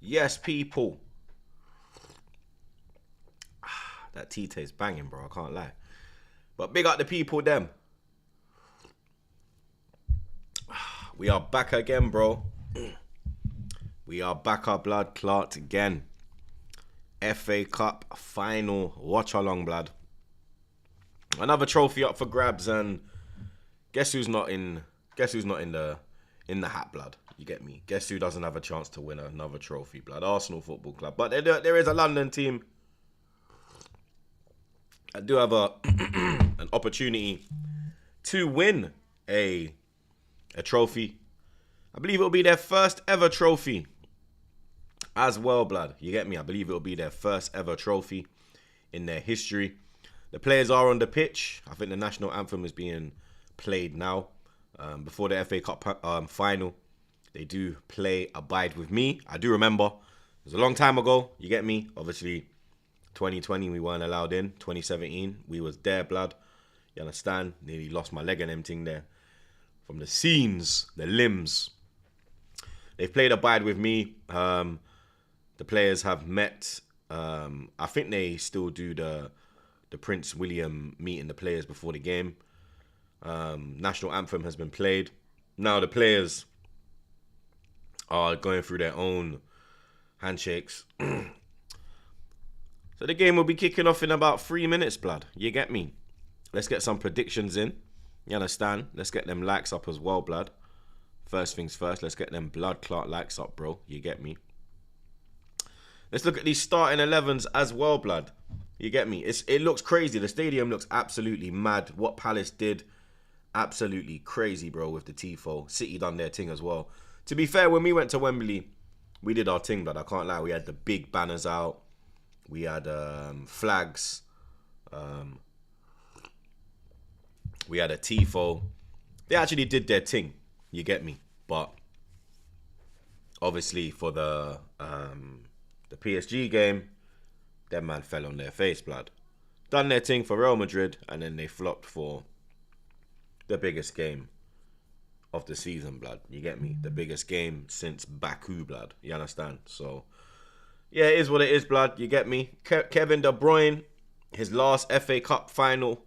Yes, people. That tea tastes banging, bro. I can't lie. But big up the people, them. We are back again, bro. We are back, our blood clot again. FA Cup final watch-along, blood. Another trophy up for grabs, and guess who's not in? Guess who's not in the hat, blood? You get me? Guess who doesn't have a chance to win another trophy, blood? Arsenal Football Club. But there is a London team. I do have an opportunity to win a trophy. I believe it'll be their first ever trophy as well, blood. You get me? I believe it'll be their first ever trophy in their history. The players are on the pitch. I think the national anthem is being played now. Before the FA Cup final, they do play Abide With Me. I do remember. It was a long time ago. You get me? Obviously, 2020, we weren't allowed in. 2017, we was there, blood. You understand? Nearly lost my leg and everything there. From the scenes, the limbs. They've played Abide With Me. The players have met. I think they still do the Prince William meeting the players before the game. National anthem has been played. Now the players are going through their own handshakes. So the game will be kicking off in about 3 minutes, blood. You get me? Let's get some predictions in. You understand? Let's get them likes up as well, blood. First things first, let's get them blood clot likes up, bro. You get me? Let's look at these starting 11s as well, blood. You get me? It looks crazy. The stadium looks absolutely mad. What Palace did, absolutely crazy, bro, with the Tifo. City done their thing as well. To be fair, when we went to Wembley, we did our thing, blood. I can't lie. We had the big banners out. We had flags. We had a Tifo. They actually did their thing. You get me? But obviously for the PSG game, them man fell on their face, blood. Done their thing for Real Madrid, and then they flopped for the biggest game of the season, blood. You get me? The biggest game since Baku, blood. You understand? So, yeah, it is what it is, blood. You get me? Kevin De Bruyne, his last FA Cup final,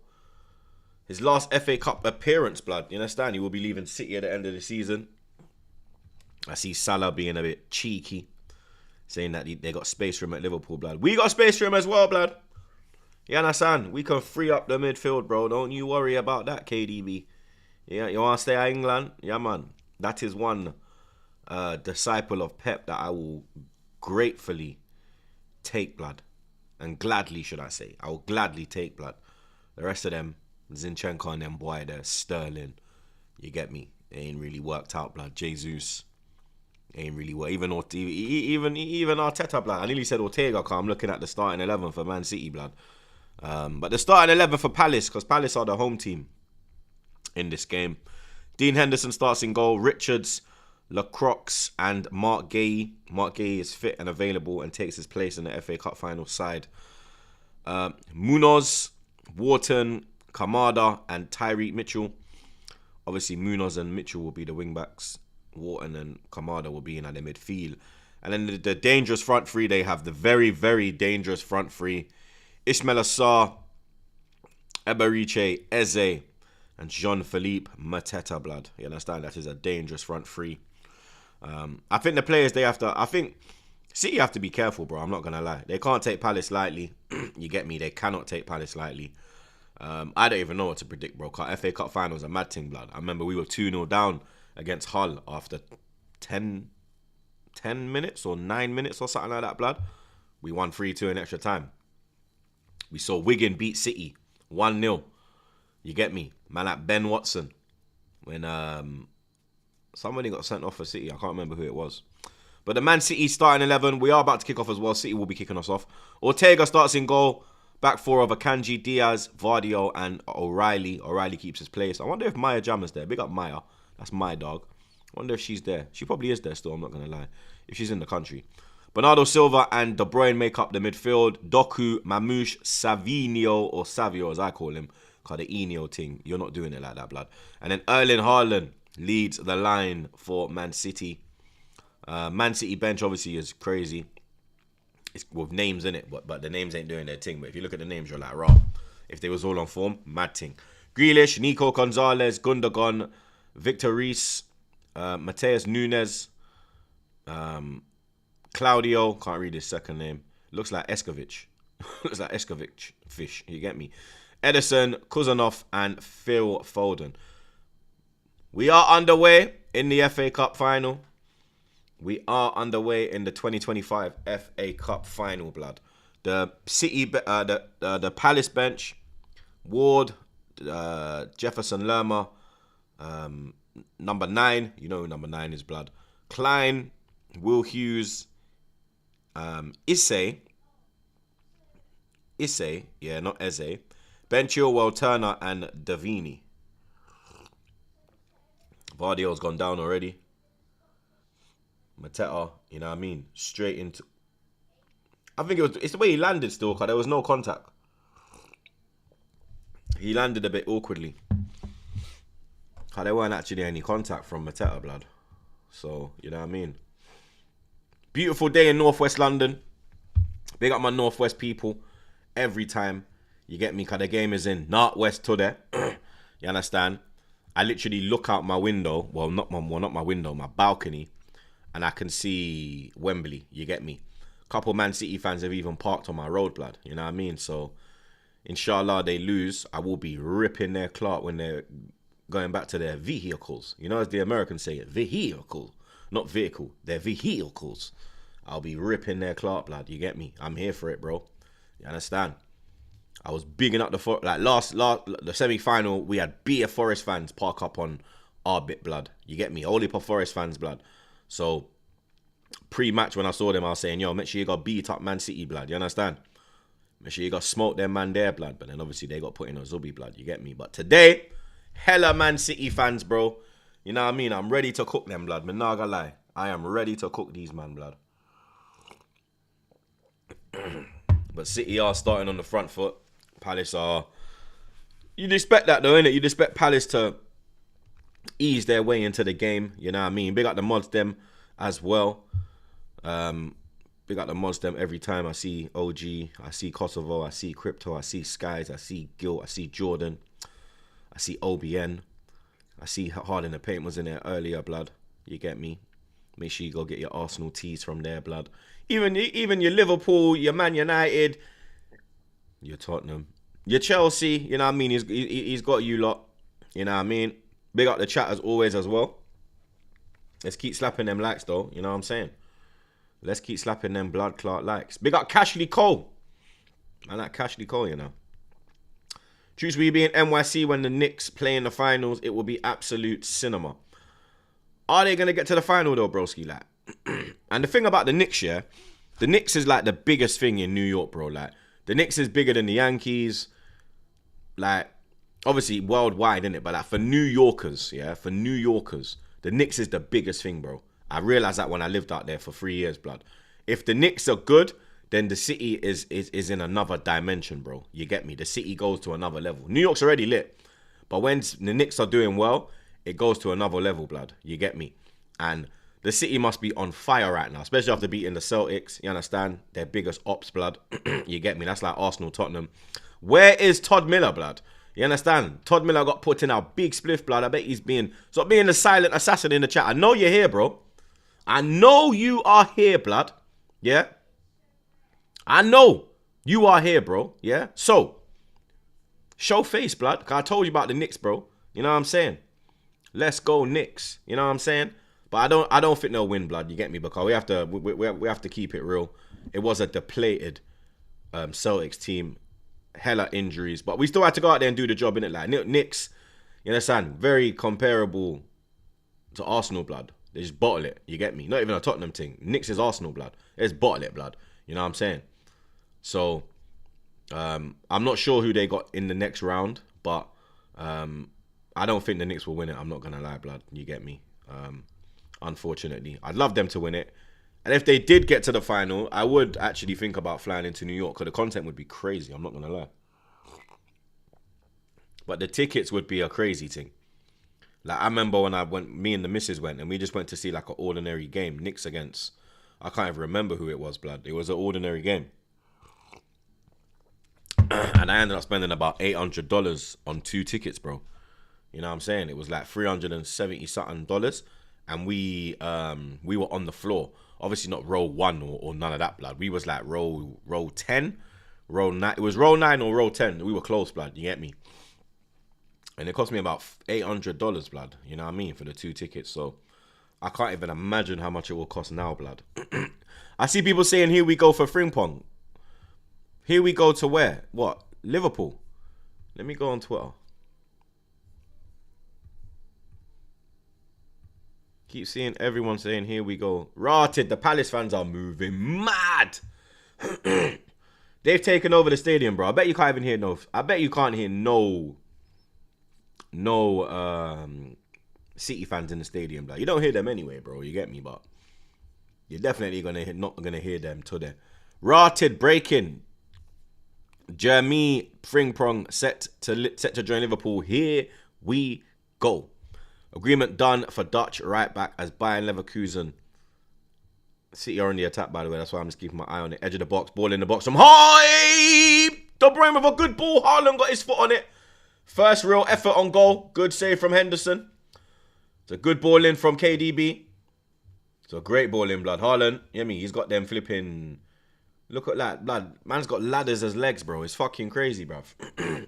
his last FA Cup appearance, blood. You understand? He will be leaving City at the end of the season. I see Salah being a bit cheeky, saying that they got space for him at Liverpool, blood. We got space for him as well, blood. You understand? We can free up the midfield, bro. Don't you worry about that, KDB. Yeah, you want to stay at England? Yeah, man. That is one disciple of Pep that I will gratefully take, blood. And gladly, should I say. I will gladly take, blood. The rest of them, Zinchenko and them, boy, they're Sterling. You get me? It ain't really worked out, blood. Jesus ain't really worked. Even Arteta, blood. I nearly said Ortega, because I'm looking at the starting 11 for Man City, blood. But the starting 11 for Palace, because Palace are the home team in this game. Dean Henderson starts in goal. Richards, Lacroix, and Mark Gay. Mark Gay is fit and available and takes his place in the FA Cup final side. Munoz, Wharton, Kamada, and Tyreek Mitchell. Obviously, Munoz and Mitchell will be the wing-backs. Wharton and Kamada will be in at the midfield. And then the dangerous front three, they have the very, very dangerous front three. Ismail Assar, Eberiche, Eze, and Jean-Philippe Mateta, blood. You understand? That is a dangerous front three. I think the players, I think City have to be careful, bro. I'm not going to lie. They can't take Palace lightly. You get me? They cannot take Palace lightly. I don't even know what to predict, bro. FA Cup final is a mad thing, blood. I remember we were 2-0 down against Hull after 10 minutes or 9 minutes or something like that, blood. We won 3-2 in extra time. We saw Wigan beat City 1-0. You get me? Man like Ben Watson. When somebody got sent off for City. I can't remember who it was. But the Man City starting 11, we are about to kick off as well. City will be kicking us off. Ortega starts in goal. Back four of Akanji, Diaz, Vardio, and O'Reilly. O'Reilly keeps his place. I wonder if Maya Jama's there. Big up Maya. That's my dog. I wonder if she's there. She probably is there still, I'm not going to lie. If she's in the country. Bernardo Silva and De Bruyne make up the midfield. Doku, Mamouche, Savinho, or Savio as I call him. Because the Enio thing, you're not doing it like that, blood. And then Erling Haaland leads the line for Man City. Man City bench obviously is crazy. It's with names in it, but the names ain't doing their thing. But if you look at the names, you're like, raw. If they was all on form, mad thing. Grealish, Nico Gonzalez, Gundogan, Victor Reese, Mateus Nunes, Claudio, can't read his second name. Looks like Escovich. Looks like Escovich fish. You get me? Edison, Kuzanov, and Phil Foden. We are underway in the FA Cup final. We are underway in the 2025 FA Cup final, blood. The City, the Palace bench, Ward, Jefferson Lerma, number 9, you know who number 9 is, blood. Klein, Will Hughes, Isse, yeah, not Eze. Ben Chilwell, Turner, and Davini. Vardio's gone down already. Mateta, you know what I mean? Straight into... I think it's the way he landed still, because there was no contact. He landed a bit awkwardly. Because there weren't actually any contact from Mateta, blood. So, you know what I mean? Beautiful day in Northwest London. Big up my Northwest people. Every time, you get me, because the game is in Northwest today. You understand? I literally look out my window. Well, not my window, my balcony. And I can see Wembley. You get me? Couple Man City fans have even parked on my road, blood. You know what I mean? So, inshallah, they lose. I will be ripping their clout when they're going back to their vehicles. You know, as the Americans say it, vehicle. Not vehicle. Their vehicles. I'll be ripping their clout, blood. You get me? I'm here for it, bro. You understand? I was bigging up the semi-final. We had beer Forest fans park up on our bit, blood. You get me? Only for Forest fans, blood. So, pre-match when I saw them, I was saying, yo, make sure you got beat up Man City, blood. You understand? Make sure you got smoked their man there, blood. But then obviously they got put in a Zubi, blood. You get me? But today, hella Man City fans, bro. You know what I mean? I'm ready to cook them, blood. Me nah gonna lie. I am ready to cook these man, blood. But City are starting on the front foot. Palace are... You'd expect that though, innit? You'd expect Palace to ease their way into the game. You know what I mean? Big up the mods them as well. Big up the mods them every time I see OG, I see Kosovo, I see Crypto, I see Skies, I see Gil, I see Jordan, I see OBN, I see Hard in the Paint was in there earlier, blood. You get me? Make sure you go get your Arsenal tees from there, blood. Even your Liverpool, your Man United, your Tottenham, your Chelsea, you know what I mean? He's got you lot, you know what I mean? Big up the chat as always as well. Let's keep slapping them likes though, you know what I'm saying? Let's keep slapping them blood clot likes. Big up Cashley Cole. I like Cashley Cole, you know. Troopz, will you be in NYC when the Knicks play in the finals? It will be absolute cinema. Are they going to get to the final though, broski? Like, and the thing about the Knicks, yeah, the Knicks is like the biggest thing in New York, bro. Like, the Knicks is bigger than the Yankees. Like, obviously worldwide, innit? But like for New Yorkers, yeah, for New Yorkers, the Knicks is the biggest thing, bro. I realized that when I lived out there for 3 years, blood. If the Knicks are good, then the city is in another dimension, bro. You get me? The city goes to another level. New York's already lit. But when the Knicks are doing well, it goes to another level, blood. You get me? And the city must be on fire right now, especially after beating the Celtics. You understand? Their biggest ops, blood. You get me? That's like Arsenal, Tottenham. Where is Todd Miller, blood? You understand? Todd Miller got put in our big spliff, blood. I bet he's being... Stop being the silent assassin in the chat. I know you're here, bro. I know you are here, blood. Yeah? I know you are here, bro. Yeah? So, show face, blood. Because I told you about the Knicks, bro. You know what I'm saying? Let's go Knicks. You know what I'm saying? But I don't think they'll win, blood. You get me? Because we have to keep it real. It was a depleted Celtics team. Hella injuries. But we still had to go out there and do the job, innit? Like, Knicks, you understand? Very comparable to Arsenal, blood. They just bottle it. You get me? Not even a Tottenham thing. Knicks is Arsenal, blood. They just bottle it, blood. You know what I'm saying? So, I'm not sure who they got in the next round, but I don't think the Knicks will win it. I'm not going to lie, blood. You get me? Unfortunately. I'd love them to win it. And if they did get to the final, I would actually think about flying into New York because the content would be crazy. I'm not going to lie. But the tickets would be a crazy thing. Like, I remember when me and the missus went, and we just went to see like an ordinary game, Knicks against, I can't even remember who it was, blood. It was an ordinary game. And I ended up spending about $800 on 2 tickets, bro. You know what I'm saying? It was like $370 something dollars, and we were on the floor. Obviously not row 1 or none of that, blood. We was like row 10, row 9. It was row 9 or row 10. We were close, blood. You get me? And it cost me about $800, blood. You know what I mean? For the 2 tickets. So I can't even imagine how much it will cost now, blood. I see people saying, here we go for Fring Pong. Here we go to where? What? Liverpool. Let me go on Twitter. Keep seeing everyone saying, here we go. Rotted. The Palace fans are moving mad. They've taken over the stadium, bro. I bet you can't even hear no City fans in the stadium. Like, you don't hear them anyway, bro. You get me? But you're definitely not gonna hear them today. Rotted breaking. Jeremy Fringprong set to join Liverpool. Here we go. Agreement done for Dutch right back as Bayern Leverkusen. City are on the attack, by the way. That's why I'm just keeping my eye on the edge of the box. Ball in the box from high. De Bruyne with a good ball. Haaland got his foot on it. First real effort on goal. Good save from Henderson. It's a good ball in from KDB. It's a great ball in, blood. Haaland, you know me, he's got them flipping. Look at that, blood. Man's got ladders as legs, bro. It's fucking crazy, bruv.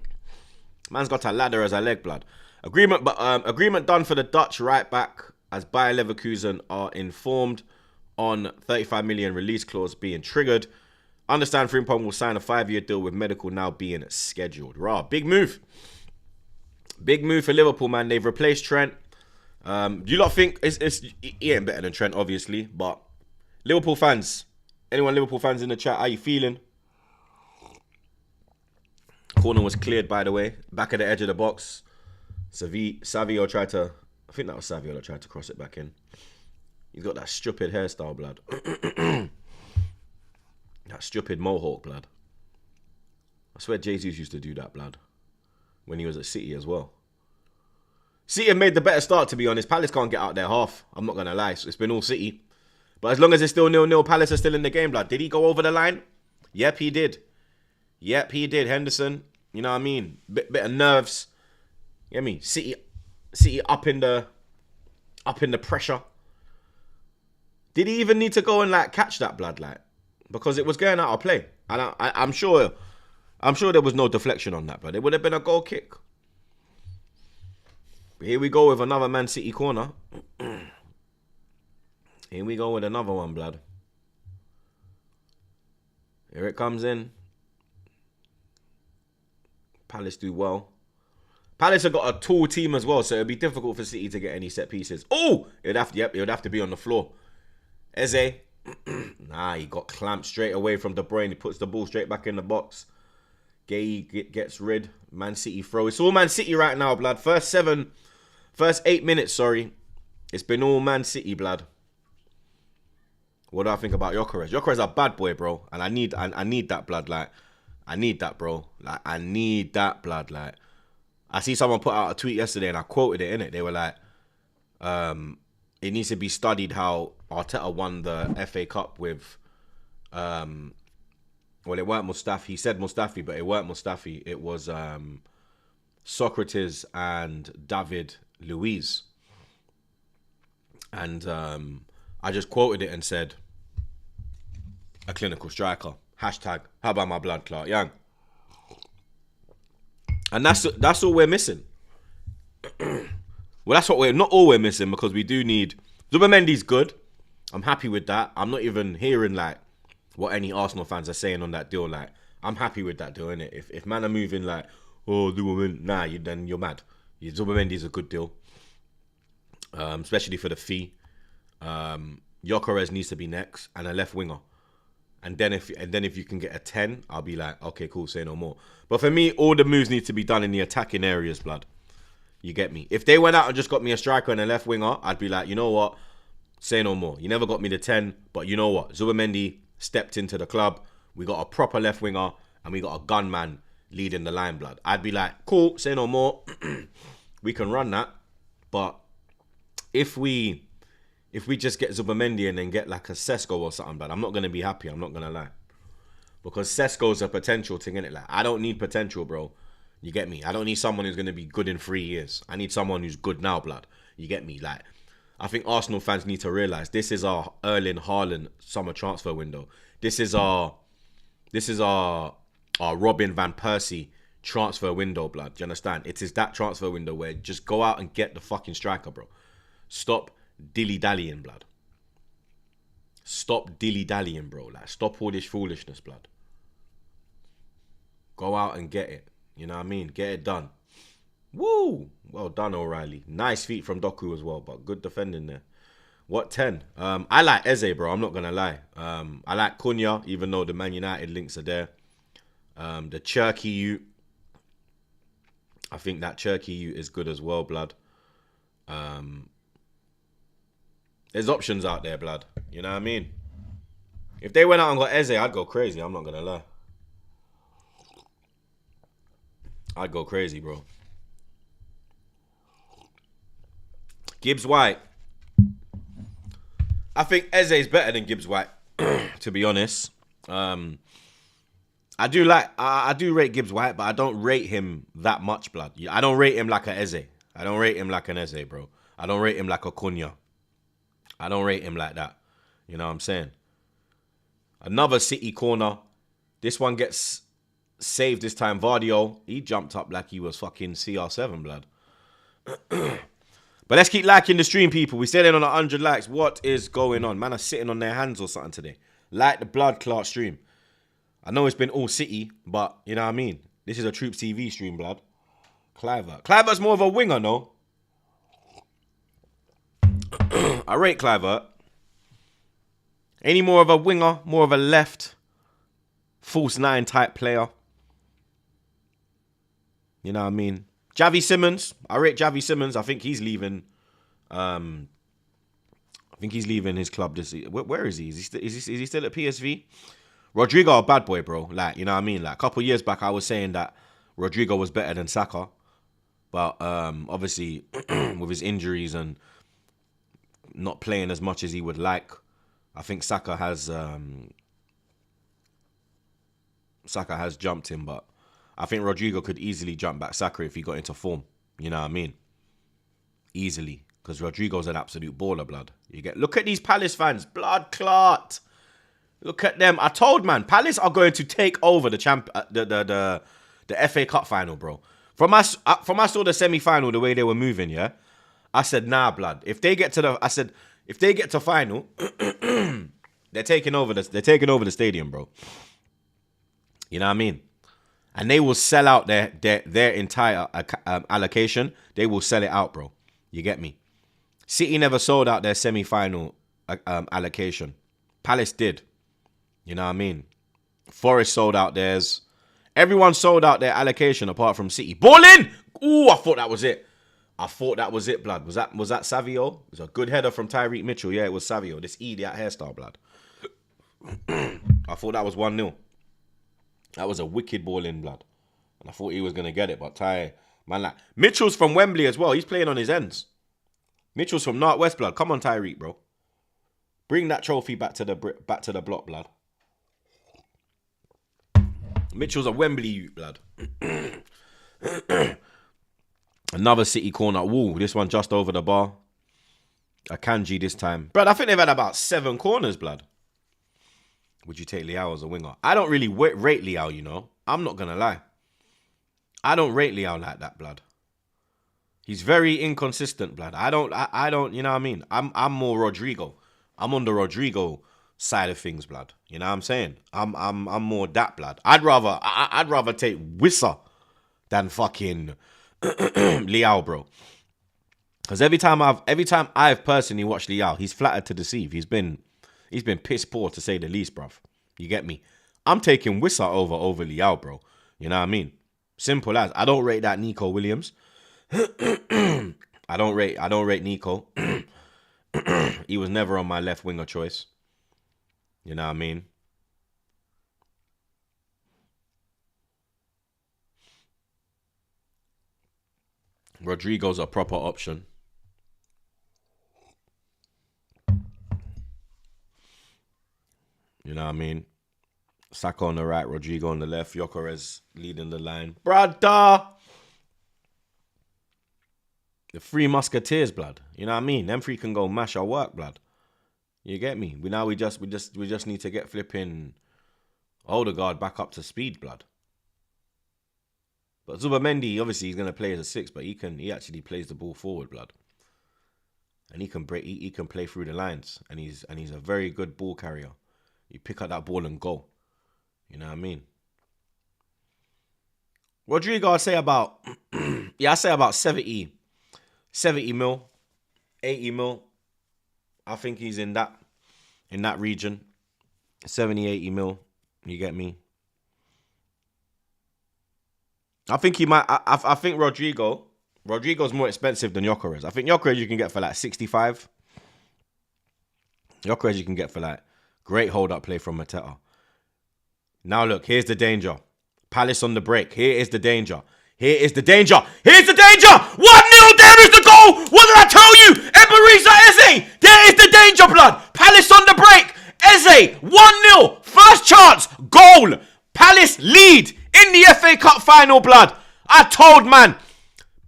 Man's got a ladder as a leg, blood. Agreement done for the Dutch right back as Bayer Leverkusen are informed on 35 million release clause being triggered. Understand Frimpong will sign a 5-year deal with medical now being scheduled. Raw, big move. Big move for Liverpool, man. They've replaced Trent. Do you lot think he ain't better than Trent, obviously, but Liverpool fans, anyone Liverpool fans in the chat, how you feeling? Corner was cleared, by the way. Back at the edge of the box. Savio tried to, I think that was Savio that tried to cross it back in. He's got that stupid hairstyle, blood. That stupid mohawk, blood. I swear Jesus used to do that, blood. When he was at City as well. City have made the better start, to be honest. Palace can't get out their half. I'm not going to lie. So it's been all City. But as long as it's still 0-0, Palace are still in the game, blood. Did he go over the line? Yep, he did. Yep, he did. Henderson. You know what I mean? Bit of nerves. You know what I mean? City up in the pressure. Did he even need to go and like catch that, blood, like? Because it was going out of play. And I'm sure there was no deflection on that, but it would have been a goal kick. Here we go with another Man City corner. Here we go with another one, blood. Here it comes in. Palace do well. Palace have got a tall team as well, so it'd be difficult for City to get any set pieces. Oh! It would have to be on the floor. Eze. Nah, he got clamped straight away from De Bruyne. He puts the ball straight back in the box. Gay gets rid. Man City throw. It's all Man City right now, blood. First 8 minutes, sorry. It's been all Man City, blood. What do I think about Gyökeres? Gyökeres a bad boy, bro. And I need that, blood. Like, I need that, bro. Like, I need that, blood. Like, I see someone put out a tweet yesterday and I quoted it, innit? They were like, it needs to be studied how Arteta won the FA Cup with, well, it weren't Mustafi. He said Mustafi, but it weren't Mustafi. It was Socrates and David Luiz. And I just quoted it and said, a clinical striker. Hashtag, how about my blood clot, young? And that's all we're missing. Well, that's what not all we're missing, because we do need... Zubimendi's good. I'm happy with that. I'm not even hearing, like, what any Arsenal fans are saying on that deal. Like, I'm happy with that deal, innit? If man are moving like, oh, Zubimendi, nah, then you're mad. Zubimendi's a good deal. Especially for the fee. Gyökeres needs to be next, and a left winger. And then if you can get a 10, I'll be like, okay, cool, say no more. But for me, all the moves need to be done in the attacking areas, blood. You get me? If they went out and just got me a striker and a left winger, I'd be like, you know what? Say no more. You never got me the 10, but you know what? Zubimendi stepped into the club. We got a proper left winger, and we got a gunman leading the line, blood. I'd be like, cool, say no more. We can run that. But if we just get Zubamendi and then get like a Sesko or something, but I'm not gonna be happy. I'm not gonna lie, because Sesko's a potential thing, innit? Like, I don't need potential, bro. You get me? I don't need someone who's gonna be good in 3 years. I need someone who's good now, blood. You get me? Like, I think Arsenal fans need to realize this is our Erling Haaland summer transfer window. This is our Robin van Persie transfer window, blood. Do you understand? It is that transfer window where just go out and get the fucking striker, bro. Stop dilly-dallying, blood. Stop dilly-dallying, bro. Like, stop all this foolishness, blood. Go out and get it. You know what I mean? Get it done. Woo! Well done, O'Reilly. Nice feet from Doku as well, but good defending there. What 10? I like Eze, bro. I'm not going to lie. I like Cunha, even though the Man United links are there. The Cherky Ute. I think that Cherky Ute is good as well, blood. There's options out there, blood. You know what I mean? If they went out and got Eze, I'd go crazy. I'm not going to lie. I'd go crazy, bro. Gibbs White. I think Eze is better than Gibbs White, to be honest. I do rate Gibbs White, but I don't rate him that much, blood. I don't rate him like a Eze. I don't rate him like an Eze, bro. I don't rate him like a Cunha. I don't rate him like that. You know what I'm saying? Another City corner. This one gets saved this time. Vardio, he jumped up like he was fucking CR7, blood. But let's keep liking the stream, people. We said it on 100 likes. What is going on? Man are sitting on their hands or something today. Like the blood clot stream. I know it's been all City, but you know what I mean? This is a TroopzTV stream, blood. Clivert. Clivert's more of a winger, no? I rate Clivert. Any more of a winger, more of a left, false nine type player. You know what I mean? Javi Simmons. I rate Javi Simmons. I think he's leaving. I think he's leaving his club this year. Where is he? Is he still at PSV? Rodrigo, a bad boy, bro. Like, you know what I mean? Like, a couple of years back, I was saying that Rodrigo was better than Saka. But obviously, with his injuries and not playing as much as he would like, I think Saka has jumped him. But I think Rodrigo could easily jump back Saka if he got into form. You know what I mean? Easily. Because Rodrigo's an absolute baller, blood. Look at these Palace fans. Blood clot. Look at them. I told, man, Palace are going to take over the FA Cup final, bro. From I saw the semi-final, the way they were moving, yeah, I said, nah, blood. If they get to final, they're taking over the stadium, bro. You know what I mean? And they will sell out their entire allocation. They will sell it out, bro. You get me? City never sold out their semi-final allocation. Palace did. You know what I mean? Forest sold out theirs. Everyone sold out their allocation apart from City. Ball in! Ooh, I thought that was it. Blood. Was that Savio? It was a good header from Tyreek Mitchell. Yeah, it was Savio. This idiot hairstyle, blood. I thought that was 1-0. That was a wicked ball in, blood. And I thought he was going to get it, but Mitchell's from Wembley as well. He's playing on his ends. Mitchell's from Northwest, blood. Come on, Tyreek, bro. Bring that trophy back to the block, blood. Mitchell's a Wembley youth, blood. Another City corner. Woo, this one just over the bar. Akanji this time. Blood, I think they've had about 7 corners, blood. Would you take Leao as a winger? I don't really rate Leao, you know. I'm not going to lie. I don't rate Leao like that, blood. He's very inconsistent, blood. I don't, you know what I mean? I'm more Rodrigo. I'm on the Rodrigo side of things, blood. You know what I'm saying? I'm more that, blood. I'd rather take Wissa than fucking Leao, bro. Because every time I've personally watched Leao, he's flattered to deceive. He's been piss poor, to say the least, bruv. You get me? I'm taking Wissa over Leao, bro. You know what I mean? Simple as. I don't rate that Nico Williams. I don't rate Nico. He was never on my left winger choice. You know what I mean? Rodrigo's a proper option. You know what I mean? Saka on the right, Rodrigo on the left, Gyökeres leading the line. Brother! The three musketeers, blood. You know what I mean? Them three can go mash our work, blood. You get me? We just need to get flipping Odegaard back up to speed, blood. But Zubamendi, obviously, he's gonna play as a 6, but he actually plays the ball forward, blood. And he can he can play through the lines, and he's a very good ball carrier. You pick up that ball and go. You know what I mean? Rodrigo, I'd say about I say about 70 mil, 80 mil. I think he's in that region. 70, 80 mil. You get me? I think he might. I think Rodrigo's more expensive than Gyökeres. I think Gyökeres you can get for like 65. Gyökeres you can get for like great hold-up play from Mateta. Now look, here's the danger. Palace on the break. Here is the danger. Here is the danger. Here's the danger. 1-0. There is the goal. What did I tell you? Eberezer Eze. There is the danger, blood. Palace on the break. Eze. 1-0. First chance. Goal. Palace lead in the FA Cup final, blood. I told, man.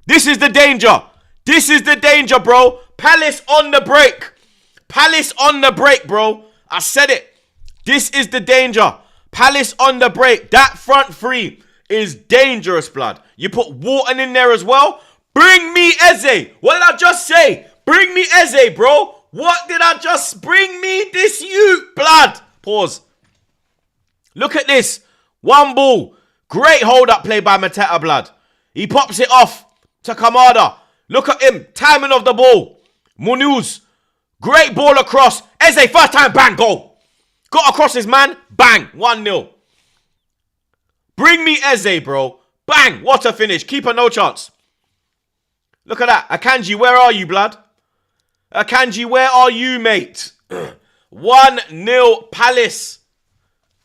This is the danger. This is the danger, bro. Palace on the break. Palace on the break, bro. I said it. This is the danger. Palace on the break. That front three is dangerous, blood. You put Wharton in there as well. Bring me Eze. What did I just say? Bring me Eze, bro. What did I just... Bring me this you, blood. Pause. Look at this. One ball. Great hold-up play by Mateta, blood. He pops it off to Kamada. Look at him. Timing of the ball. Munoz. Great ball across. Eze, first time, bang, goal. Got across his man, bang, 1-0. Bring me Eze, bro. Bang, what a finish. Keeper, no chance. Look at that. Akanji, where are you, blood? Akanji, where are you, mate? 1-0 Palace.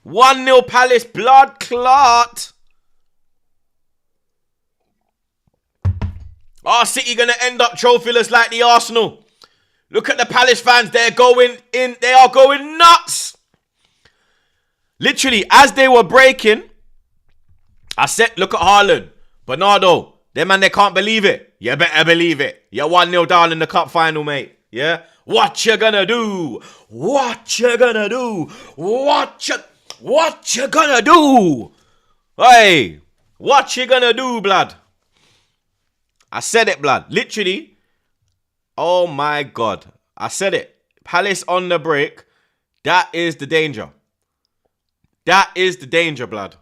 1-0 Palace, blood clot. Our City gonna end up trophyless like the Arsenal. Look at the Palace fans. They're going in. They are going nuts. Literally, as they were breaking, I said, look at Haaland. Bernardo. Them man, they can't believe it. You better believe it. You're 1-0 down in the cup final, mate. Yeah? What you gonna do? What you gonna do? What you gonna do? Hey, what you gonna do, blood? I said it, blood. Literally. Oh my God. I said it. Palace on the break. That is the danger. That is the danger, blood.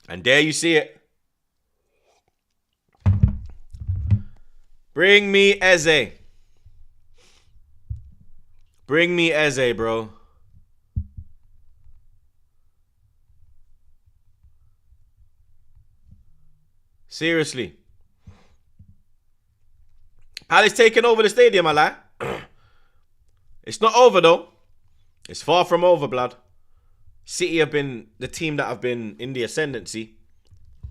And there you see it. Bring me Eze. Bring me Eze, bro. Seriously. Palace taking over the stadium, I lie. It's not over, though. It's far from over, blood. City have been the team that have been in the ascendancy.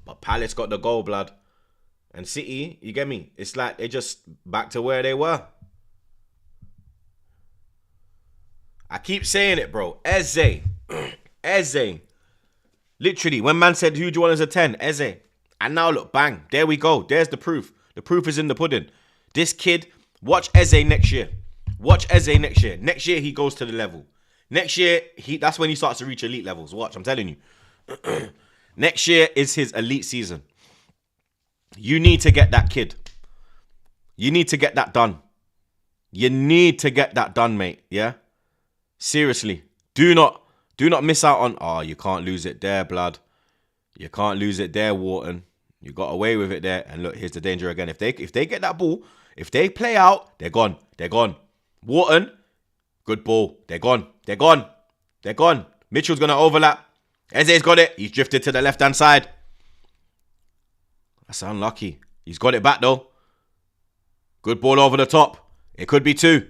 But Palace got the goal, blood. And City, you get me? It's like they just back to where they were. I keep saying it, bro. Eze. Eze. Literally, when man said, who do you want as a 10? Eze. And now look, bang. There we go. There's the proof. The proof is in the pudding. This kid, watch Eze next year. Watch Eze next year. Next year, he goes to the level. Next year, that's when he starts to reach elite levels. Watch, I'm telling you. Next year is his elite season. You need to get that kid. You need to get that done. You need to get that done, mate. Yeah? Seriously. Do not miss out on... Oh, you can't lose it there, blood. You can't lose it there, Wharton. You got away with it there. And look, here's the danger again. If they get that ball, if they play out, they're gone. They're gone. Wharton, good ball. They're gone. They're gone. They're gone. Mitchell's going to overlap. Eze's got it. He's drifted to the left-hand side. That's unlucky. He's got it back, though. Good ball over the top. It could be 2.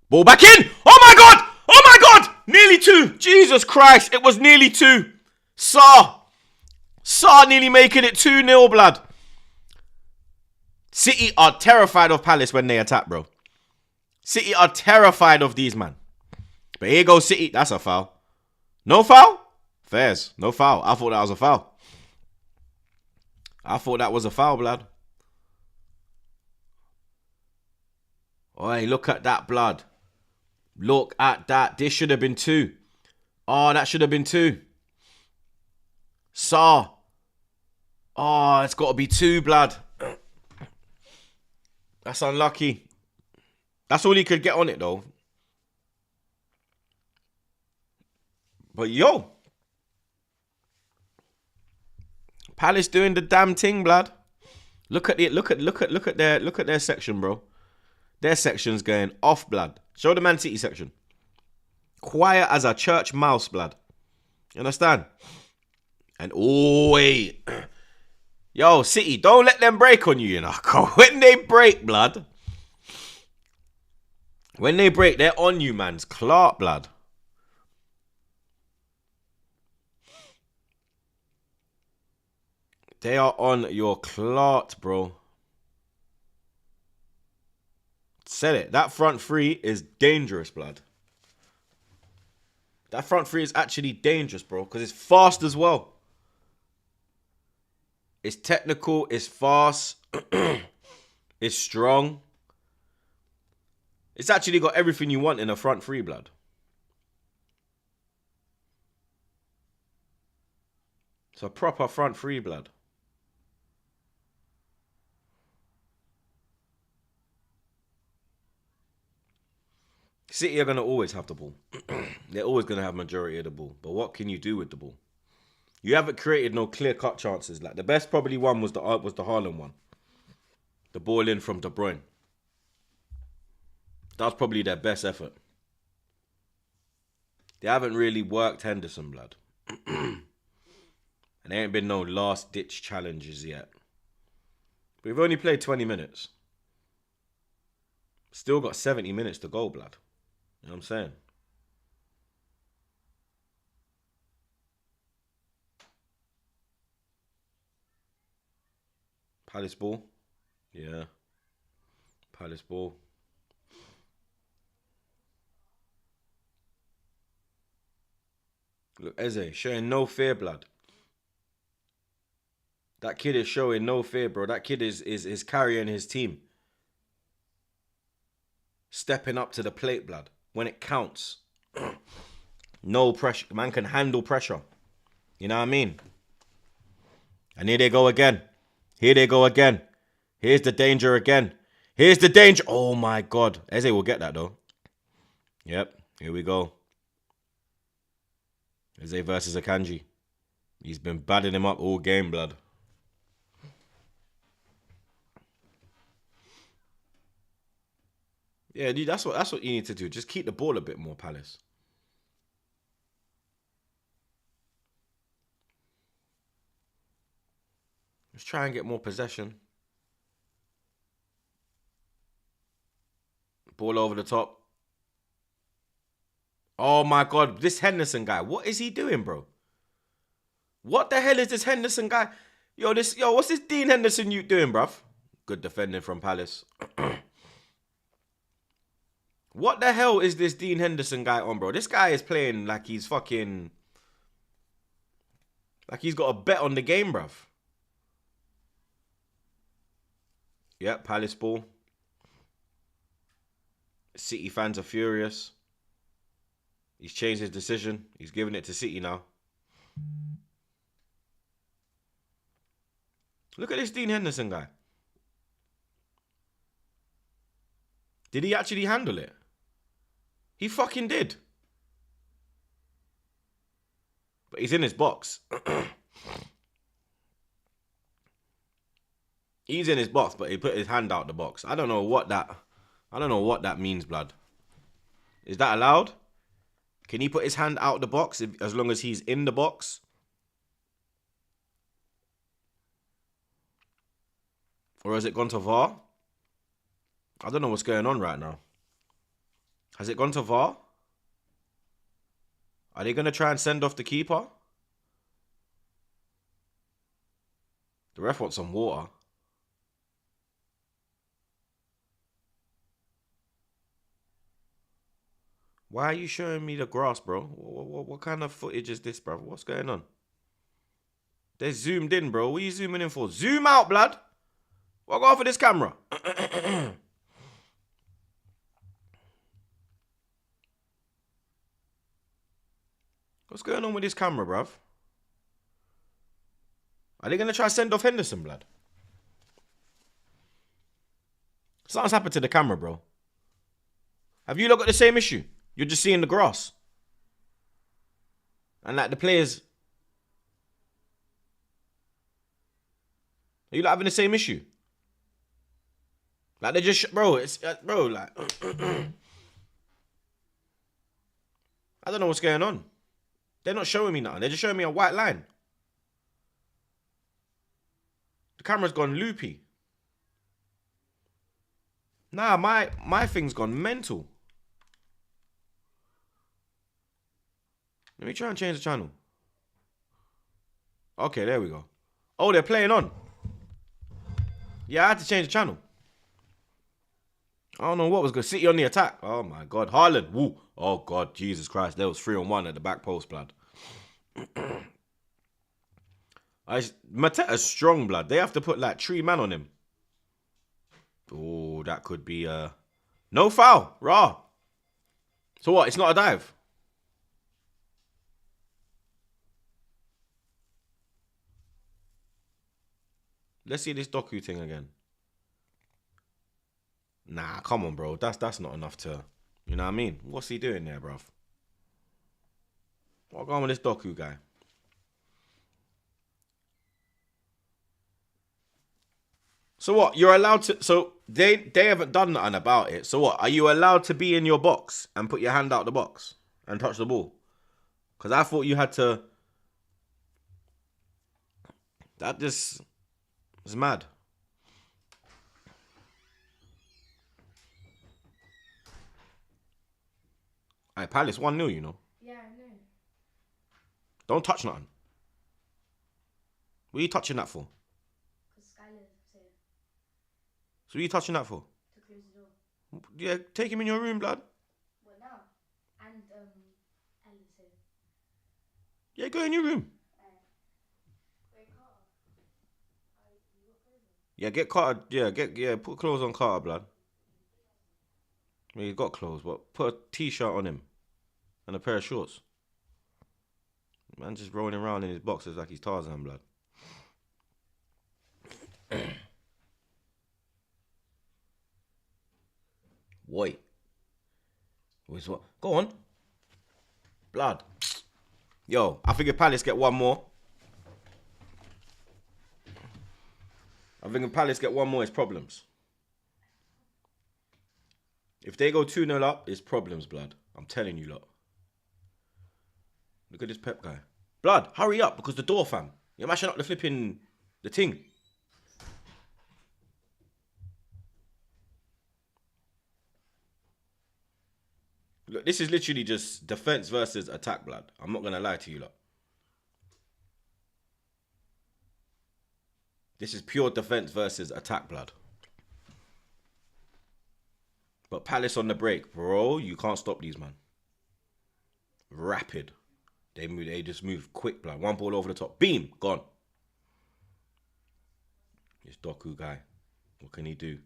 Ball back in. Oh, my God. Oh, my God. Nearly 2. Jesus Christ. It was nearly 2. Saar nearly making it 2-0, blood. City are terrified of Palace when they attack, bro. City are terrified of these, man. But here goes City. That's a foul. No foul? Fairs. No foul. I thought that was a foul. I thought that was a foul, blood. Oi, look at that, blood. Look at that. This should have been 2. Oh, that should have been 2. Saw. Oh, it's got to be 2, blood. That's unlucky. That's all he could get on it, though. But yo, Palace doing the damn thing, blood. Look at it. Look at their section, bro. Their section's going off, blood. Show the Man City section. Quiet as a church mouse, blood. You understand? And oh wait, yo, City, don't let them break on you, you know. When they break, blood. When they break, they're on you, man's Clark, blood. They are on your clot, bro. Said it. That front three is dangerous, blood. That front three is actually dangerous, bro. Because it's fast as well. It's technical. It's fast. It's strong. It's actually got everything you want in a front three, blood. It's a proper front three, blood. City are going to always have the ball. They're always going to have majority of the ball. But what can you do with the ball? You haven't created no clear-cut chances. Like the best probably one was the Haaland one. The ball in from De Bruyne. That was probably their best effort. They haven't really worked Henderson, blood. And there ain't been no last-ditch challenges yet. But we've only played 20 minutes. Still got 70 minutes to go, blood. You know what I'm saying? Palace ball. Yeah. Palace ball. Look, Eze, showing no fear, blood. That kid is showing no fear, bro. That kid is carrying his team. Stepping up to the plate, blood. When it counts. No pressure. Man can handle pressure. You know what I mean? And here they go again. Here they go again. Here's the danger again. Here's the danger. Oh, my God. Eze will get that, though. Yep. Here we go. Eze versus Akanji. He's been batting him up all game, blood. Yeah, dude, that's what you need to do. Just keep the ball a bit more, Palace. Let's try and get more possession. Ball over the top. Oh my God, this Henderson guy. What is he doing, bro? What the hell is this Henderson guy? Yo, what's this Dean Henderson you doing, bruv? Good defending from Palace. What the hell is this Dean Henderson guy on, bro? This guy is playing like he's fucking... Like he's got a bet on the game, bruv. Yep, Palace ball. City fans are furious. He's changed his decision. He's giving it to City now. Look at this Dean Henderson guy. Did he actually handle it? He fucking did. But he's in his box. He's in his box, but he put his hand out the box. I don't know what that means, blood. Is that allowed? Can he put his hand out the box as long as he's in the box? Or has it gone to VAR? I don't know what's going on right now. Has it gone to VAR? Are they going to try and send off the keeper? The ref wants some water. Why are you showing me the grass, bro? What kind of footage is this, bro? What's going on? They're zoomed in, bro. What are you zooming in for? Zoom out, blood. What go for this camera? What's going on with this camera, bruv? Are they going to try to send off Henderson, blood? Something's happened to the camera, bro. Have you lot got the same issue? You're just seeing the grass. And like the players... Are you lot having the same issue? Like they just... Bro, it's... bro, like... I don't know what's going on. They're not showing me nothing. They're just showing me a white line. The camera's gone loopy. Nah, my thing's gone mental. Let me try and change the channel. Okay, there we go. Oh, they're playing on. Yeah, I had to change the channel. I don't know what was good. City on the attack. Oh, my God. Haaland. Woo. Oh, God. Jesus Christ. There was 3-on-1 at the back post, blood. Mateta's strong, blood. They have to put, like, 3 man on him. Oh, that could be... No foul. Raw. So what? It's not a dive. Let's see this Doku thing again. Nah, come on, bro. That's not enough to... You know what I mean? What's he doing there, bruv? What's going on with this Doku guy? So what? You're allowed to... So they haven't done nothing about it. So what? Are you allowed to be in your box and put your hand out the box and touch the ball? Because I thought you had to... That just... is mad. Hey, Palace 1-0, you know. Yeah, I know. Don't touch nothing. What are you touching that for? Because Skylar's here. So what are you touching that for? To close the door. Yeah, take him in your room, blood. What now? And Ella's here. Yeah, go in your room. Wait, Carter. You got clothes on? Yeah, get Carter. Put clothes on Carter, blood. I mean, he's got clothes, but put a t-shirt on him and a pair of shorts. Man, just rolling around in his boxers like he's Tarzan, blood. Wait. Where's what? Go on. Blood. Yo, I think if Palace get one more. It's problems. If they go 2-0 up, it's problems, blood. I'm telling you, lot. Look at this Pep guy. Blood, hurry up, because the door, fam. You're mashing up the flipping... the thing. Look, this is literally just defense versus attack, blood. I'm not going to lie to you, lot. This is pure defense versus attack, blood. But Palace on the break, bro. You can't stop these, man. Rapid. They just move quick, blood. One ball over the top. Beam. Gone. This Doku guy. What can he do?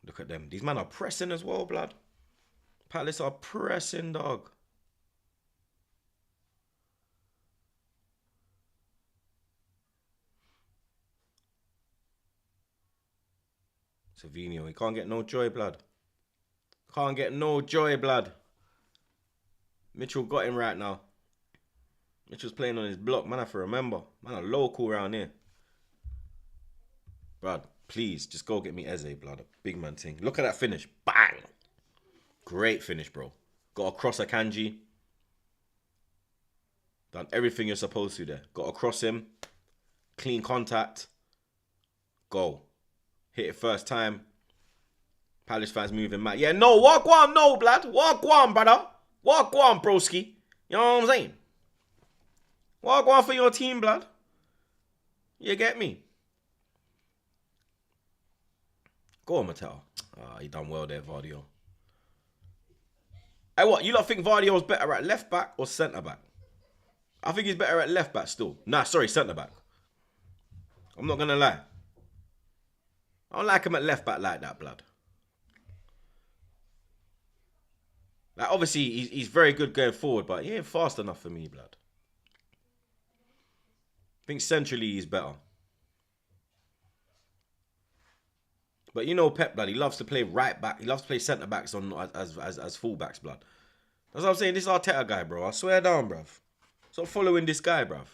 Look at them. These men are pressing as well, blood. Palace are pressing, dog. Savinho, he can't get no joy, blood. Can't get no joy, blood. Mitchell got him right now. Mitchell's playing on his block. Man, I have to remember. Man, a local around here. Blood, please, just go get me Eze, blood. A big man thing. Look at that finish. Bang! Great finish, bro. Got across Akanji. Done everything you're supposed to there. Got across him. Clean contact. Go. Hit it first time. Palace fans moving mad. Yeah, no, walk on, no, blood. Walk on, brother. Walk on, broski. You know what I'm saying? Walk on for your team, blood. You get me? Go on, Mattel. He done well there, Vardio. Hey, what? You lot think Vardio's better at left back or centre back? I think he's better at left back still. Nah, sorry, centre back. I'm not gonna lie. I don't like him at left back like that, blood. Like, obviously, he's very good going forward, but he ain't fast enough for me, blood. I think centrally he's better. But you know Pep, blood, he loves to play right back. He loves to play centre backs on as full backs, blood. That's what I'm saying. This Arteta guy, bro. I swear down, bruv. Stop following this guy, bruv.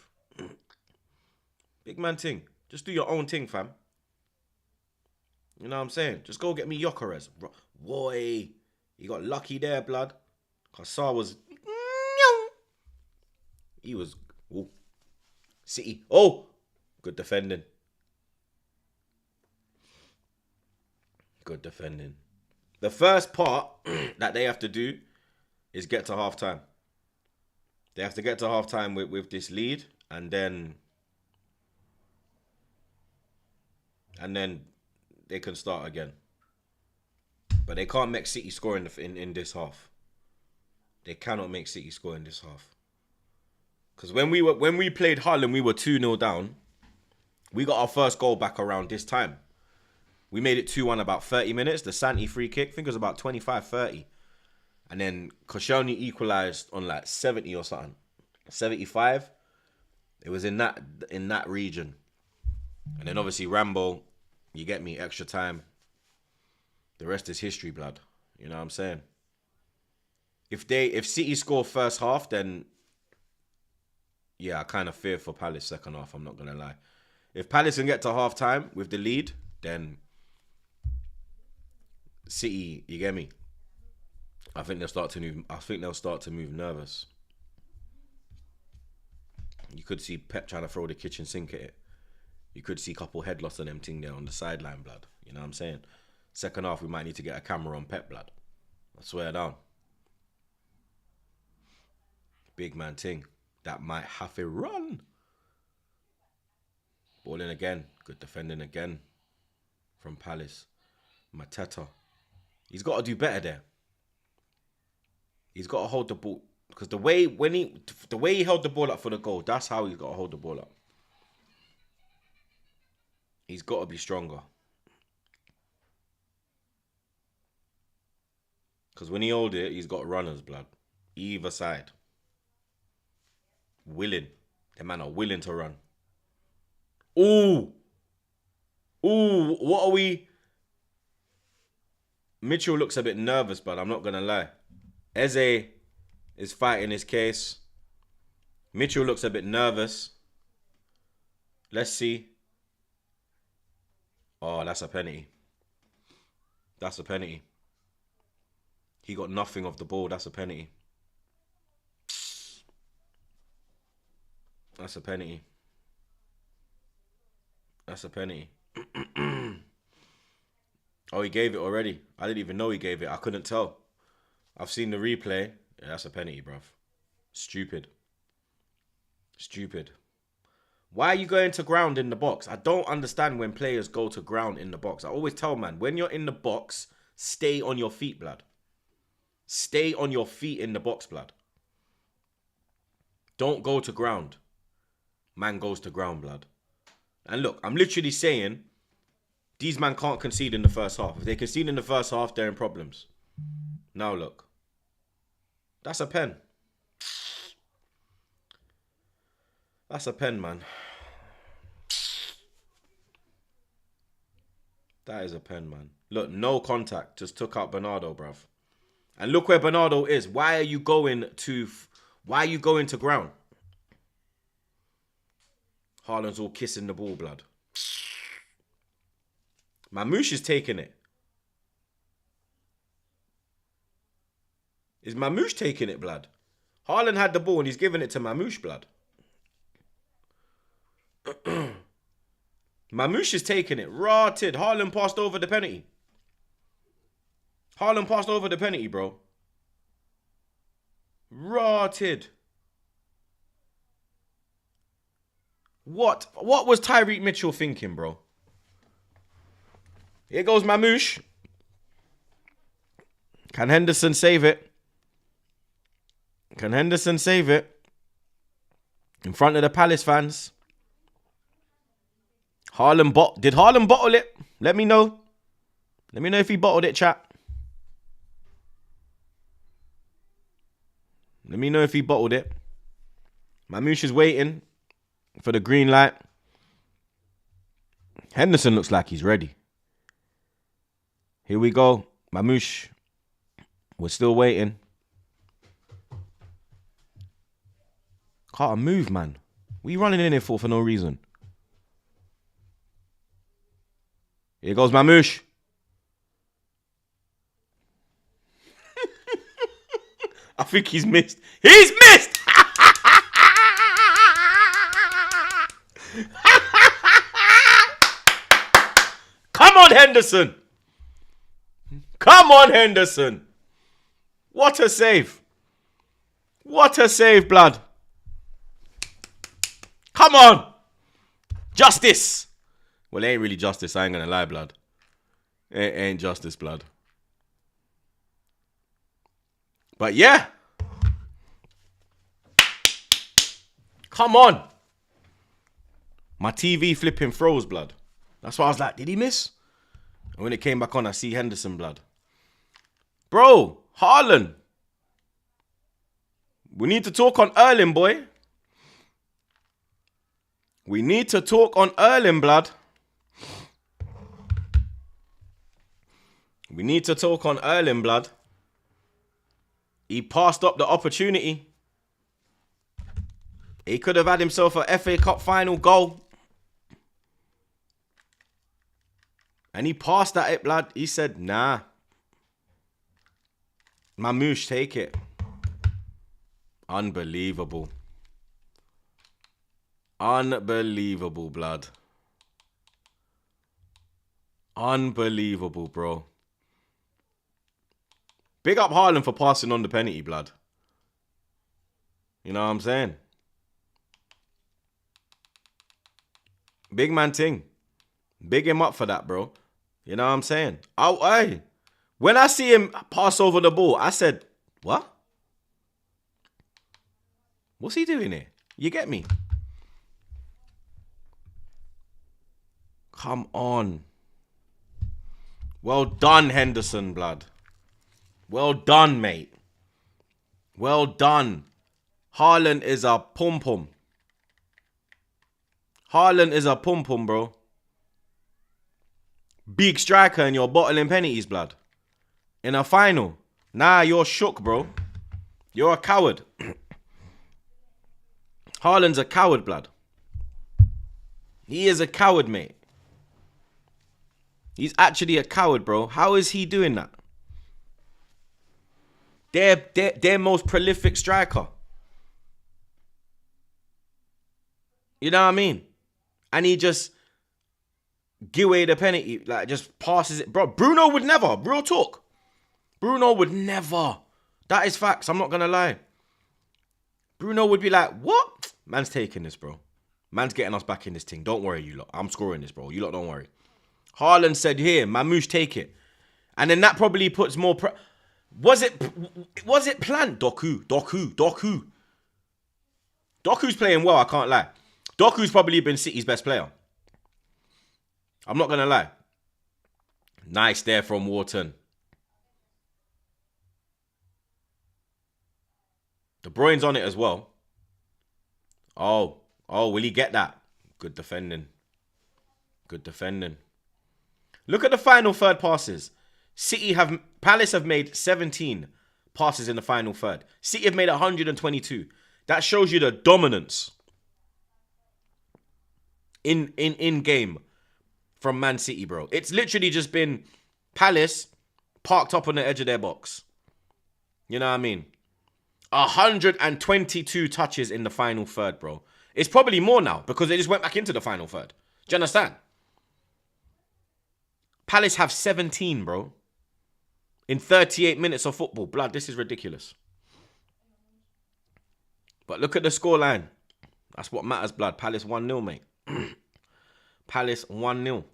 Big man thing. Just do your own thing, fam. You know what I'm saying? Just go get me Gyökeres. Boy, he got lucky there, blood. Kassar was... He was... Ooh. City. Oh! Good defending. Good defending. The first part that they have to do is get to half-time. They have to get to half-time with this lead, and then they can start again. But they can't make City score in this half. They cannot make City score in this half. Because when we played Hull and we were 2-0 down, we got our first goal back around this time. We made it 2-1 about 30 minutes. The Santi free kick, I think it was about 25-30. And then Koscielny equalised on like 70 or something. 75. It was in that region. And then obviously Rambo, you get me, extra time. The rest is history, blood. You know what I'm saying? If City score first half, then yeah, I kind of fear for Palace second half, I'm not going to lie. If Palace can get to half time with the lead, then City, you get me? I think they'll start to move nervous. You could see Pep trying to throw the kitchen sink at it. You could see a couple headlocks on them thing there on the sideline, blood. You know what I'm saying? Second half, we might need to get a camera on Pep, blood. I swear down. Big man thing. That might have a run. Ball in again. Good defending again from Palace. Mateta. He's got to do better there. He's got to hold the ball. Because the way he held the ball up for the goal, that's how he's got to hold the ball up. He's got to be stronger. Because when he hold it, he's got runners, blood. Either side. Willing. The man are willing to run. Ooh. Ooh, what are we? Mitchell looks a bit nervous, but I'm not going to lie. Eze is fighting his case. Mitchell looks a bit nervous. Let's see. Oh, that's a penalty. That's a penalty. He got nothing off the ball. That's a penalty. That's a penalty. That's a penalty. Oh, he gave it already. I didn't even know he gave it. I couldn't tell. I've seen the replay. Yeah, that's a penalty, bruv. Stupid. Stupid. Why are you going to ground in the box? I don't understand when players go to ground in the box. I always tell, man, when you're in the box, stay on your feet, blood. Stay on your feet in the box, blood. Don't go to ground. Man goes to ground, blood. And look, I'm literally saying these man can't concede in the first half. If they concede in the first half, they're in problems. Now look. That's a pen. That's a pen, man. That is a pen, man. Look, no contact. Just took out Bernardo, bruv. And look where Bernardo is. Why are you going to ground? Haaland's all kissing the ball, blood. Mamouche is taking it. Is Mamouche taking it, blood? Haaland had the ball and he's giving it to Mamouche, blood. Mamouche is taking it. Rotted. Haaland passed over the penalty. Haaland passed over the penalty, bro. Rotted. What was Tyreek Mitchell thinking, bro? Here goes Mamouche. Can Henderson save it? Can Henderson save it? In front of the Palace fans. Did Haaland bottle it? Let me know. Let me know if he bottled it, chat. Let me know if he bottled it. Mamouche is waiting for the green light. Henderson looks like he's ready. Here we go. Mamouche. We're still waiting. Can't move, man. What are you running in here for no reason? Here goes Mamouche. I think he's missed. He's missed! Come on, Henderson. Come on, Henderson. What a save. What a save, blood. Come on. Justice. Well, it ain't really justice. I ain't going to lie, blood. It ain't justice, blood. But yeah. Come on. My TV flipping froze, blood. That's why I was like, did he miss? And when it came back on, I see Henderson, blood. Bro, Haaland. We need to talk on Erling, boy. We need to talk on Erling, blood. We need to talk on Erling, blood. He passed up the opportunity. He could have had himself a FA Cup final goal. And he passed at it, blood. He said, nah. Mamouche, take it. Unbelievable. Unbelievable, blood. Unbelievable, bro. Big up Haaland for passing on the penalty, blood. You know what I'm saying? Big man ting. Big him up for that, bro. You know what I'm saying? When I see him pass over the ball, I said, what? What's he doing here? You get me? Come on. Well done, Henderson, blood. Well done, mate. Well done. Haaland is a pum-pum. Haaland is a pum-pum, bro. Big striker and you're bottling penalties, blood. In a final. Nah, you're shook, bro. You're a coward. Haaland's a coward, blood. He is a coward, mate. He's actually a coward, bro. How is he doing that? Their most prolific striker. You know what I mean? And he just give away the penalty, like just passes it. Bro, Bruno would never. Real talk. Bruno would never. That is facts. I'm not going to lie. Bruno would be like, what? Man's taking this, bro. Man's getting us back in this thing. Don't worry, you lot. I'm scoring this, bro. You lot don't worry. Haaland said, here, Mamouche, take it. And then that probably puts more... Was it planned? Doku. Doku's playing well, I can't lie. Doku's probably been City's best player. I'm not going to lie. Nice there from Wharton. De Bruyne's on it as well. Oh, will he get that? Good defending. Good defending. Look at the final third passes. Palace have made 17 passes in the final third. City have made 122. That shows you the dominance in game from Man City, bro. It's literally just been Palace parked up on the edge of their box. You know what I mean? 122 touches in the final third, bro. It's probably more now because they just went back into the final third. Do you understand? Palace have 17, bro. In 38 minutes of football. Blood, this is ridiculous. But look at the scoreline. That's what matters, blood. Palace 1-0, mate. Palace 1-0.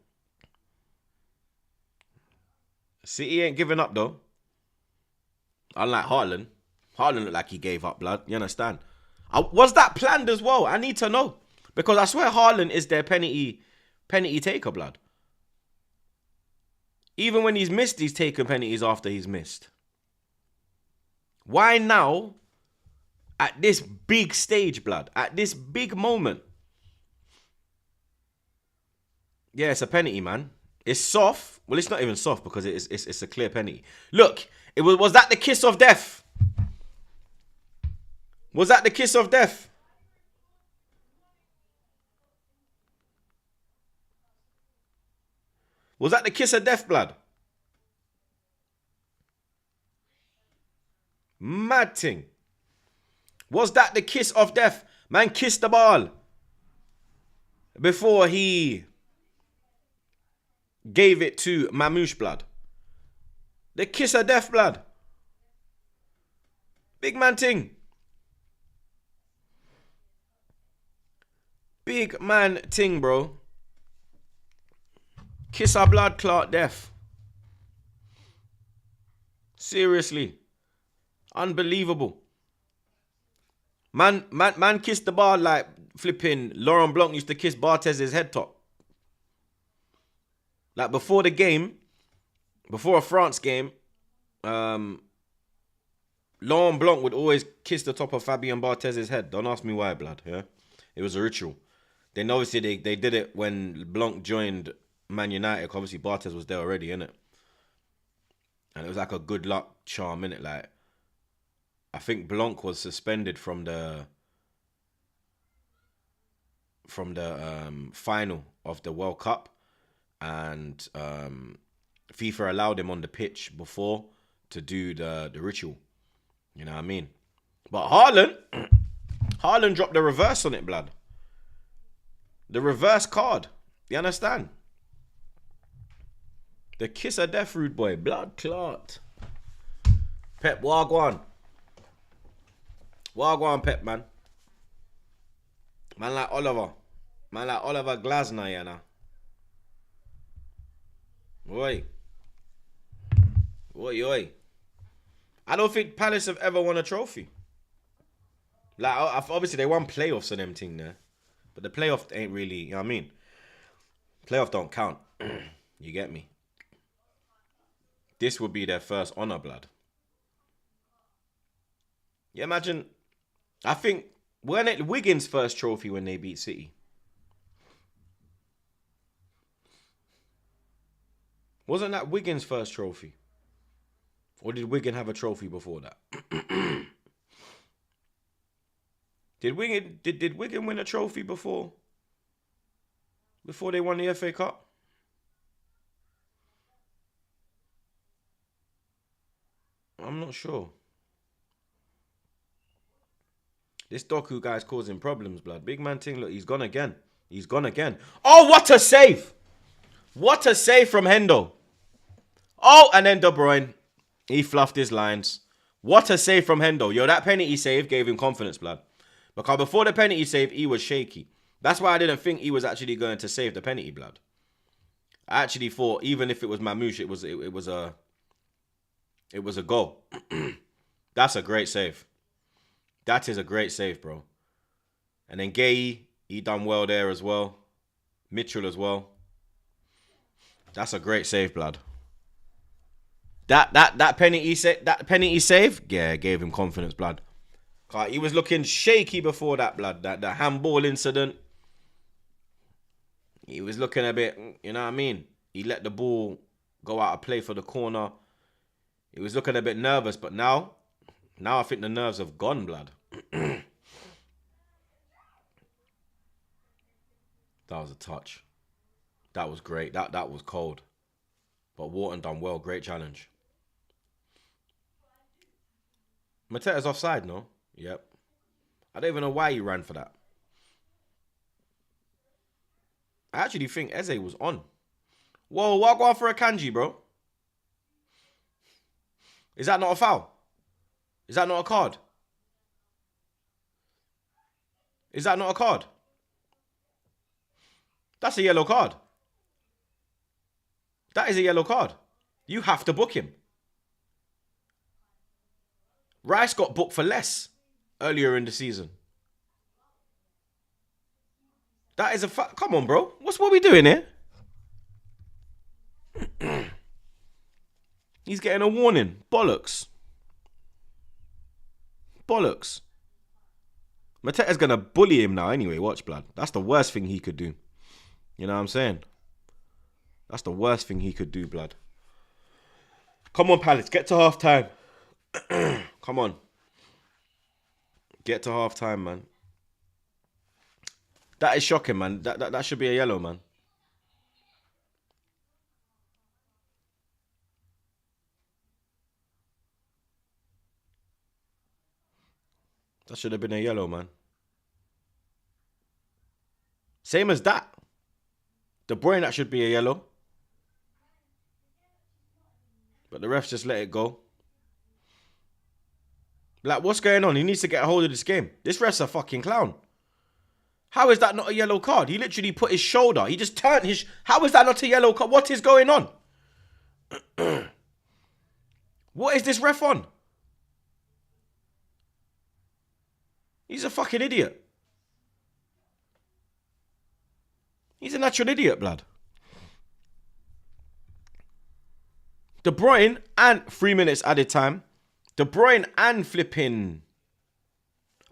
City ain't giving up though. Unlike Haaland. Haaland looked like he gave up, blood. You understand? Was that planned as well? I need to know. Because I swear Haaland is their penalty taker, blood. Even when he's missed, he's taken penalties after he's missed. Why now, at this big stage, blood? At this big moment? Yeah, it's a penalty, man. It's soft. Well, it's not even soft because it's a clear penalty. Look, was that the kiss of death? Was that the kiss of death? Was that the kiss of death, blood? Mad thing. Was that the kiss of death? Man kissed the ball before he gave it to Mamouche, blood. The kiss of death, blood. Big man ting. Big man ting, bro. Kiss of blood clot death. Seriously. Unbelievable. Man kissed the ball like flipping Laurent Blanc used to kiss Barthez's head top. Like before the game, before a France game, Laurent Blanc would always kiss the top of Fabien Barthez's head. Don't ask me why, blood. Yeah, it was a ritual. Then obviously they did it when Blanc joined Man United. Obviously Barthez was there already, innit? And it was like a good luck charm, innit? Like, I think Blanc was suspended from the final of the World Cup, and FIFA allowed him on the pitch before to do the ritual. You know what I mean? But Haaland dropped the reverse on it, blood. The reverse card. You understand? The kiss of death, rude boy. Blood clot. Pep, wagwan. Wagwan, Pep, man. Man like Oliver. Man like Oliver Glasner, you know. Oi. Oi, oi. I don't think Palace have ever won a trophy. Like, obviously, they won playoffs and them thing there. But the playoff ain't really, you know what I mean? Playoff don't count. You get me? This would be their first honour, blood. Yeah, imagine. I think, weren't it Wigan's first trophy when they beat City? Wasn't that Wigan's first trophy? Or did Wigan have a trophy before that? Did Wigan win a trophy before they won the FA Cup? I'm not sure. This Doku guy's causing problems, blood. Big man ting, look, he's gone again. He's gone again. Oh, what a save! What a save from Hendo. Oh, and then De Bruyne. He fluffed his lines. What a save from Hendo. Yo, that penalty save gave him confidence, blood. Because before the penalty save, he was shaky. That's why I didn't think he was actually going to save the penalty, blood. I actually thought, even if it was Mamouche, it was a goal. That's a great save. That is a great save, bro. And then Gay, he done well there as well. Mitchell as well. That's a great save, blood. That penalty save, yeah, gave him confidence, blood. He was looking shaky before that, blood. The handball incident. He was looking a bit, you know what I mean? He let the ball go out of play for the corner. He was looking a bit nervous, but now I think the nerves have gone, blood. That was a touch. That was great. That was cold. But Wharton done well. Great challenge. Mateta's offside, no? Yep. I don't even know why he ran for that. I actually think Eze was on. Whoa, what go on for a kanji, bro? Is that not a foul? Is that not a card? Is that not a card? That's a yellow card. That is a yellow card. You have to book him. Rice got booked for less earlier in the season. That is a fact. Come on, bro. What we doing here? He's getting a warning. Bollocks. Bollocks. Mateta's going to bully him now anyway. Watch, blood. That's the worst thing he could do. You know what I'm saying? That's the worst thing he could do, blood. Come on, Palace. Get to half time. Come on. Get to half time, man. That is shocking, man. That should be a yellow, man. That should have been a yellow, man. Same as that. De Bruyne, that should be a yellow. But the refs just let it go. Like, what's going on? He needs to get a hold of this game. This ref's a fucking clown. How is that not a yellow card? He literally put his shoulder. He just turned his... How is that not a yellow card? What is going on? What is this ref on? He's a fucking idiot. He's a natural idiot, blood. De Bruyne and 3 minutes added time. De Bruyne and flipping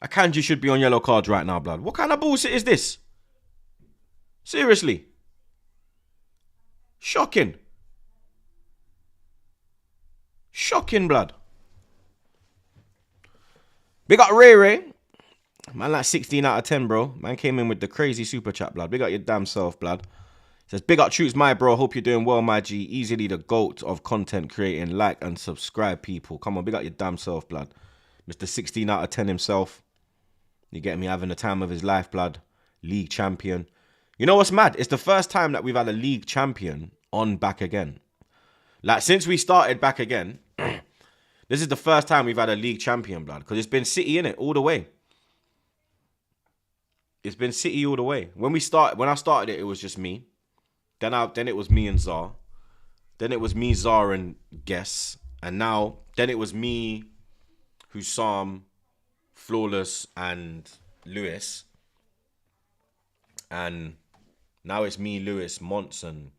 Akanji should be on yellow cards right now, blood. What kind of bullshit is this? Seriously. Shocking. Shocking, blood. Big up Ray Ray. Man, like 16 out of 10, bro. Man came in with the crazy super chat, blood. Big up your damn self, blood. Says, big up Troopz, my bro. Hope you're doing well, my G. Easily the GOAT of content creating. Like and subscribe, people. Come on, big up your damn self, blood. Mr. 16 out of 10 himself. You get me having the time of his life, blood. League champion. You know what's mad? It's the first time that we've had a league champion on Back Again. Like, since we started Back Again, this is the first time we've had a league champion, blood. Because it's been City, innit? All the way. It's been City all the way. When I started it, it was just me. Then it was me and Zar. Then it was me, Zar, and Guess. And then it was me, Hussam, Flawless, and Lewis. And now it's me, Lewis, Monts, and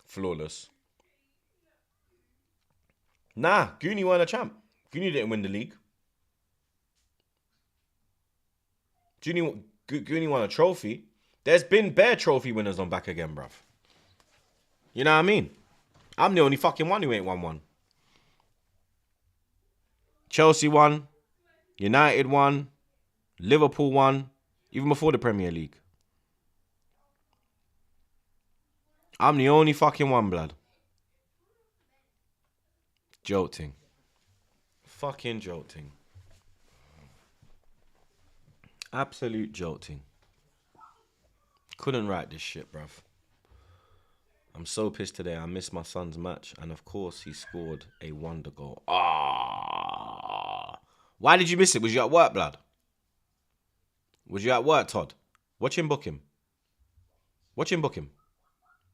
Flawless. Nah, Goonie weren't a champ. Goonie didn't win the league. Goonie won a trophy. There's been bare trophy winners on Back Again, bruv. You know what I mean? I'm the only fucking one who ain't won one. Chelsea won. United won. Liverpool won. Even before the Premier League. I'm the only fucking one, blood. Jolting. Fucking jolting. Absolute jolting. Couldn't write this shit, bruv. I'm so pissed today. I missed my son's match. And of course, he scored a wonder goal. Ah! Why did you miss it? Was you at work, blood? Was you at work, Todd? Watch him book him. Watch him book him.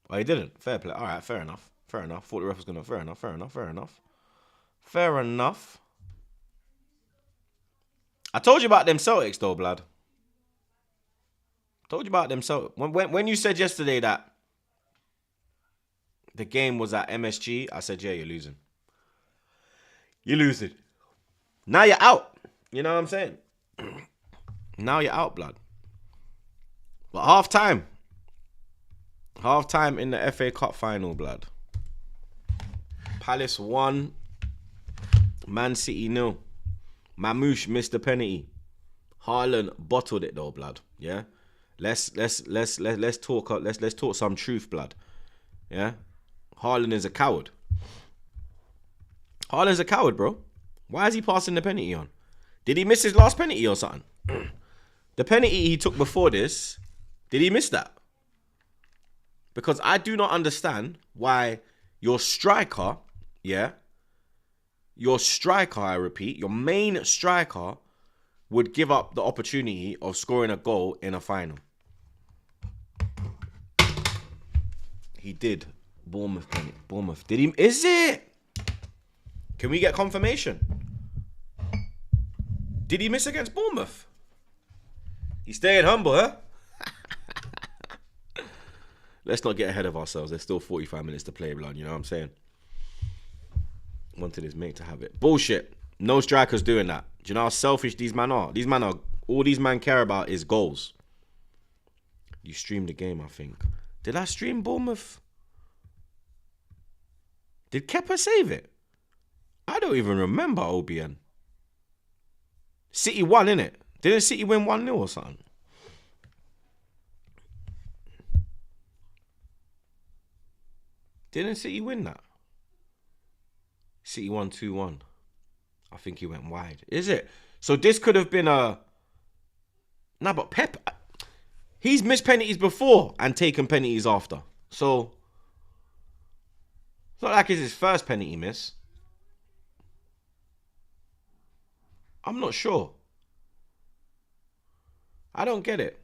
Oh, he didn't. Fair play. All right, fair enough. Fair enough. Thought the ref was going to... Fair enough. Fair enough. I told you about them Celtics, though, blood. Told you about them. So when you said yesterday that the game was at MSG, I said, yeah, you're losing. You're losing. Now you're out. You know what I'm saying? Now you're out, blood. But half time in the FA Cup final, blood. Palace 1, Man City 0. Mamouche missed the penalty. Haaland bottled it though, blood. Yeah. Let's talk some truth, blood. Yeah. Haaland is a coward. Haaland's a coward, bro. Why is he passing the penalty on? Did he miss his last penalty or something? The penalty he took before this, did he miss that? Because I do not understand why your striker, I repeat, your main striker would give up the opportunity of scoring a goal in a final. He did. Bournemouth penalty. Bournemouth. Did he? Is it? Can we get confirmation? Did he miss against Bournemouth? He's staying humble, huh? Let's not get ahead of ourselves. There's still 45 minutes to play, blood. You know what I'm saying? Wanted his mate to have it. Bullshit. No strikers doing that. Do you know how selfish these men are? All these men care about is goals. You streamed the game, I think. Did I stream Bournemouth? Did Kepa save it? I don't even remember OBN. City won, innit? Didn't City win 1-0 or something? Didn't City win that? City won 2-1. I think he went wide. Is it? So this could have been a... Nah, but Pep... He's missed penalties before and taken penalties after. So... It's not like it's his first penalty miss. I'm not sure. I don't get it.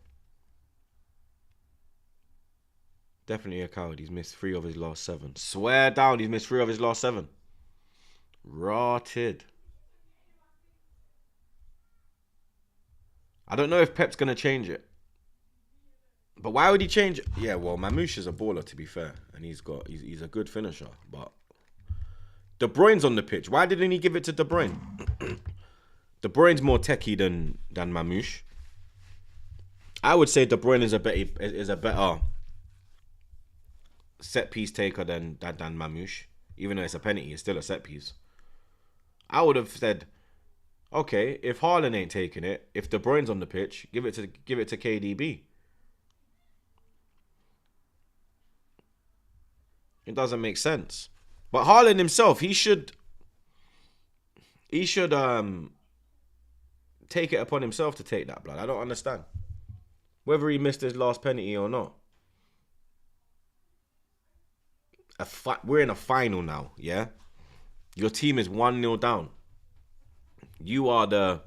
Definitely a coward. He's missed 3 of his last 7. Swear down, he's missed 3 of his last 7. Rotted. I don't know if Pep's going to change it. But why would he change it? Yeah, well, Mamouche is a baller, to be fair. And he's a good finisher. But De Bruyne's on the pitch. Why didn't he give it to De Bruyne? De Bruyne's more techie than Mamouche. I would say De Bruyne is a better set piece taker than Mamouche. Even though it's a penalty, it's still a set piece. I would have said, okay, if Haaland ain't taking it, if De Bruyne's on the pitch, give it to KDB. It doesn't make sense. But Haaland himself, he should take it upon himself to take that, blood. I don't understand. Whether he missed his last penalty or not. We're in a final now, yeah? Your team is 1-0 down. You are the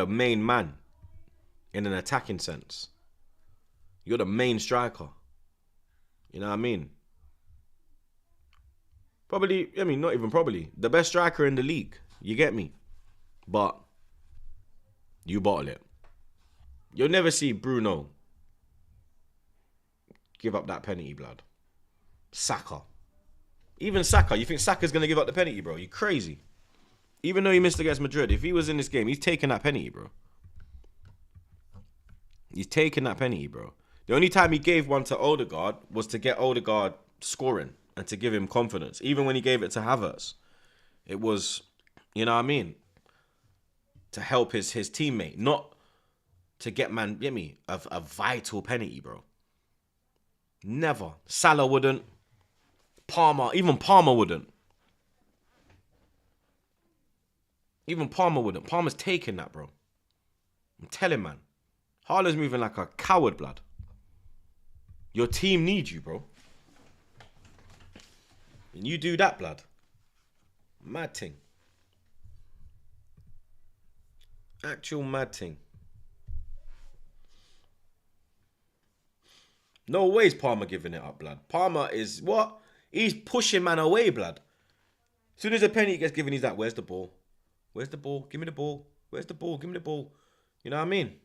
main man in an attacking sense. You're the main striker. You know what I mean? Probably, I mean, not even probably. The best striker in the league. You get me? But you bottle it. You'll never see Bruno give up that penalty, blood. Saka. Even Saka. You think Saka's going to give up the penalty, bro? You crazy. Even though he missed against Madrid, if he was in this game, he's taking that penalty, bro. He's taking that penalty, bro. The only time he gave one to Odegaard was to get Odegaard scoring and to give him confidence. Even when he gave it to Havertz, it was, you know what I mean, to help his teammate, not to get a vital penalty, bro. Never. Salah wouldn't. Even Palmer wouldn't. Even Palmer wouldn't. Palmer's taking that, bro. I'm telling, man. Haaland's moving like a coward, blood. Your team needs you, bro. And you do that, blood. Mad thing. Actual mad thing. No ways Palmer giving it up, blood. Palmer is what? He's pushing man away, blood. As soon as a penalty gets given, he's like, where's the ball? Where's the ball? Give me the ball. Where's the ball? Give me the ball. You know what I mean?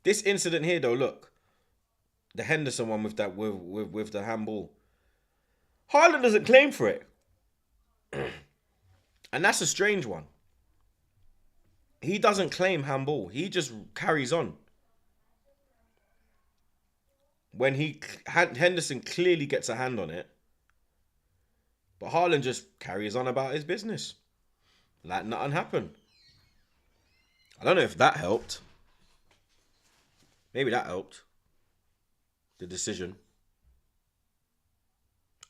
This incident here, though, look. The Henderson one with that with the handball. Haaland doesn't claim for it. And that's a strange one. He doesn't claim handball. He just carries on. When Henderson clearly gets a hand on it. But Haaland just carries on about his business. Like nothing happened. I don't know if that helped. Maybe that helped. The decision.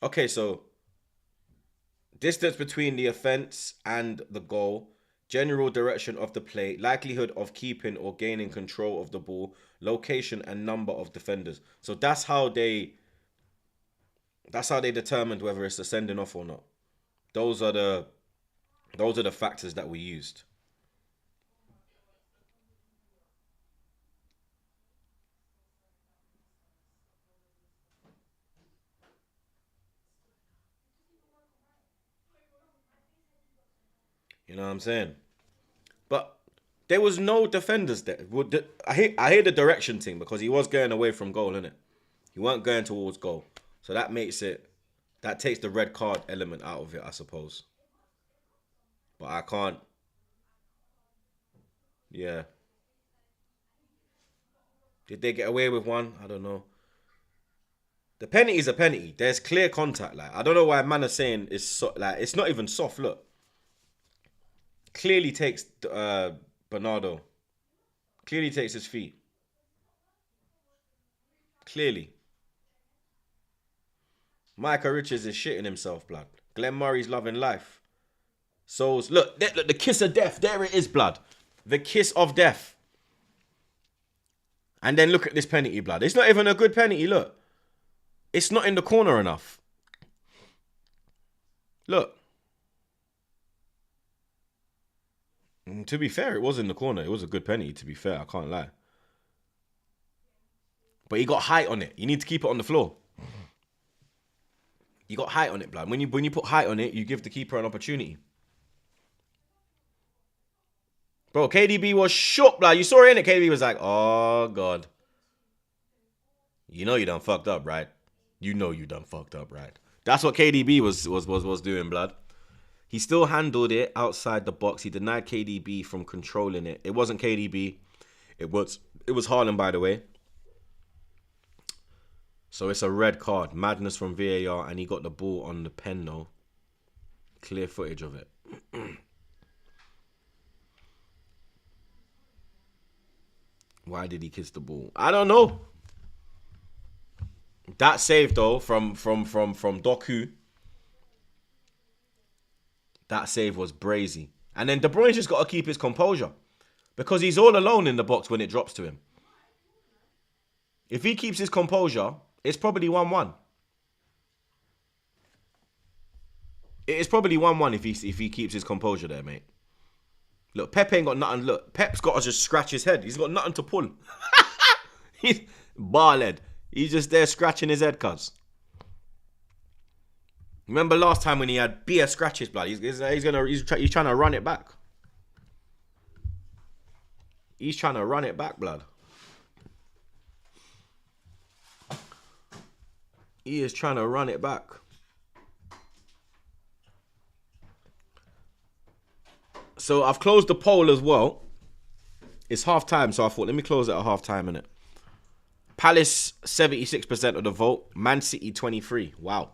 Okay, so distance between the offense and the goal, general direction of the play, likelihood of keeping or gaining control of the ball, location and number of defenders. So that's how they determined whether it's a sending off or not. Those are the factors that we used. You know what I'm saying? But there was no defenders there. I hear the direction thing because he was going away from goal, innit? He weren't going towards goal. So that takes the red card element out of it, I suppose. But I can't. Yeah. Did they get away with one? I don't know. The penalty is a penalty. There's clear contact. Like, I don't know why man are saying it's not even soft. Look, clearly takes Bernardo. Clearly takes his feet. Clearly. Micah Richards is shitting himself, blood. Glenn Murray's loving life. Souls, look, the kiss of death. There it is, blood. The kiss of death. And then look at this penalty, blood. It's not even a good penalty, look. It's not in the corner enough. Look. To be fair, it was in the corner. It was a good penalty, to be fair. I can't lie. But he got height on it. You need to keep it on the floor. You got height on it, blood. When you put height on it, you give the keeper an opportunity. Bro, KDB was shook, blood. You saw it, innit? KDB was like, oh, God. You know you done fucked up, right? You know you done fucked up, right? That's what KDB was doing, blood. He still handled it outside the box. He denied KDB from controlling it. It wasn't KDB. It was Haaland, by the way. So it's a red card. Madness from VAR, and he got the ball on the pen, though. Clear footage of it. Why did he kiss the ball? I don't know. That save, though, from Doku. That save was brazy. And then De Bruyne's just got to keep his composure. Because he's all alone in the box when it drops to him. If he keeps his composure, it's probably 1-1. It is probably 1-1 if he keeps his composure there, mate. Look, Pep ain't got nothing. Look, Pep's got to just scratch his head. He's got nothing to pull. He's bar-led. He's just there scratching his head, cuz. Remember last time when he had beer scratches, blood? He's trying to run it back. He's trying to run it back, blood. He is trying to run it back. So I've closed the poll as well. It's half time, so I thought, let me close it at half time, innit? Palace, 76% of the vote. Man City, 23. Wow.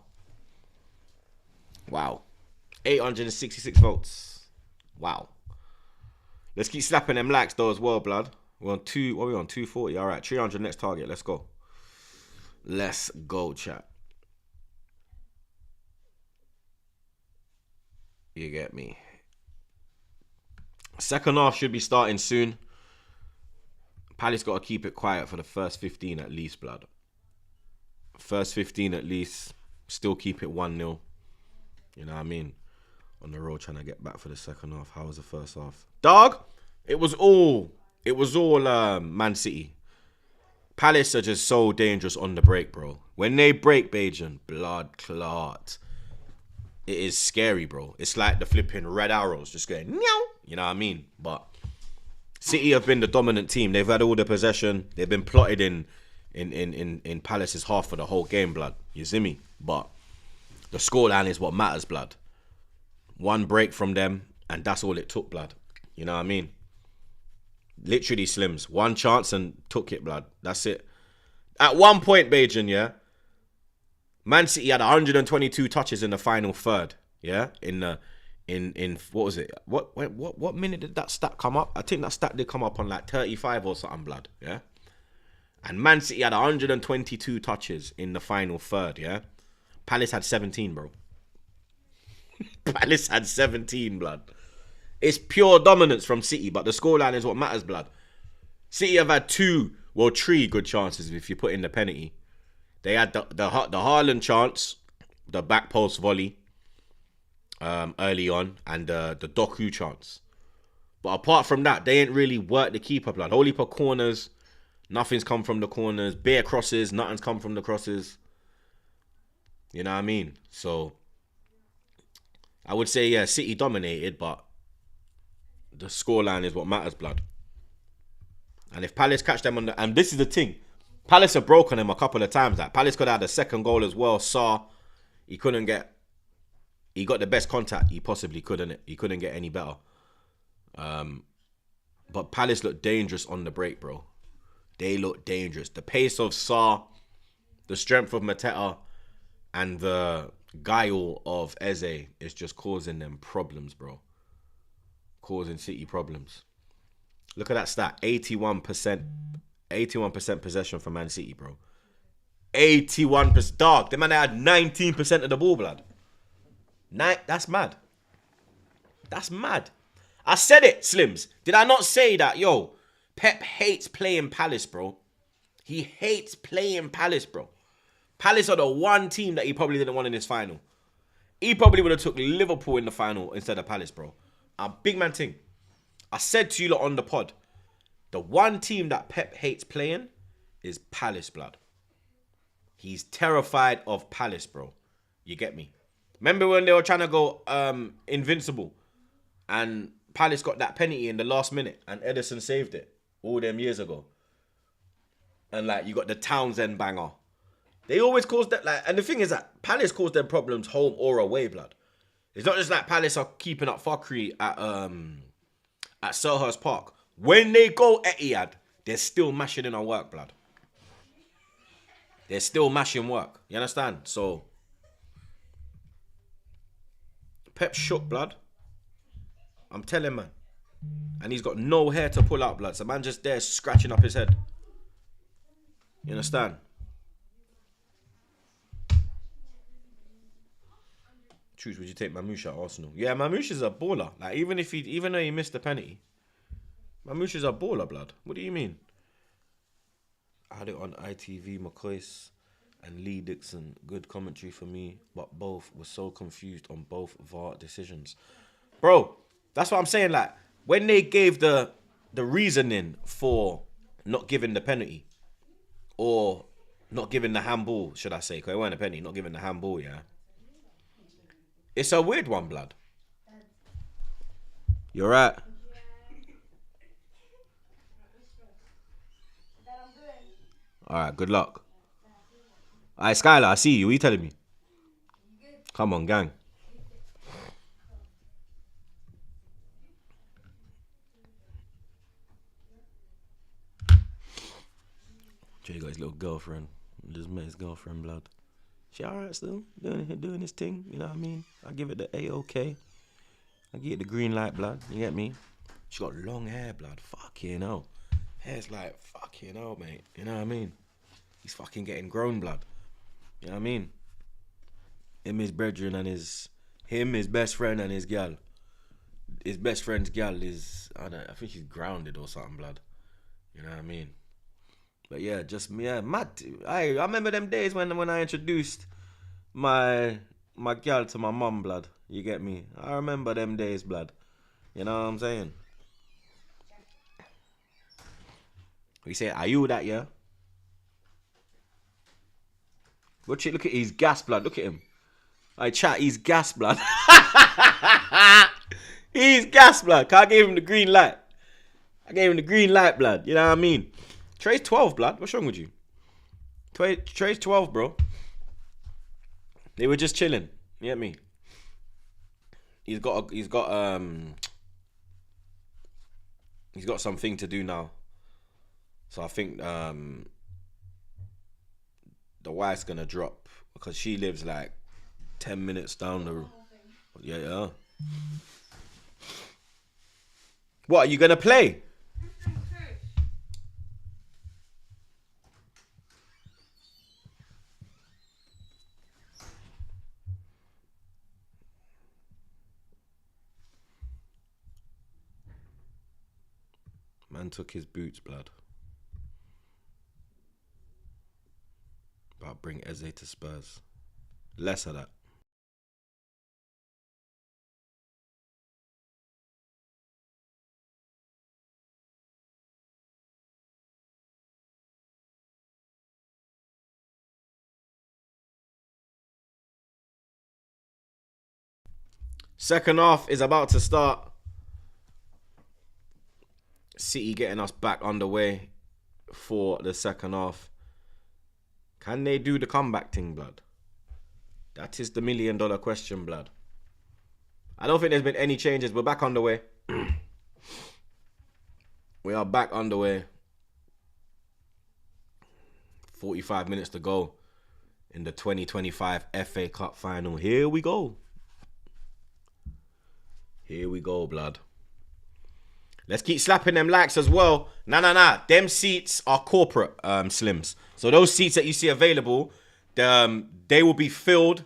Wow. 866 votes. Wow. Let's keep slapping them likes, though, as well, blood. We're on 240. All right, 300 next target. Let's go. Let's go, chat. You get me. Second half should be starting soon. Palace got to keep it quiet for the first 15 at least, blood. First 15 at least. Still keep it 1-0. You know what I mean? On the road trying to get back for the second half. How was the first half? Dog, it was all Man City. Palace are just so dangerous on the break, bro. When they break, Bajan, blood clot. It is scary, bro. It's like the flipping red arrows just going, meow. You know what I mean? But City have been the dominant team. They've had all the possession. They've been plotted in Palace's half for the whole game, blood. You see me? But the scoreline is what matters, blood. One break from them, and that's all it took, blood. You know what I mean? Literally, Slims. One chance and took it, blood. That's it. At one point, Bajan, yeah, Man City had 122 touches in the final third, yeah? In what was it? What minute did that stat come up? I think that stat did come up on like 35 or something, blood, yeah? And Man City had 122 touches in the final third, yeah? Palace had 17, bro. Palace had 17, blood. It's pure dominance from City, but the scoreline is what matters, blood. City have had 3 good chances if you put in the penalty. They had the Haaland chance, the back post volley early on, and the Doku chance. But apart from that, they ain't really worked the keeper, blood. Whole heap of corners, nothing's come from the corners. Bare crosses, nothing's come from the crosses. You know what I mean? So I would say, yeah, City dominated, but the scoreline is what matters, blood. And if Palace catch them on the... And this is the thing. Palace have broken him a couple of times. Like, Palace could have had a second goal as well. He couldn't get... He got the best contact he possibly couldn't. He couldn't get any better. But Palace looked dangerous on the break, bro. They look dangerous. The pace of Sarr, the strength of Mateta, and the guile of Eze is just causing them problems, bro. Causing City problems. Look at that stat. 81% possession for Man City, bro. 81%. Dog, the man had 19% of the ball, blood. That's mad. That's mad. I said it, Slims. Did I not say that, yo, Pep hates playing Palace, bro. He hates playing Palace, bro. Palace are the one team that he probably didn't want in his final. He probably would have took Liverpool in the final instead of Palace, bro. A big man thing. I said to you lot on the pod, the one team that Pep hates playing is Palace, blood. He's terrified of Palace, bro. You get me? Remember when they were trying to go invincible and Palace got that penalty in the last minute and Ederson saved it all them years ago? And like, you got the Townsend banger. They always cause that, like, and the thing is that Palace cause them problems home or away, blood. It's not just like Palace are keeping up fuckery at Selhurst Park. When they go Etihad, they're still mashing in on work, blood. They're still mashing work. You understand? So Pep shook, blood. I'm telling, man. And he's got no hair to pull out, blood. So man just there scratching up his head. You understand? Troopz, would you take Mamouche at Arsenal? Yeah, Mamouche's a baller. Like, even though he missed the penalty, Mamouche's a baller, blood. What do you mean? I had it on ITV, McCoy's and Lee Dixon. Good commentary for me, but both were so confused on both VAR decisions. Bro, that's what I'm saying. Like, when they gave the reasoning for not giving the penalty, or not giving the handball, should I say, because it wasn't a penalty, not giving the handball, yeah. It's a weird one, blood. You're right. Alright, good luck. Alright, Skylar, I see you. What are you telling me? Come on, gang. Jay got his little girlfriend. Just met his girlfriend, blood. She alright still? Doing his thing, you know what I mean? I give it the A-OK. I give it the green light, blood. You get me? She got long hair, blood. Fucking hell. Hair's like, fucking hell, mate. You know what I mean? He's fucking getting grown, blood. You know what I mean? His brethren and his best friend and his gal. His best friend's gal is, I think she's grounded or something, blood. You know what I mean? But yeah, mad. I remember them days when I introduced my gal to my mum, blood. You get me? I remember them days, blood. You know what I'm saying? We say, are you that, yeah? Look at his gas, blood. Look at him. I chat, he's gas, blood. He's gas, blood. I gave him the green light. Blood. You know what I mean? Trey's 12, blood. What's wrong with you? Trey's 12, bro. They were just chilling. You get me? He's got something to do now. So I think the wife's gonna drop because she lives like 10 minutes down the road. Yeah. What, are you gonna play? Man took his boots, blood. But bring Eze to Spurs. Less of that. Second half is about to start. City getting us back underway for the second half. Can they do the comeback thing, blood? That is the $1 million question, blood. I don't think there's been any changes. We're back underway. We are back underway. 45 minutes to go in the 2025 FA Cup final. Here we go. Here we go, blood. Let's keep slapping them likes as well. Nah. Them seats are corporate, Slims. So those seats that you see available, they will be filled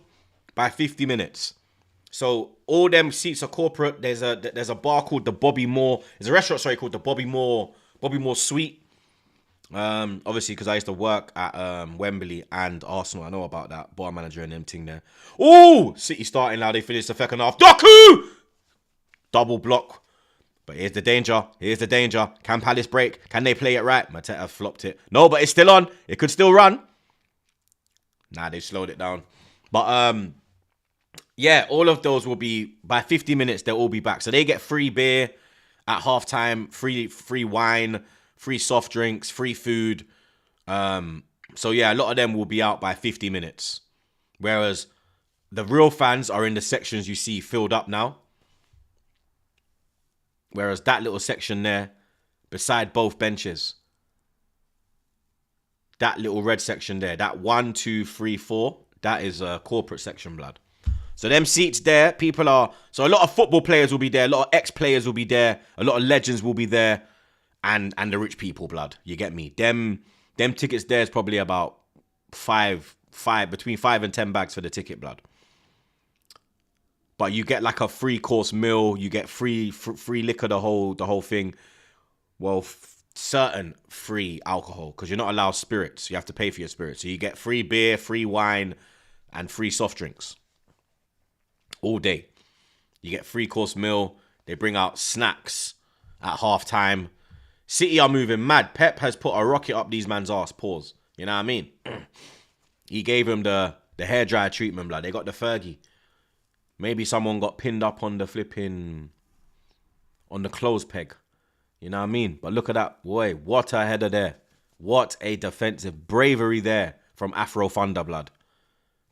by 50 minutes. So all them seats are corporate. There's a bar called the Bobby Moore. There's a restaurant, called the Bobby Moore Suite. Obviously, because I used to work at Wembley and Arsenal. I know about that. Bar manager and them thing there. Oh, City starting now. They finished the second half. Doku! Double block. But here's the danger. Can Palace break? Can they play it right? Mateta flopped it. No, but it's still on. It could still run. Nah, they slowed it down. But yeah, all of those will be, by 50 minutes, they'll all be back. So they get free beer at halftime, free wine, free soft drinks, free food. So yeah, a lot of them will be out by 50 minutes. Whereas the real fans are in the sections you see filled up now. Whereas that little section there, beside both benches, that little red section there, that 1, 2, 3, 4, that is a corporate section, blood. So them seats there, so a lot of football players will be there, a lot of ex-players will be there, a lot of legends will be there, and the rich people, blood. You get me? Them tickets there is probably about between 5 and 10 bags for the ticket, blood. But you get like a 3-course meal, you get free liquor, the whole thing. Well, certain free alcohol, because you're not allowed spirits. You have to pay for your spirits. So you get free beer, free wine, and free soft drinks all day. You get 3-course meal. They bring out snacks at halftime. City are moving mad. Pep has put a rocket up these man's ass. Pause. You know what I mean? He gave him the hairdryer treatment, blood. They got the Fergie. Maybe someone got pinned up on the clothes peg. You know what I mean? But look at that. Boy, what a header there. What a defensive bravery there from Afro Thunder, blood.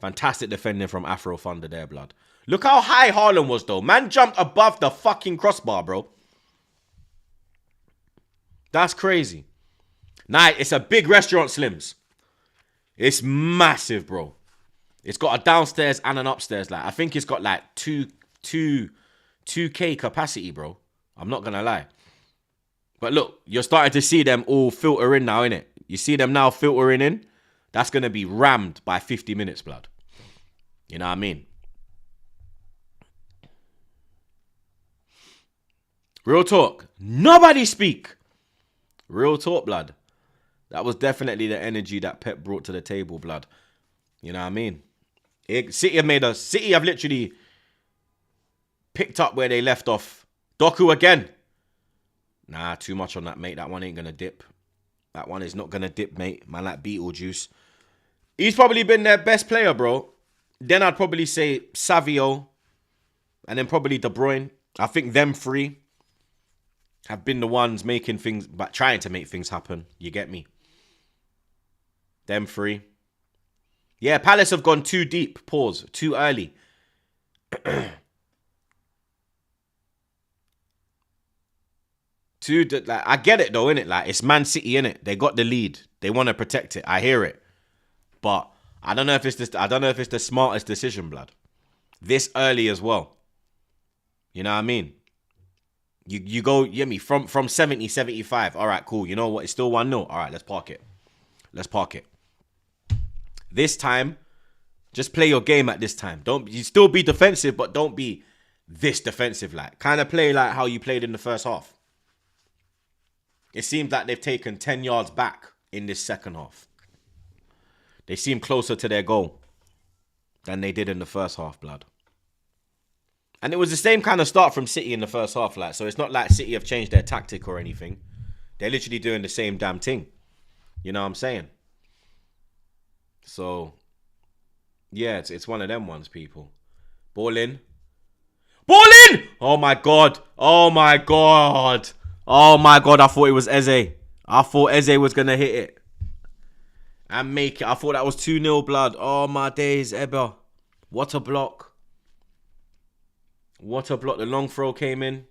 Fantastic defending from Afro Thunder there, blood. Look how high Haaland was, though. Man jumped above the fucking crossbar, bro. That's crazy. Nah, it's a big restaurant, Slims. It's massive, bro. It's got a downstairs and an upstairs. Like, I think it's got like 2K capacity, bro. I'm not gonna lie. But look, you're starting to see them all filter in now, innit? You see them now filtering in? That's gonna be rammed by 50 minutes, blood. You know what I mean? Real talk. Nobody speak. Real talk, blood. That was definitely the energy that Pep brought to the table, blood. You know what I mean? City have literally picked up where they left off. Doku again. Nah, too much on that, mate. That one ain't gonna dip. That one is not gonna dip, mate. Man, like Beetlejuice. He's probably been their best player, bro. Then I'd probably say Savio. And then probably De Bruyne. I think them three have been the ones making things, but trying to make things happen. You get me? Them three. Yeah, Palace have gone too deep. Pause. Too early. I get it though, innit? Like, it's Man City, innit? They got the lead. They want to protect it. I hear it. But I don't know if it's the smartest decision, blood. This early as well. You know what I mean? You go, you get me, from 70, 75. All right, cool. You know what? It's still 1-0. All right, let's park it. This time, just play your game at this time. You still be defensive, but don't be this defensive. Like, kind of play like how you played in the first half. It seems like they've taken 10 yards back in this second half. They seem closer to their goal than they did in the first half, blood. And it was the same kind of start from City in the first half, like, so it's not like City have changed their tactic or anything. They're literally doing the same damn thing. You know what I'm saying? So, yeah, it's one of them ones, people. Ball in. Oh my God. Oh my God, I thought it was Eze. I thought Eze was going to hit it and make it. I thought that was 2-0 blood. Oh my days, Ebba. What a block. What a block. The long throw came in.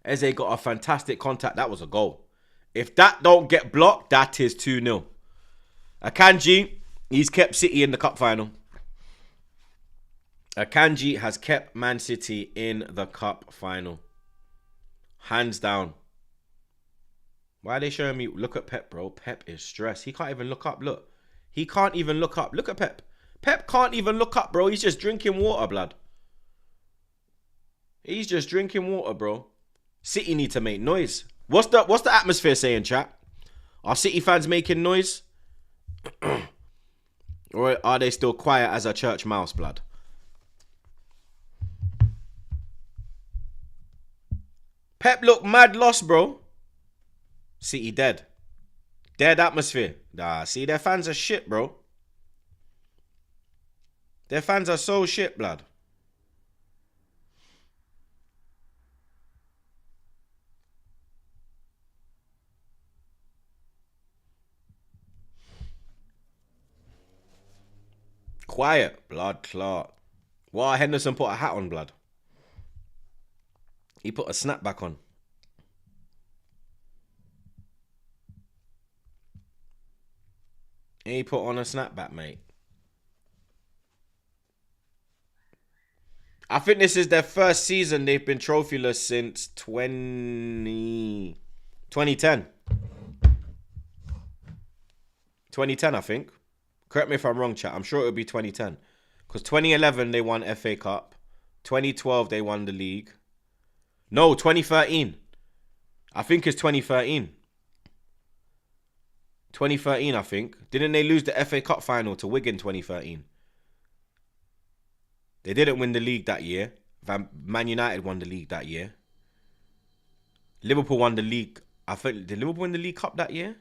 Eze got a fantastic contact. That was a goal. If that don't get blocked, that is 2-0. Akanji, he's kept City in the cup final. Akanji has kept Man City in the cup final. Hands down. Why are they showing me? Look at Pep, bro. Pep is stressed. He can't even look up. Look. He can't even look up. Look at Pep. Pep can't even look up, bro. He's just drinking water, blood. He's just drinking water, bro. City need to make noise. What's the atmosphere saying, chat? Are City fans making noise? Or are they still quiet as a church mouse, blood? Pep look mad lost, bro. City dead. Dead atmosphere. Nah, see, their fans are shit, bro. Their fans are so shit, blood. Quiet, blood clot. Why Henderson put a hat on, blood? He put a snapback on. He put on a snapback, mate. I think this is their first season they've been trophyless since 2010. 2010, I think. Correct me if I'm wrong, chat. I'm sure it would be 2010. Because 2011, they won FA Cup. 2012, they won the league. No, 2013. I think it's 2013. 2013, I think. Didn't they lose the FA Cup final to Wigan 2013? They didn't win the league that year. Man United won the league that year. Liverpool won the league. I think, did Liverpool win the League Cup that year?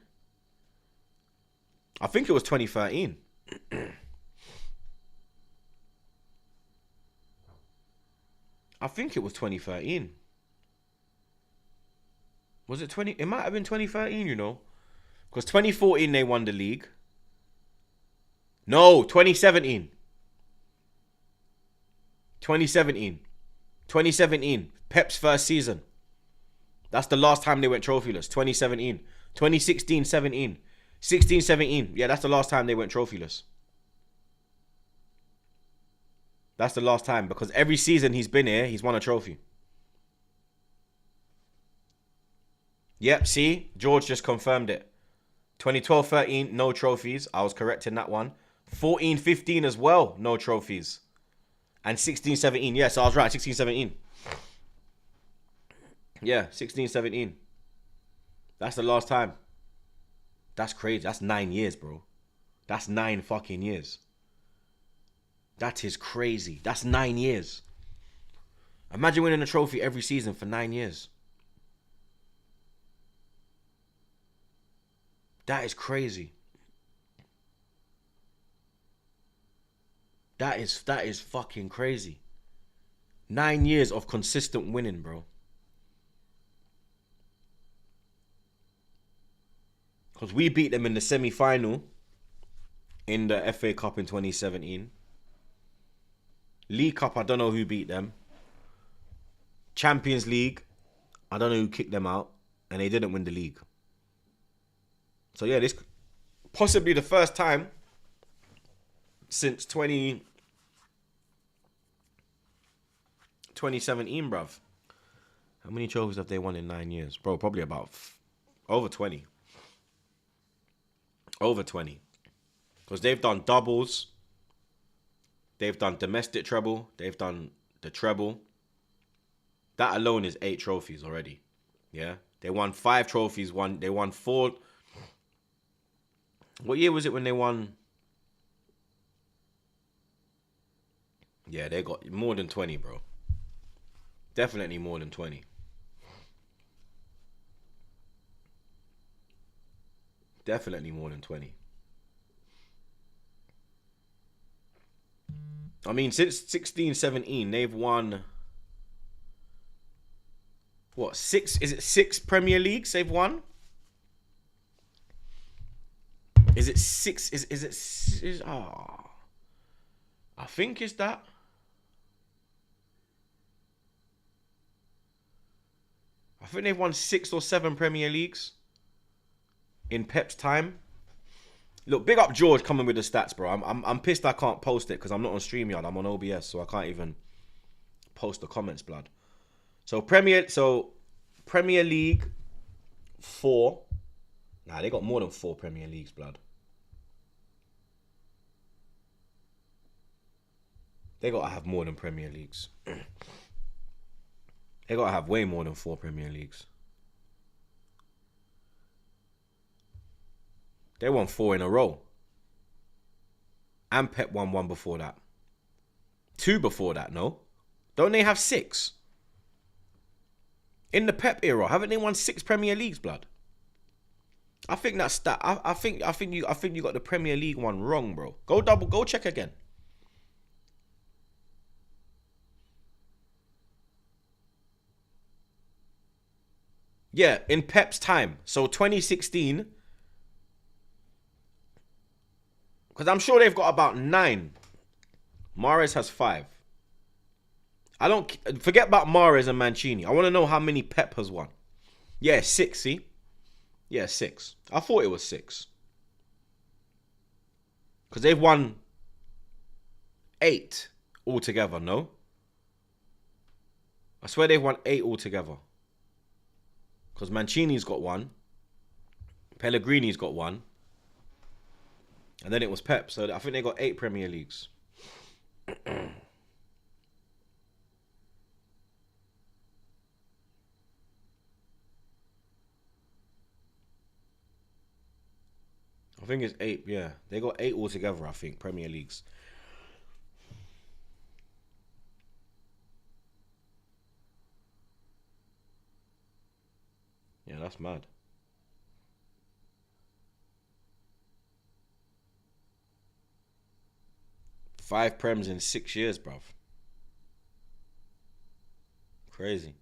I think it was 2013. I think it was 2013. Was it 20? It might have been 2013, you know. Because 2014 they won the league. No, 2017. 2017. 2017. Pep's first season. That's the last time they went trophyless. 2017. 2016, 17. 16, 17. Yeah, that's the last time they went trophyless. That's the last time. Because every season he's been here, he's won a trophy. Yep, see? George just confirmed it. 2012-13, no trophies. I was correct in that one. 14-15 as well, no trophies. And 16-17. Yes, I was right. 16-17. Yeah, 16-17. That's the last time. That's crazy. That's 9 years, bro. That's 9 fucking years. That is crazy. That's 9 years. Imagine winning a trophy every season for 9 years. That is crazy. That is fucking crazy. 9 years of consistent winning, bro. Because we beat them in the semi-final in the FA Cup in 2017. League Cup, I don't know who beat them. Champions League, I don't know who kicked them out. And they didn't win the league. So yeah, this possibly the first time since 2017, bruv. How many trophies have they won in 9 years? Bro, probably about over 20. Over 20. Because they've done doubles. They've done domestic treble. They've done the treble. That alone is 8 trophies already. Yeah. They won 5 trophies. They won 4. What year was it when they won? Yeah, they got more than 20, bro. Definitely more than 20. Definitely more than 20. I mean, since 16-17, they've won What, 6? Is it 6 Premier Leagues they've won? Is it 6? I think it's that. I think they've won 6 or 7 Premier Leagues in Pep's time. Look, big up George coming with the stats, bro. I'm pissed I can't post it because I'm not on StreamYard. I'm on OBS, so I can't even post the comments, blood. So Premier League 4. Nah, they got more than 4 Premier Leagues, blood. They gotta have more than Premier Leagues. They gotta have way more than 4 Premier Leagues. They won 4 in a row. And Pep won 1 before that. 2 before that, no? Don't they have 6? In the Pep era, haven't they won 6 Premier Leagues, blood? I think that's that. I think you got the Premier League one wrong, bro. Go check again. Yeah, in Pep's time. So 2016. Because I'm sure they've got about 9. Mahrez has 5. I don't forget about Mahrez and Mancini. I want to know how many Pep has won. Yeah, 6, see? Yeah, 6. I thought it was 6. Because they've won 8 altogether, no? I swear they've won 8 altogether. Because Mancini's got 1. Pellegrini's got 1. And then it was Pep. So I think they got 8 Premier Leagues. I think it's 8, yeah. They got 8 altogether, I think, Premier Leagues. Yeah, that's mad. Five Prems in 6 years, bruv. Crazy.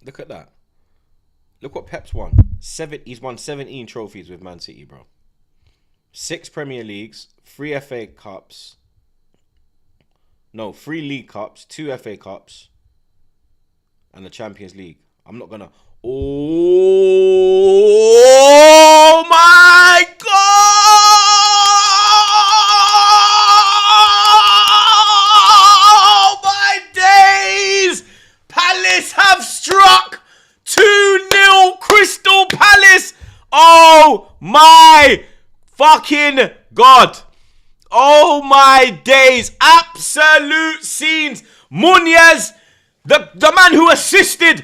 Look at that. Look what Pep's won. He's won 17 trophies with Man City, bro. 6 Premier Leagues, 3 FA Cups. No, 3 League Cups, 2 FA Cups, and the Champions League. I'm not gonna. Oh my God! My days! Palace have struck 2-0 Crystal Palace. Oh my fucking God. Oh my days. Absolute scenes. Munoz, the man who assisted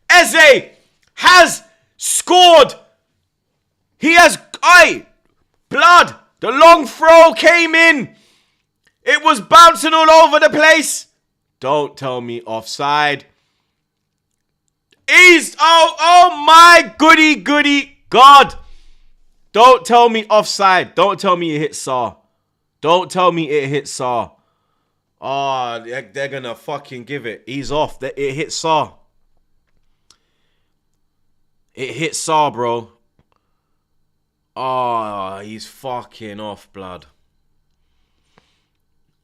Eze, has scored. He has... blood. The long throw came in. It was bouncing all over the place. Don't tell me offside. Oh my goody God. Don't tell me offside. Don't tell me it hit Saar. Don't tell me it hit Saar. Oh, they're gonna fucking give it. He's off. It hit Saar. It hit Saar, bro. Oh, he's fucking off, blood.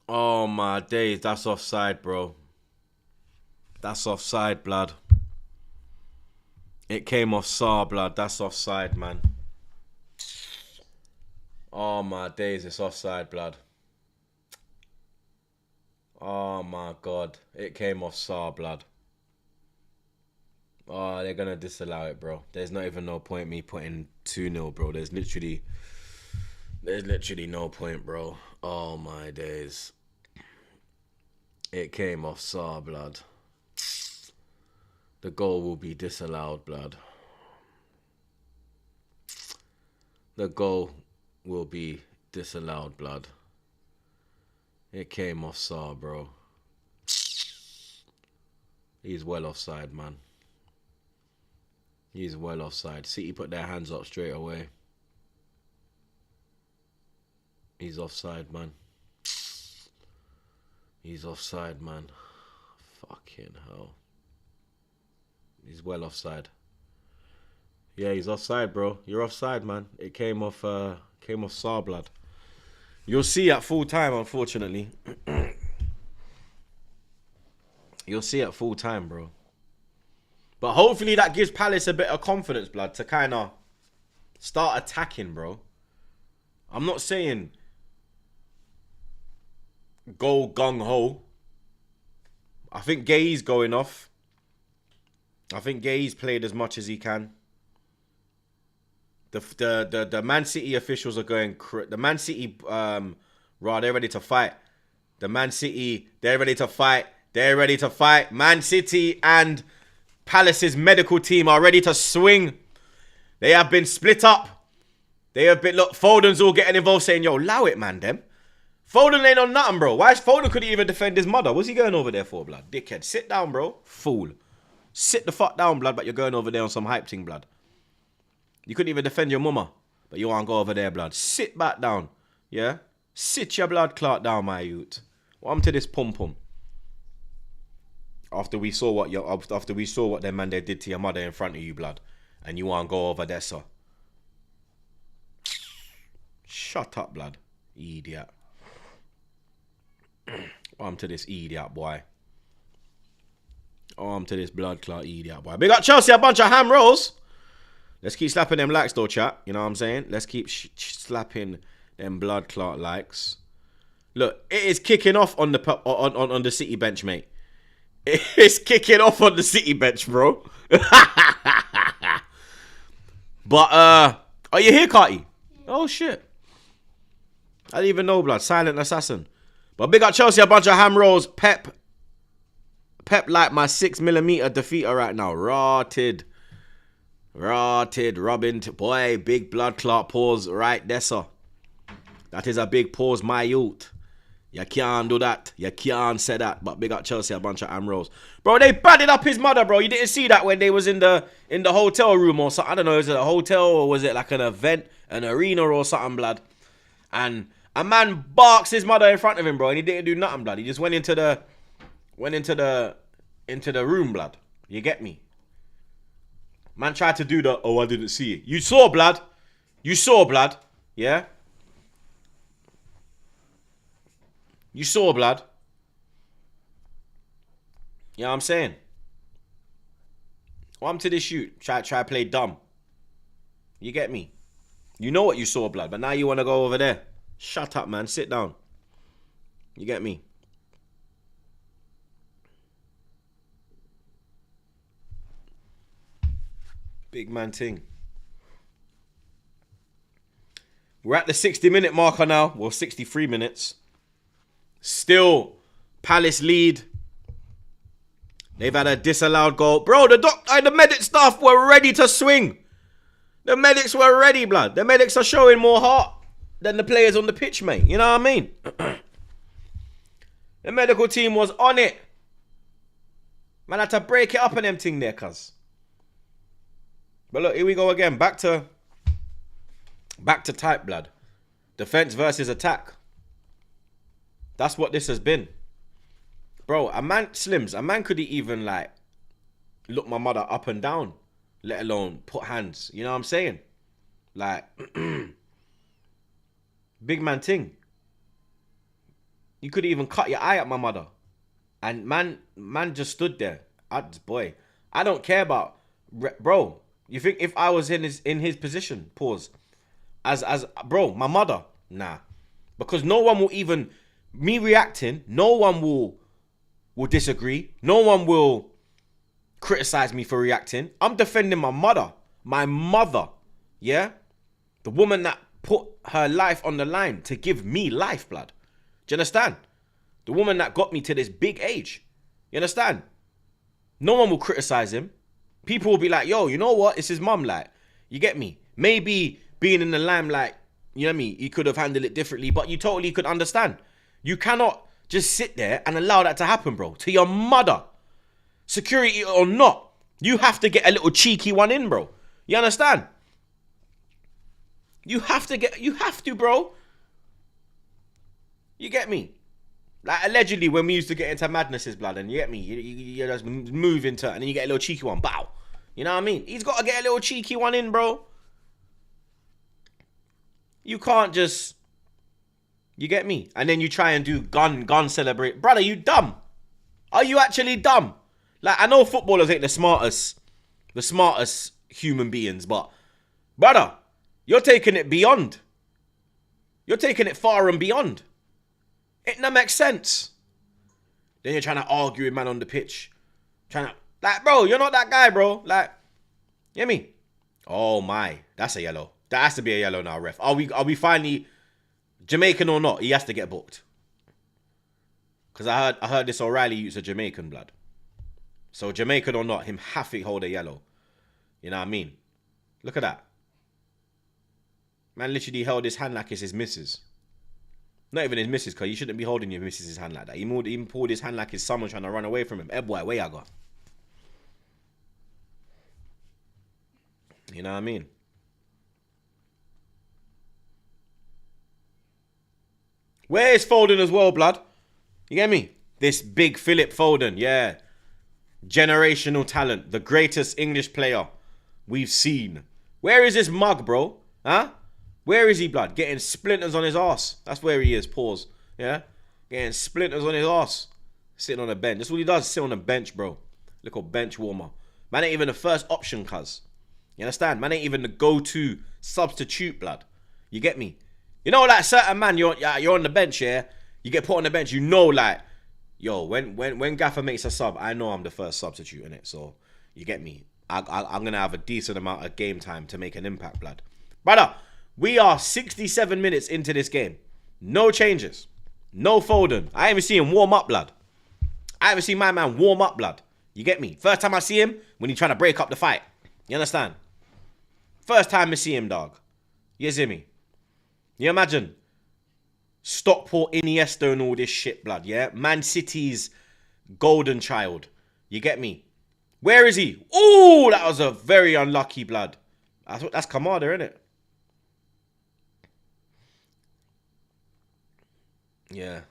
Oh my days. That's offside, bro. That's offside, blood. It came off Saar, blood. That's offside, man. Oh my days, it's offside, blood. Oh my God. It came off Saar, blood. Oh, they're gonna disallow it, bro. There's not even no point me putting 2-0, bro. There's literally no point, bro. Oh my days. It came off Saar, blood. The goal will be disallowed, blood. The goal will be disallowed, blood. It came off Saar, bro. He's well offside, man. He's well offside. City put their hands up straight away. He's offside, man. He's offside, man. Fucking hell. He's well offside. Yeah, he's offside, bro. You're offside, man. It came off Saar blood. You'll see at full time, unfortunately. You'll see at full time, bro. But hopefully that gives Palace a bit of confidence, blood, to kind of start attacking, bro. I'm not saying go gung-ho. I think Gay's going off. I think Gay's played as much as he can. The Man City officials are going... The Man City... they're ready to fight. The Man City... They're ready to fight. They're ready to fight. Man City and Palace's medical team are ready to swing. They have been split up. They have been... Look, Foden's all getting involved saying, yo, allow it, man, them. Foden ain't on nothing, bro. Why is Foden couldn't even defend his mother? What's he going over there for, blood? Dickhead. Sit down, bro. Fool. Sit the fuck down, blood, but you're going over there on some hype thing, blood. You couldn't even defend your mama, but you want to go over there, blood. Sit back down, yeah? Sit your blood clot down, my youth. What to this pum-pum? After we saw what them man they did to your mother in front of you, blood, and you want to go over there, sir. Shut up, blood. Idiot. Arm to this idiot, boy. Arm to this blood clot idiot, boy. Big up Chelsea, a bunch of ham rolls. Let's keep slapping them likes, though, chat. You know what I'm saying? Let's keep slapping them blood clot likes. Look, it is kicking off on the City bench, mate. It's kicking off on the City bench, bro. But, are you here, Carty? Oh, shit. I didn't even know, blood. Silent assassin. But big up Chelsea, a bunch of ham rolls. Pep like my 6mm defeater right now. Rotted, Robin. Boy, big blood clot pause right there, sir. That is a big pause, my youth. You can't do that. You can't say that. But big up Chelsea, a bunch of ham rolls. Bro, they batted up his mother, bro. You didn't see that when they was in the hotel room or something. I don't know, was it a hotel or was it like an event, an arena or something, blood? And a man barks his mother in front of him, bro, and he didn't do nothing, blood. He just went into the room, blood. You get me? Man tried to do the, oh, I didn't see it. You saw, blood. You saw, blood. Yeah? You saw, blood. You know what I'm saying? Well, I'm to this shoot. Try to play dumb. You get me? You know what you saw, blood, but now you want to go over there. Shut up, man. Sit down. You get me? Big man thing. We're at the 60-minute marker now. Well, 63 minutes. Still, Palace lead. They've had a disallowed goal. Bro, the medic staff were ready to swing. The medics were ready, blood. The medics are showing more heart than the players on the pitch, mate. You know what I mean? The medical team was on it. Man had to break it up and them thing there, cuz. But look, here we go again. Back to type, blood. Defense versus attack. That's what this has been. Bro, a man could even, like, look my mother up and down, let alone put hands. You know what I'm saying? Like, big man thing. You could even cut your eye at my mother. And man just stood there. Boy, I don't care about... Bro, you think if I was in his position, pause, as bro, my mother, nah. Because no one will even... Me reacting, no one will disagree. No one will criticize me for reacting. I'm defending my mother. My mother. Yeah? The woman that put her life on the line to give me life, blood. Do you understand? The woman that got me to this big age. You understand? No one will criticize him. People will be like, yo, you know what? It's his mum, like. You get me? Maybe being in the limelight, you know what I mean? He could have handled it differently, but you totally could understand. You cannot just sit there and allow that to happen, bro. To your mother. Security or not. You have to get a little cheeky one in, bro. You understand? You have to, bro. You get me? Like, allegedly, when we used to get into madnesses, blood, and you get me? You just move into it, and then you get a little cheeky one. Bow. You know what I mean? He's got to get a little cheeky one in, bro. You can't just... You get me? And then you try and do gun celebrate. Brother, you dumb? Are you actually dumb? Like, I know footballers ain't the smartest human beings, but... Brother, you're taking it beyond. You're taking it far and beyond. It don't make sense. Then you're trying to argue with man on the pitch. Like, bro, you're not that guy, bro. Like, you get me? Oh my, that's a yellow. That has to be a yellow now, ref. Are we finally Jamaican or not? He has to get booked. Cause I heard this O'Reilly use a Jamaican, blood. So Jamaican or not, him have to hold a yellow. You know what I mean? Look at that. Man literally held his hand like it's his missus. Not even his missus, because you shouldn't be holding your missus' hand like that. He even pulled his hand like it's someone trying to run away from him. Eh, boy, where you go? You know what I mean? Where is Foden as well, blood? You get me? This big Philip Foden, yeah. Generational talent. The greatest English player we've seen. Where is this mug, bro? Huh? Where is he, blood? Getting splinters on his ass. That's where he is, pause. Yeah? Getting splinters on his ass. Sitting on a bench. That's what he does, sit on a bench, bro. Little bench warmer. Man ain't even the first option, cuz. You understand? Man ain't even the go-to substitute, blood. You get me? You know, like, certain man, you're on the bench, yeah? You get put on the bench, you know, like, yo, when Gaffer makes a sub, I know I'm the first substitute in it. So, you get me? I'm going to have a decent amount of game time to make an impact, blood. Brother, we are 67 minutes into this game. No changes. No Foden. I haven't seen him warm up, blood. I haven't seen my man warm up, blood. You get me? First time I see him, when he's trying to break up the fight. You understand? First time I see him, dog. You see me? You imagine? Stockport, Iniesta and all this shit, blood, yeah? Man City's golden child. You get me? Where is he? Ooh, that was a very unlucky, blood. That's Kamada, innit? Yeah.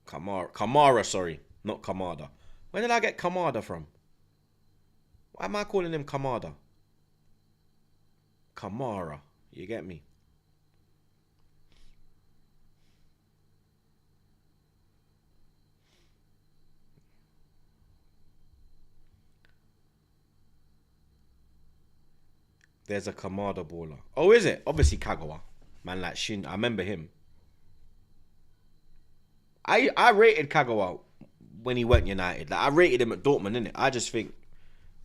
Kamara, sorry. Not Kamada. Where did I get Kamada from? Why am I calling him Kamada? Kamara. You get me? There's a Kamada baller. Oh, is it? Obviously Kagawa. Man like Shin. I remember him. I rated Kagawa when he went United. Like, I rated him at Dortmund, innit? I just think,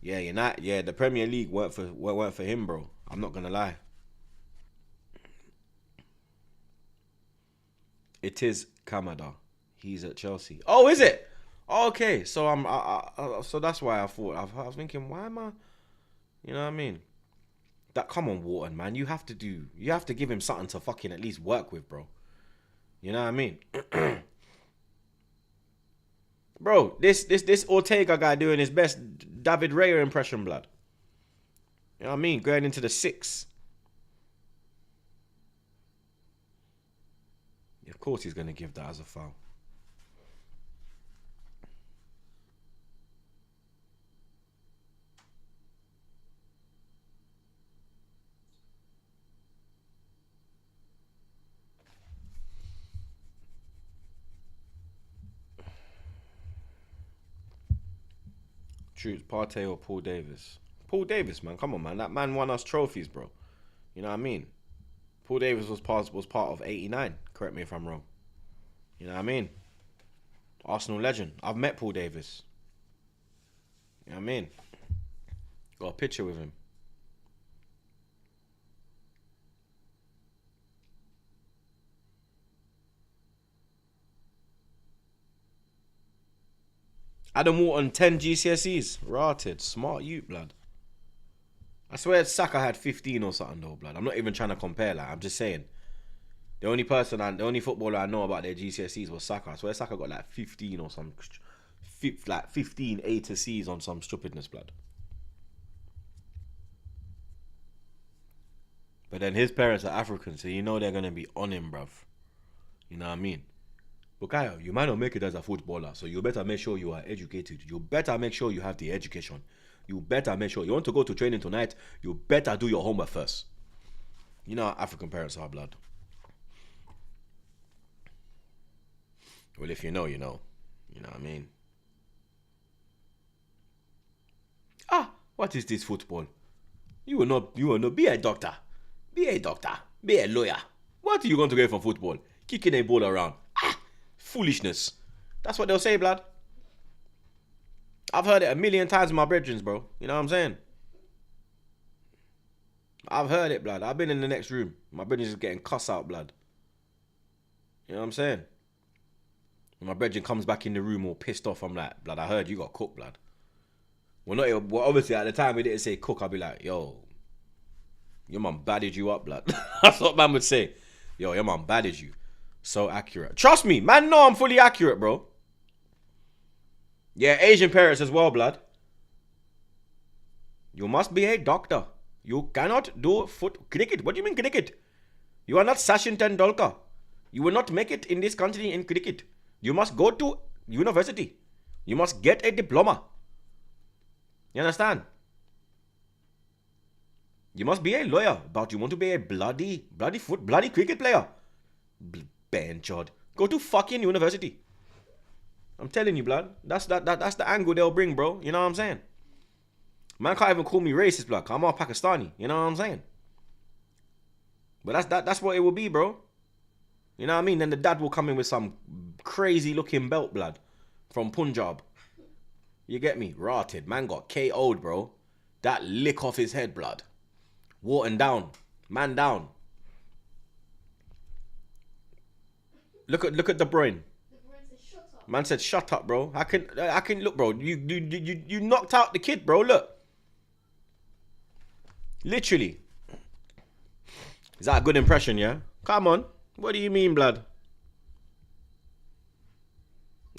yeah, United, yeah, the Premier League weren't for him, bro. I'm not gonna lie. It is Kamada. He's at Chelsea. Oh, is it? Oh, okay, so so that's why I thought. I was thinking, why am I? You know what I mean? That, come on, Wharton, man. You have to give him something to fucking at least work with, bro. You know what I mean? Bro, this Ortega guy doing his best David Raya impression, blood. You know what I mean? Going into the 6. Of course he's going to give that as a foul. Troopz, Partey or Paul Davis? Paul Davis, man. Come on, man. That man won us trophies, bro. You know what I mean? Paul Davis was part of 89. Correct me if I'm wrong. You know what I mean? Arsenal legend. I've met Paul Davis. You know what I mean? Got a picture with him. Adam Wharton, 10 GCSEs. Rotted. Smart you, blood. I swear Saka had 15 or something though, blood. I'm not even trying to compare, like, I'm just saying. The only footballer I know about their GCSEs was Saka. I swear Saka got like 15 or some, like 15 A to C's on some stupidness, blood. But then his parents are African, so you know they're gonna be on him, bruv. You know what I mean? But Kyle, you might not make it as a footballer, so you better make sure you are educated. You better make sure you have the education. You better make sure you want to go to training tonight. You better do your homework first. You know how African parents are, blood. Well, if you know, you know. You know what I mean? Ah, what is this football? You will not be a doctor. Be a doctor. Be a lawyer. What are you going to get from football? Kicking a ball around. Ah, foolishness. That's what they'll say, blood. I've heard it a million times with my brethren, bro. You know what I'm saying? I've heard it, blood. I've been in the next room. My brethren is getting cussed out, blood. You know what I'm saying? When my brethren comes back in the room all pissed off, I'm like, blood, I heard you got cooked, blood. Well, obviously, at the time, we didn't say cook. I'd be like, yo, your mum badded you up, blood. That's what man would say. Yo, your mum badded you. So accurate. Trust me, man, know I'm fully accurate, bro. Yeah, Asian parents as well, blood. You must be a doctor. You cannot do cricket. What do you mean cricket? You are not Sachin Tendulkar. You will not make it in this country in cricket. You must go to university. You must get a diploma. You understand? You must be a lawyer, but you want to be a bloody cricket player. Benchard. Go to fucking university. I'm telling you, blood. That's the angle they'll bring, bro. You know what I'm saying? Man can't even call me racist, blood. I'm all Pakistani. You know what I'm saying? But that's what it will be, bro. You know what I mean? Then the dad will come in with some crazy looking belt, blood, from Punjab. You get me? Rotted. Man got KO'd, bro. That lick off his head, blood. Wharton down. Man down. Look at De Bruyne. Man said, "Shut up, bro." I can look, bro. You knocked out the kid, bro. Look, literally. Is that a good impression? Yeah. Come on. What do you mean, blood?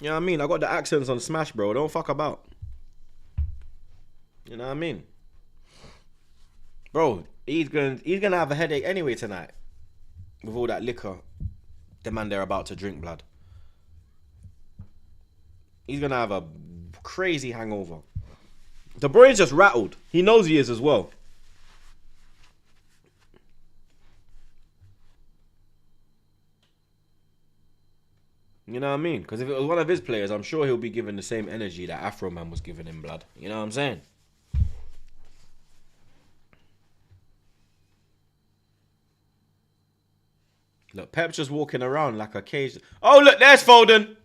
You know what I mean? I got the accents on Smash, bro. Don't fuck about. You know what I mean? Bro, he's gonna have a headache anyway tonight. With all that liquor the man they're about to drink, blood. He's gonna have a crazy hangover. De Bruyne's just rattled. He knows he is as well. You know what I mean? Because if it was one of his players, I'm sure he'll be given the same energy that Afro Man was giving him, blood. You know what I'm saying? Look, Pep's just walking around like a cage. Oh, look, there's Foden.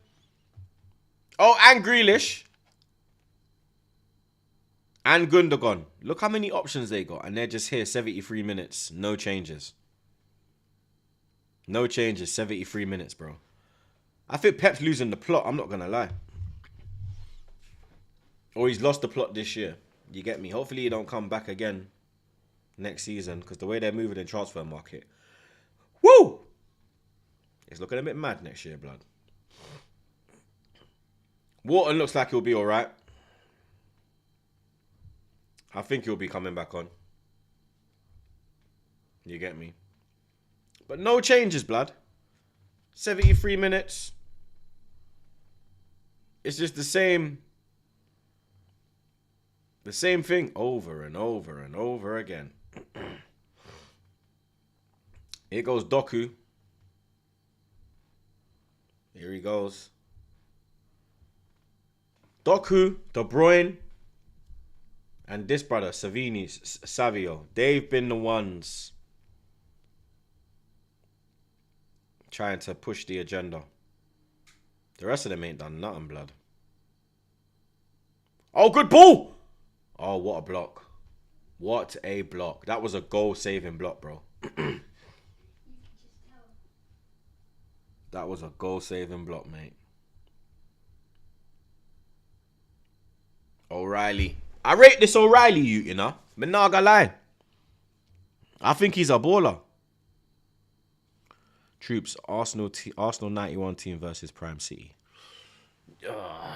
Oh, and Grealish. And Gundogan. Look how many options they got. And they're just here, 73 minutes. No changes. No changes, 73 minutes, bro. I think Pep's losing the plot, I'm not going to lie. Or he's lost the plot this year. You get me? Hopefully he don't come back again next season. Because the way they're moving in transfer market. Woo! It's looking a bit mad next year, blood. Wharton looks like he'll be alright. I think he'll be coming back on. You get me? But no changes, blood. 73 minutes. It's just the same thing over and over and over again. Here goes Doku. Here he goes. Doku, De Bruyne, and this brother, Savio. They've been the ones trying to push the agenda. The rest of them ain't done nothing, blood. Oh, good ball! Oh, what a block. What a block. That was a goal-saving block, bro. That was a goal-saving block, mate. O'Reilly. I rate this O'Reilly, you know. I'm not gonna lie. I think he's a baller. Troopz, Arsenal 91 team versus Prime City.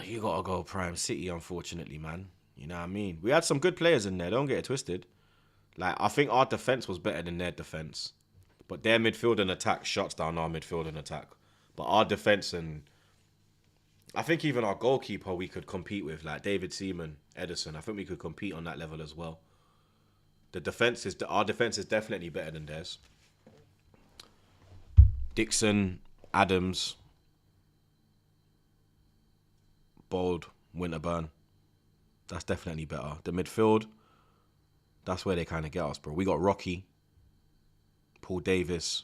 You gotta go Prime City, unfortunately, man. You know what I mean? We had some good players in there. Don't get it twisted. Like, I think our defense was better than their defense. But their midfield and attack shuts down our midfield and attack. But our defense and I think even our goalkeeper we could compete with, like David Seaman, Edison. I think we could compete on that level as well. Our defense is definitely better than theirs. Dixon, Adams, Bold, Winterburn. That's definitely better. The midfield, that's where they kind of get us, bro. We got Rocky, Paul Davis,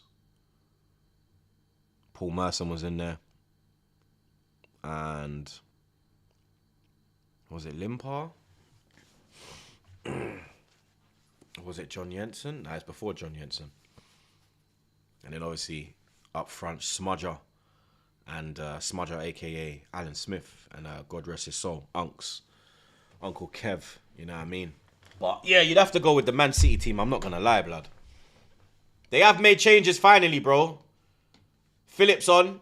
Paul Merson was in there. And was it Limpar? Was it John Jensen? Nah, it's before John Jensen. And then obviously up front, Smudger. And Smudger, a.k.a. Alan Smith. And God rest his soul, Unks. Uncle Kev, you know what I mean? But yeah, you'd have to go with the Man City team. I'm not going to lie, blood. They have made changes finally, bro. Phillips on.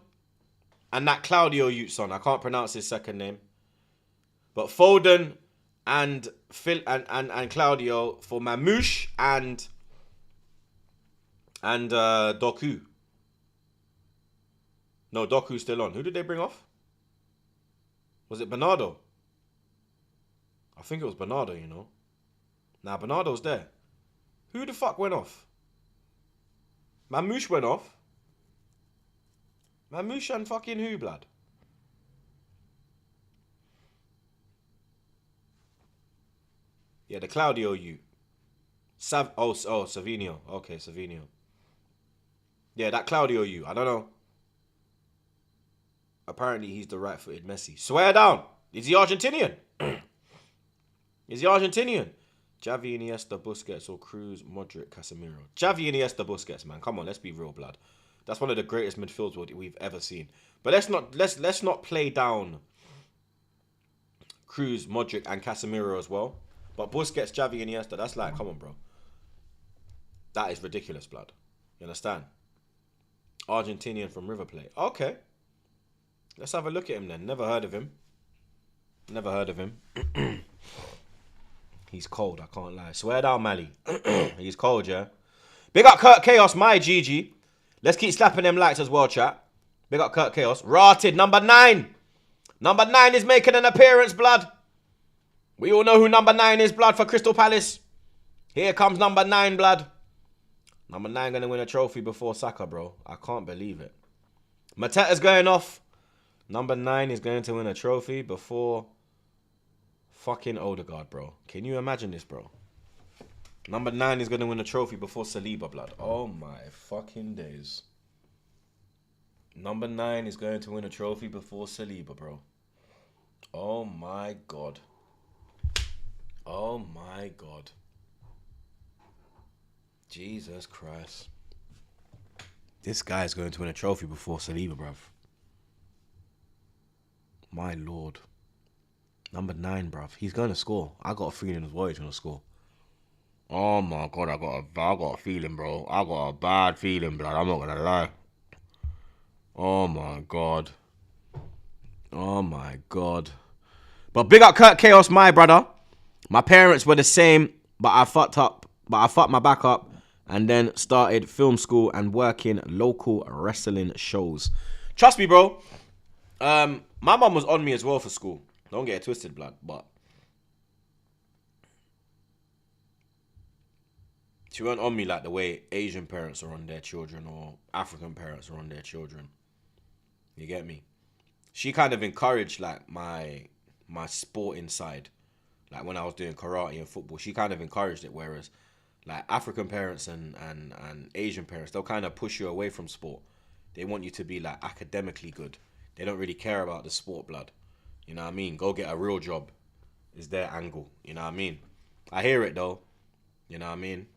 And that Claudio Utes on. I can't pronounce his second name. But Foden and Phil and Claudio for Mamouche and Doku. No, Doku's still on. Who did they bring off? Was it Bernardo? I think it was Bernardo, you know. Nah, Bernardo's there. Who the fuck went off? Mamouche went off. Mamouche and fucking who, blood? Yeah, the Claudio you. Savinho. Okay, Savinho. Yeah, that Claudio you. I don't know. Apparently, he's the right-footed Messi. Swear down. Is he Argentinian? Is he Argentinian? Xavi, Iniesta, Busquets, or Cruz, Modric, Casemiro. Xavi, Iniesta, Busquets, man. Come on, let's be real, blood. That's one of the greatest midfields we've ever seen. But let's not play down Cruz, Modric, and Casemiro as well. But Busquets, Xavi, Iniesta, that's like, come on, bro. That is ridiculous, blood. You understand? Argentinian from River Plate. Okay. Let's have a look at him then. Never heard of him. Never heard of him. He's cold, I can't lie. Swear down, Mally. He's cold, yeah? Big up Kurt Chaos, my GG. Let's keep slapping them likes as well, chat. Big up Kurt Chaos. Rotted, number 9. Number 9 is making an appearance, blood. We all know who number 9 is, blood, for Crystal Palace. Here comes number 9, blood. Number 9 going to win a trophy before Saka, bro. I can't believe it. Mateta's going off. Number 9 is going to win a trophy before fucking Odegaard, bro. Can you imagine this, bro? Number 9 is going to win a trophy before Saliba, blood. Oh, my fucking days. Number 9 is going to win a trophy before Saliba, bro. Oh, my God. Oh, my God. Jesus Christ. This guy is going to win a trophy before Saliba, bruv. My Lord. Number 9, bruv. He's going to score. I got a feeling as well he's going to score. Oh my God, I got a feeling, bro. I got a bad feeling, blood. I'm not going to lie. Oh my God. Oh my God. But big up Kurt Chaos, my brother. My parents were the same, but I fucked my back up and then started film school and working local wrestling shows. Trust me, bro. My mum was on me as well for school. Don't get it twisted, blood. But she weren't on me like the way Asian parents are on their children or African parents are on their children. You get me? She kind of encouraged like my sporting side. Like when I was doing karate and football, she kind of encouraged it. Whereas like African parents and Asian parents, they'll kind of push you away from sport. They want you to be like academically good. They don't really care about the sport, blood. You know what I mean? Go get a real job is their angle. You know what I mean? I hear it though. You know what I mean?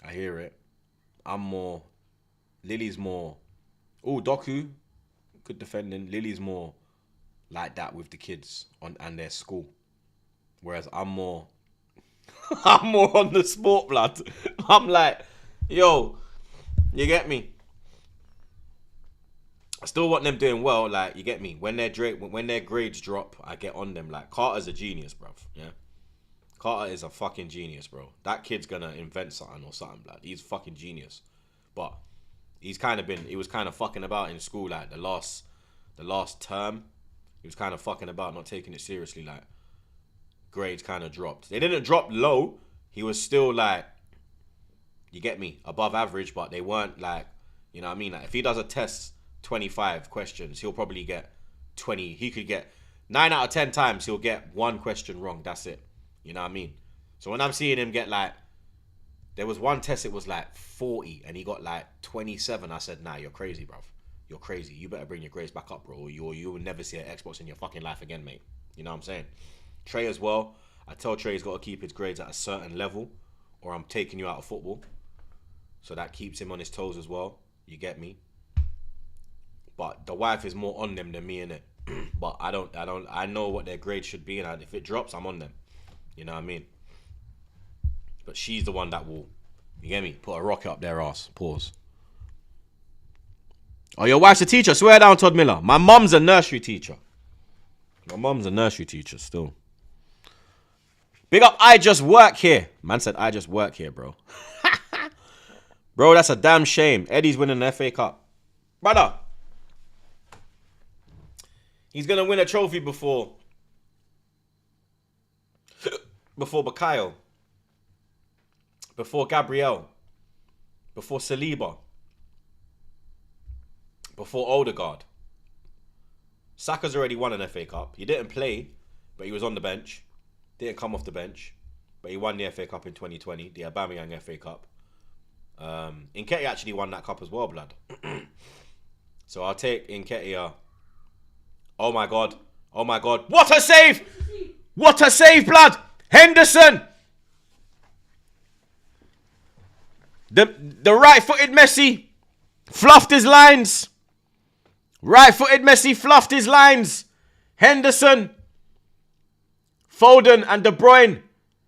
I hear it. Lily's more. Oh, Doku, good defending. Lily's more like that with the kids and their school. Whereas I'm more on the sport, blood. I'm like, yo, you get me? I still want them doing well, like, you get me? When their grades drop, I get on them. Like, Carter's a genius, bruv, yeah? Carter is a fucking genius, bro. That kid's gonna invent something or something, blood. He's fucking genius. But he was kind of fucking about in school, like the last term. He was kind of fucking about, not taking it seriously, like grades kind of dropped. They didn't drop low. He was still like, you get me, above average, but they weren't like, you know what I mean? Like if he does a test 25 questions, he'll probably get 20. He could get 9 out of 10 times, he'll get one question wrong. That's it. You know what I mean? So when I'm seeing him get like, there was one test, it was like 40 and he got like 27. I said, nah, you're crazy, bruv. You're crazy. You better bring your grades back up, bro. You will never see an Xbox in your fucking life again, mate. You know what I'm saying? Trey as well. I tell Trey he's got to keep his grades at a certain level or I'm taking you out of football. So that keeps him on his toes as well. You get me? But the wife is more on them than me, innit? But I know what their grade should be, and if it drops, I'm on them. You know what I mean? But she's the one that will, you get me? Put a rocket up their ass. Pause. Oh, your wife's a teacher? Swear down, Todd Miller. My mum's a nursery teacher. My mum's a nursery teacher still. Big up, I just work here. Man said, I just work here, bro. Bro, that's a damn shame. Eddie's winning the FA Cup. Brother. He's going to win a trophy before Bakayo. Before Gabriel. Before Saliba. Before Odegaard. Saka's already won an FA Cup. He didn't play, but he was on the bench. Didn't come off the bench, but he won the FA Cup in 2020, the Aubameyang FA Cup. Nketiah actually won that cup as well, blood. So I'll take Nketiah. Oh my god. Oh my god. What a save! What a save, blood! Henderson! The right-footed Messi fluffed his lines. Right-footed Messi fluffed his lines. Henderson, Foden and De Bruyne.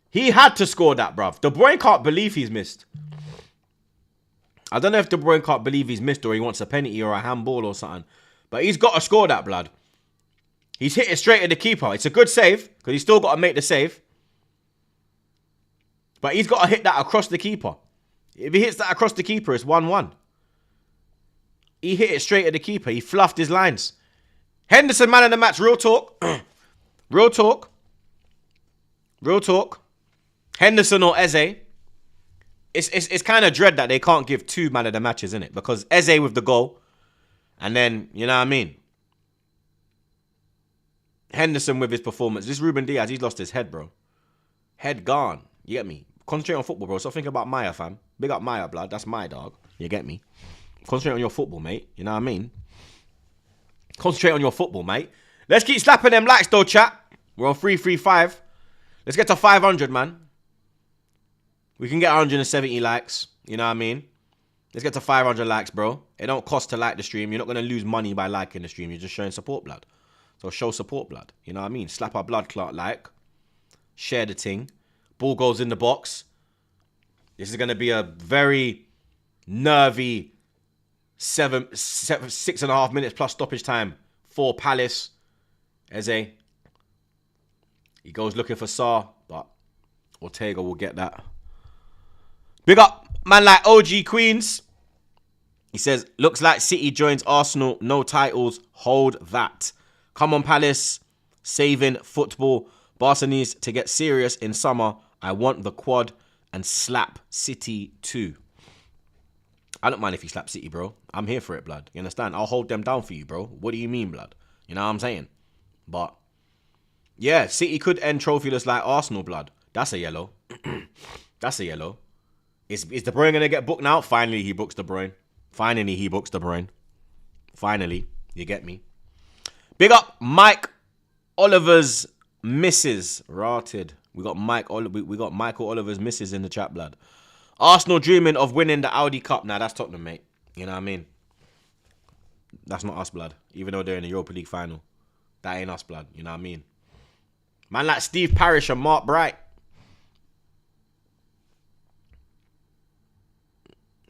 He had to score that, bruv. De Bruyne can't believe he's missed. I don't know if De Bruyne can't believe he's missed or he wants a penalty or a handball or something. But he's got to score that, blood. He's hit it straight at the keeper. It's a good save because he's still got to make the save. But he's got to hit that across the keeper. If he hits that across the keeper, it's 1-1. He hit it straight at the keeper. He fluffed his lines. Henderson, man of the match. Real talk. Real talk. Real talk. Henderson or Eze. It's kind of dread that they can't give two man of the matches, isn't it? Because Eze with the goal. And then, you know what I mean? Henderson with his performance. This Ruben Diaz, he's lost his head, bro. Head gone. You get me? Concentrate on football, bro. Stop thinking about Maya, fam. Big up Maya, blood. That's my dog. You get me? Concentrate on your football, mate. You know what I mean? Concentrate on your football, mate. Let's keep slapping them likes, though, chat. We're on 335. Let's get to 500, man. We can get 170 likes. You know what I mean? Let's get to 500 likes, bro. It don't cost to like the stream. You're not going to lose money by liking the stream. You're just showing support, blood. So show support, blood. You know what I mean? Slap our blood clot like. Share the ting. Ball goes in the box. This is going to be a very nervy 6.5 minutes plus stoppage time for Palace. Eze. He goes looking for Sarr, but Ortega will get that. Big up, man like OG Queens. He says, looks like City joins Arsenal. No titles. Hold that. Come on, Palace. Saving football. Barca needs to get serious in summer. I want the quad and slap City too. I don't mind if you slap City, bro. I'm here for it, blood. You understand? I'll hold them down for you, bro. What do you mean, blood? You know what I'm saying? But, yeah, City could end trophyless like Arsenal, blood. That's a yellow. That's a yellow. Is De Bruyne going to get booked now? Finally, he books De Bruyne. Finally, he books De Bruyne. Finally. You get me? Big up Mike Oliver's misses. Rotted. We got Michael Oliver's misses in the chat, blood. Arsenal dreaming of winning the Audi Cup. Nah, that's Tottenham, mate. You know what I mean? That's not us, blood. Even though they're in the Europa League final. That ain't us, blood. You know what I mean? Man like Steve Parish and Mark Bright.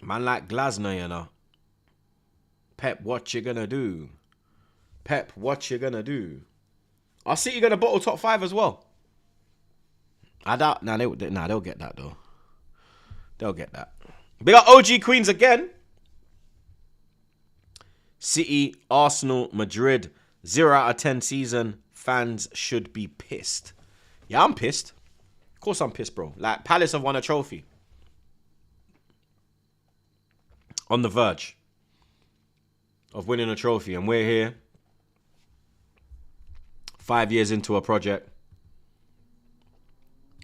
Man like Glasner, you know. Pep, what you gonna do? Pep, what you gonna do? Are City gonna bottle top 5 as well? I doubt. They'll get that though. They'll get that. We got OG Queens again. City, Arsenal, Madrid. 0 out of 10 season. Fans should be pissed. Yeah, I'm pissed. Of course I'm pissed, bro. Like, Palace have won a trophy. On the verge of winning a trophy. And we're here. 5 years into a project.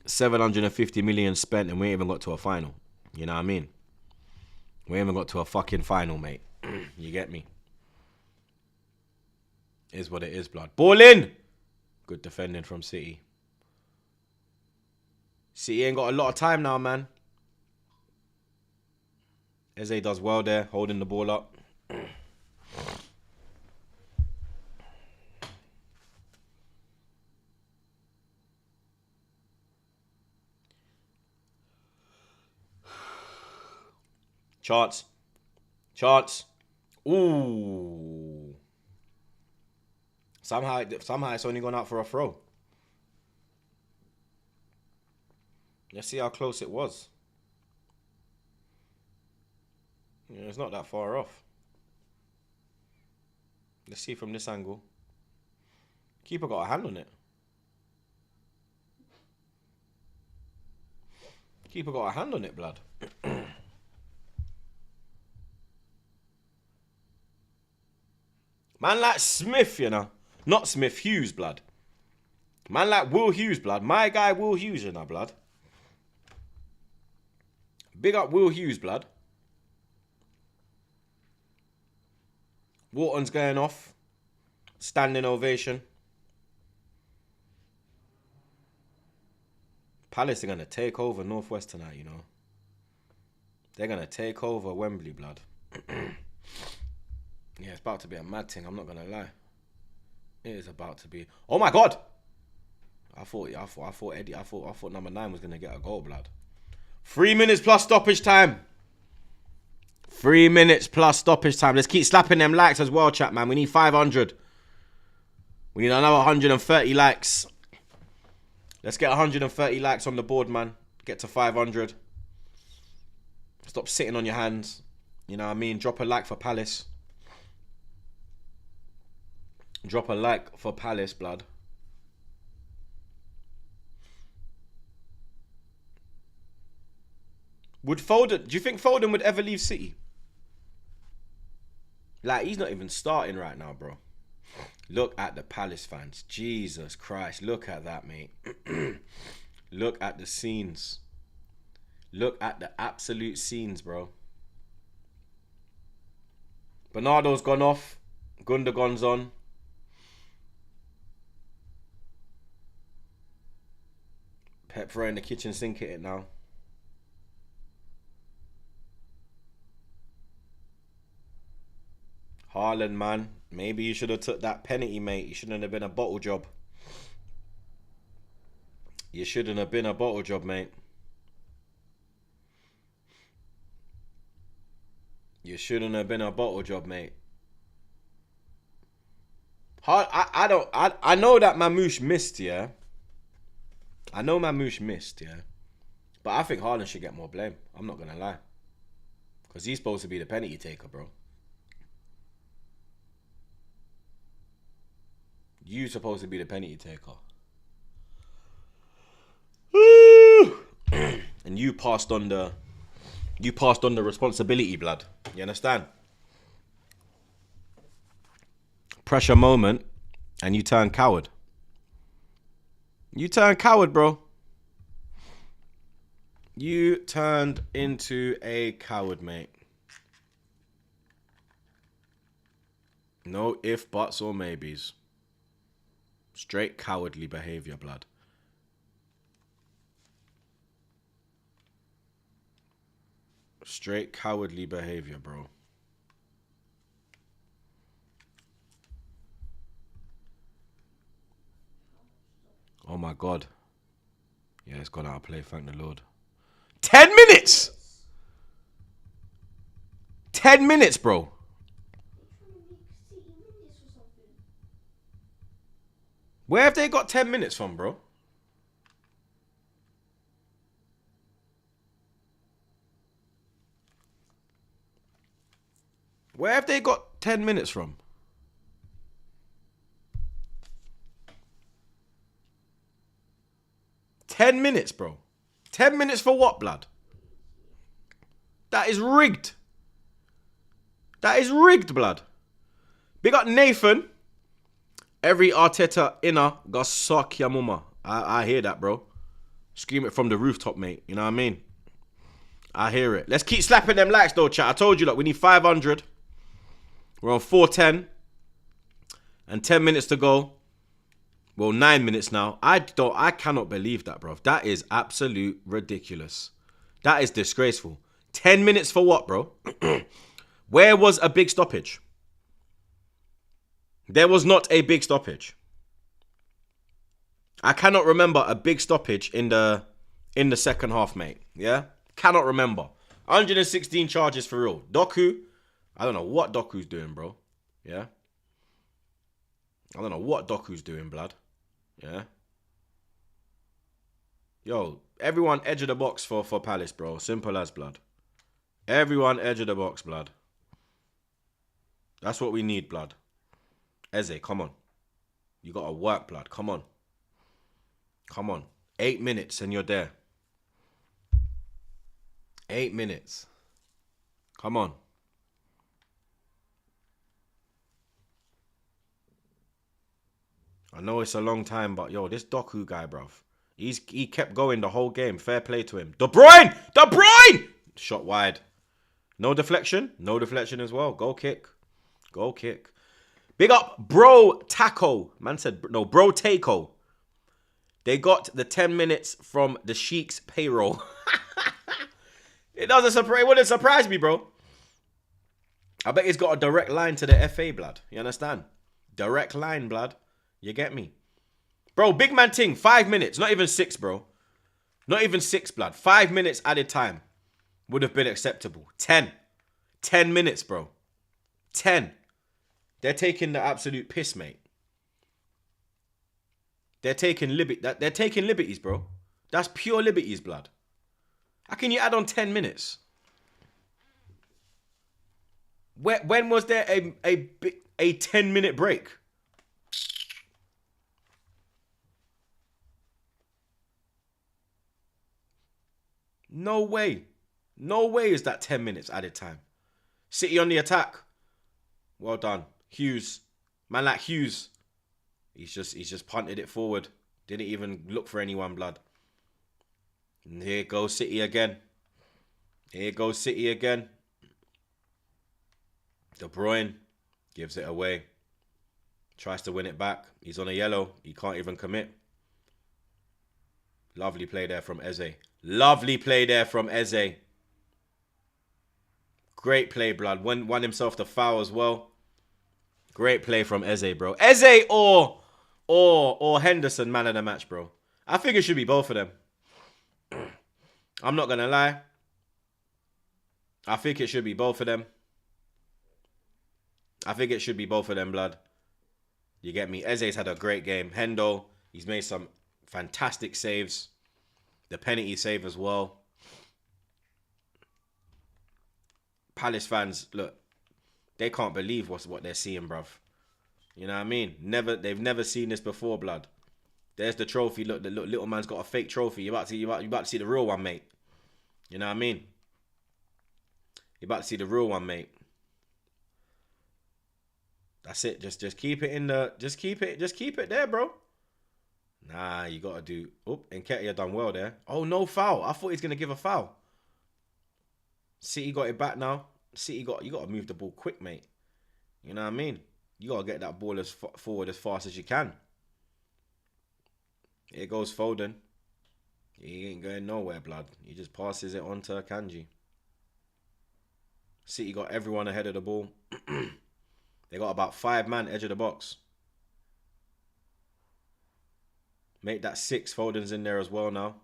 750 million spent and we ain't even got to a final. You know what I mean? We ain't even got to a fucking final, mate. You get me? Is what it is, blood. Ball in! Good defending from City. City ain't got a lot of time now, man. Eze does well there, holding the ball up. Chance. Chance. Ooh. Somehow it's only gone out for a throw. Let's see how close it was. Yeah, it's not that far off. Let's see from this angle. Keeper got a hand on it. Keeper got a hand on it, blood. Man like Smith, you know. Not Smith, Hughes, blood. Man like Will Hughes, blood. My guy Will Hughes, you know, blood. Big up Will Hughes, blood. Wharton's going off. Standing ovation. Palace are going to take over Northwest tonight, you know. They're going to take over Wembley, blood. Yeah, it's about to be a mad thing. I'm not gonna lie. It is about to be. Oh my god! I thought number 9 was gonna get a goal, blood. 3 minutes plus stoppage time. 3 minutes plus stoppage time. Let's keep slapping them likes as well, chat, man. We need 500. We need another 130 likes. Let's get 130 likes on the board, man. Get to 500. Stop sitting on your hands. You know what I mean? Drop a like for Palace. Drop a like for Palace, blood. Would Foden... Do you think Foden would ever leave City? Like, he's not even starting right now, bro. Look at the Palace fans. Jesus Christ. Look at that, mate. Look at the scenes. Look at the absolute scenes, bro. Bernardo's gone off. Gundogan's on. Pep throwing the kitchen sink at it now. Haaland, man. Maybe you should have took that penalty, mate. You shouldn't have been a bottle job. You shouldn't have been a bottle job, mate. You shouldn't have been a bottle job, mate. I know that Mamouche missed, yeah. I know Mamouche missed, yeah. But I think Haaland should get more blame. I'm not going to lie. Because he's supposed to be the penalty taker, bro. You're supposed to be the penalty taker. And you passed on the responsibility, blood. You understand? Pressure moment and you turn coward. You turned coward, bro. You turned into a coward, mate. No if, buts, or maybes. Straight cowardly behavior, blood. Straight cowardly behavior, bro. Oh my God. Yeah, it's gone out of play, thank the Lord. 10 minutes! 10 minutes, bro. Where have they got 10 minutes from, bro? Where have they got 10 minutes from? $10 minutes, bro. 10 minutes for what, blood? That is rigged. That is rigged, blood. Big up Nathan. Every Arteta inner got suck your mama. I hear that, bro. Scream it from the rooftop, mate. You know what I mean? I hear it. Let's keep slapping them likes, though, chat. I told you, look, we need 500. We're on 410. And 10 minutes to go. Well, 9 minutes now. I cannot believe that, bro. That is absolute ridiculous. That is disgraceful. 10 minutes for what, bro? Where was a big stoppage? There was not a big stoppage. I cannot remember a big stoppage in the second half, mate. Yeah? Cannot remember. 116 charges for real. Doku, I don't know what Doku's doing, bro. Yeah? I don't know what Doku's doing, blood. Yeah? Yo, everyone edge of the box for Palace, bro. Simple as, blood. Everyone edge of the box, blood. That's what we need, blood. Eze, come on. You got to work, blood. Come on. Come on. 8 minutes and you're there. 8 minutes. Come on. I know it's a long time, but yo, this Doku guy, bruv. He kept going the whole game. Fair play to him. De Bruyne! De Bruyne! Shot wide. No deflection? No deflection as well. Goal kick. Goal kick. Big up, Bro Taco. Man said, no, Bro Taco. They got the 10 minutes from the Sheik's payroll. It wouldn't surprise me, bro. I bet he's got a direct line to the FA, blood. You understand? Direct line, blood. You get me? Bro, big man ting, 5 minutes. Not even 6, bro. Not even 6, blood. 5 minutes added time would have been acceptable. 10. 10 minutes, bro. 10. They're taking the absolute piss, mate. They're taking liberties, bro. That's pure liberties, blood. How can you add on 10 minutes? When was there a 10-minute break? No way. No way is that 10 minutes added time. City on the attack. Well done. Hughes. Man like Hughes. He's just punted it forward. Didn't even look for anyone, blood. And here goes City again. Here goes City again. De Bruyne gives it away. Tries to win it back. He's on a yellow. He can't even commit. Lovely play there from Eze. Lovely play there from Eze. Great play, blood. Won himself the foul as well. Great play from Eze, bro. Eze or Henderson, man of the match, bro. I think it should be both of them. I'm not going to lie. I think it should be both of them. I think it should be both of them, blood. You get me? Eze's had a great game. Hendo, he's made some fantastic saves. The penalty save as well. Palace fans, look, they can't believe what they're seeing, bruv. You know what I mean? They've never seen this before, blood. There's the trophy. Look, the little man's got a fake trophy. You're about to see the real one, mate. You know what I mean? You're about to see the real one, mate. That's it. Just keep it in the. Just keep it there, bro. Nah, you gotta do. Oh, Nketiah done well there. Oh, no foul. I thought he was gonna give a foul. City got it back now. You gotta move the ball quick, mate. You know what I mean? You gotta get that ball forward as fast as you can. Here goes Foden. He ain't going nowhere, blood. He just passes it on to Akanji. City got everyone ahead of the ball. They got about 5 man edge of the box. Make that 6. Foden's in there as well now.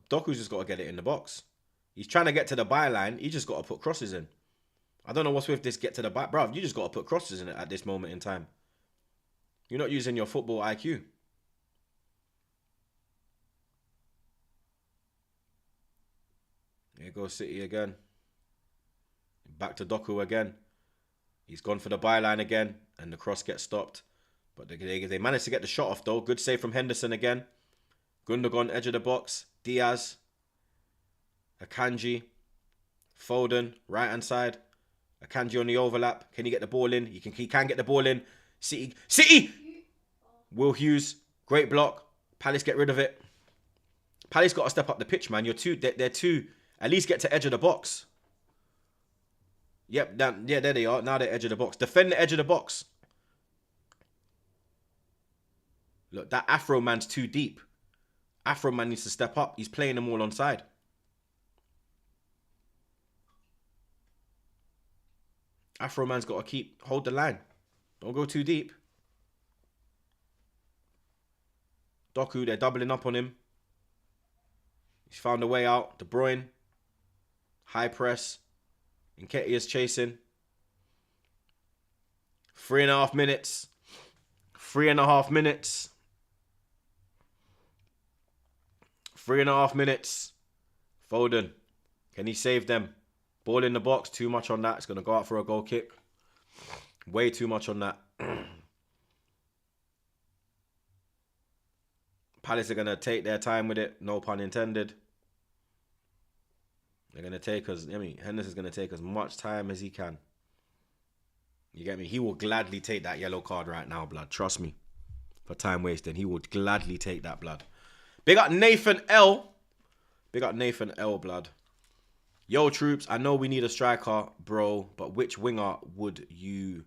Doku's just got to get it in the box. He's trying to get to the byline. He just got to put crosses in. I don't know what's with this get to the by. Bruv, you just got to put crosses in it at this moment in time. You're not using your football IQ. Here goes City again. Back to Doku again. He's gone for the byline again, and the cross gets stopped. But they managed to get the shot off, though. Good save from Henderson again. Gundogan, edge of the box. Diaz. Akanji. Foden, right-hand side. Akanji on the overlap. Can he get the ball in? He can get the ball in. City! Will Hughes, great block. Palace get rid of it. Palace got to step up the pitch, man. They're two. At least get to edge of the box. Yep, there they are. Now they're edge of the box. Defend the edge of the box. Look, that Afro man's too deep. Afro man needs to step up. He's playing them all on side. Afro man's got to hold the line. Don't go too deep. Doku, they're doubling up on him. He's found a way out. De Bruyne. High press. Nketiah's chasing. 3.5 minutes. 3.5 minutes. 3.5 minutes. Foden. Can he save them? Ball in the box. Too much on that. It's going to go out for a goal kick. Way too much on that. Palace are going to take their time with it. No pun intended. They're going to take us... Henderson's going to take as much time as he can. You get me? He will gladly take that yellow card right now, blood. Trust me. For time wasting. He would gladly take that, blood. Big up Nathan L. Big up Nathan L, blood. Yo, Troopz. I know we need a striker, bro. But which winger would you...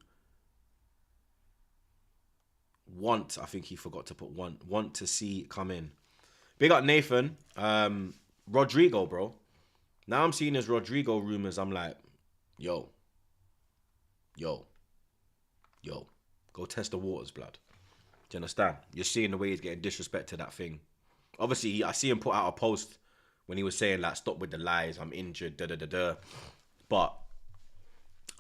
want, I think he forgot to put want to see come in. Big up Nathan. Rodrigo, bro. Now I'm seeing his Rodrigo rumors. I'm like, yo. Go test the waters, blood. Do you understand? You're seeing the way he's getting disrespected, that thing. Obviously, I see him put out a post when he was saying, like, stop with the lies. I'm injured, da-da-da-da. But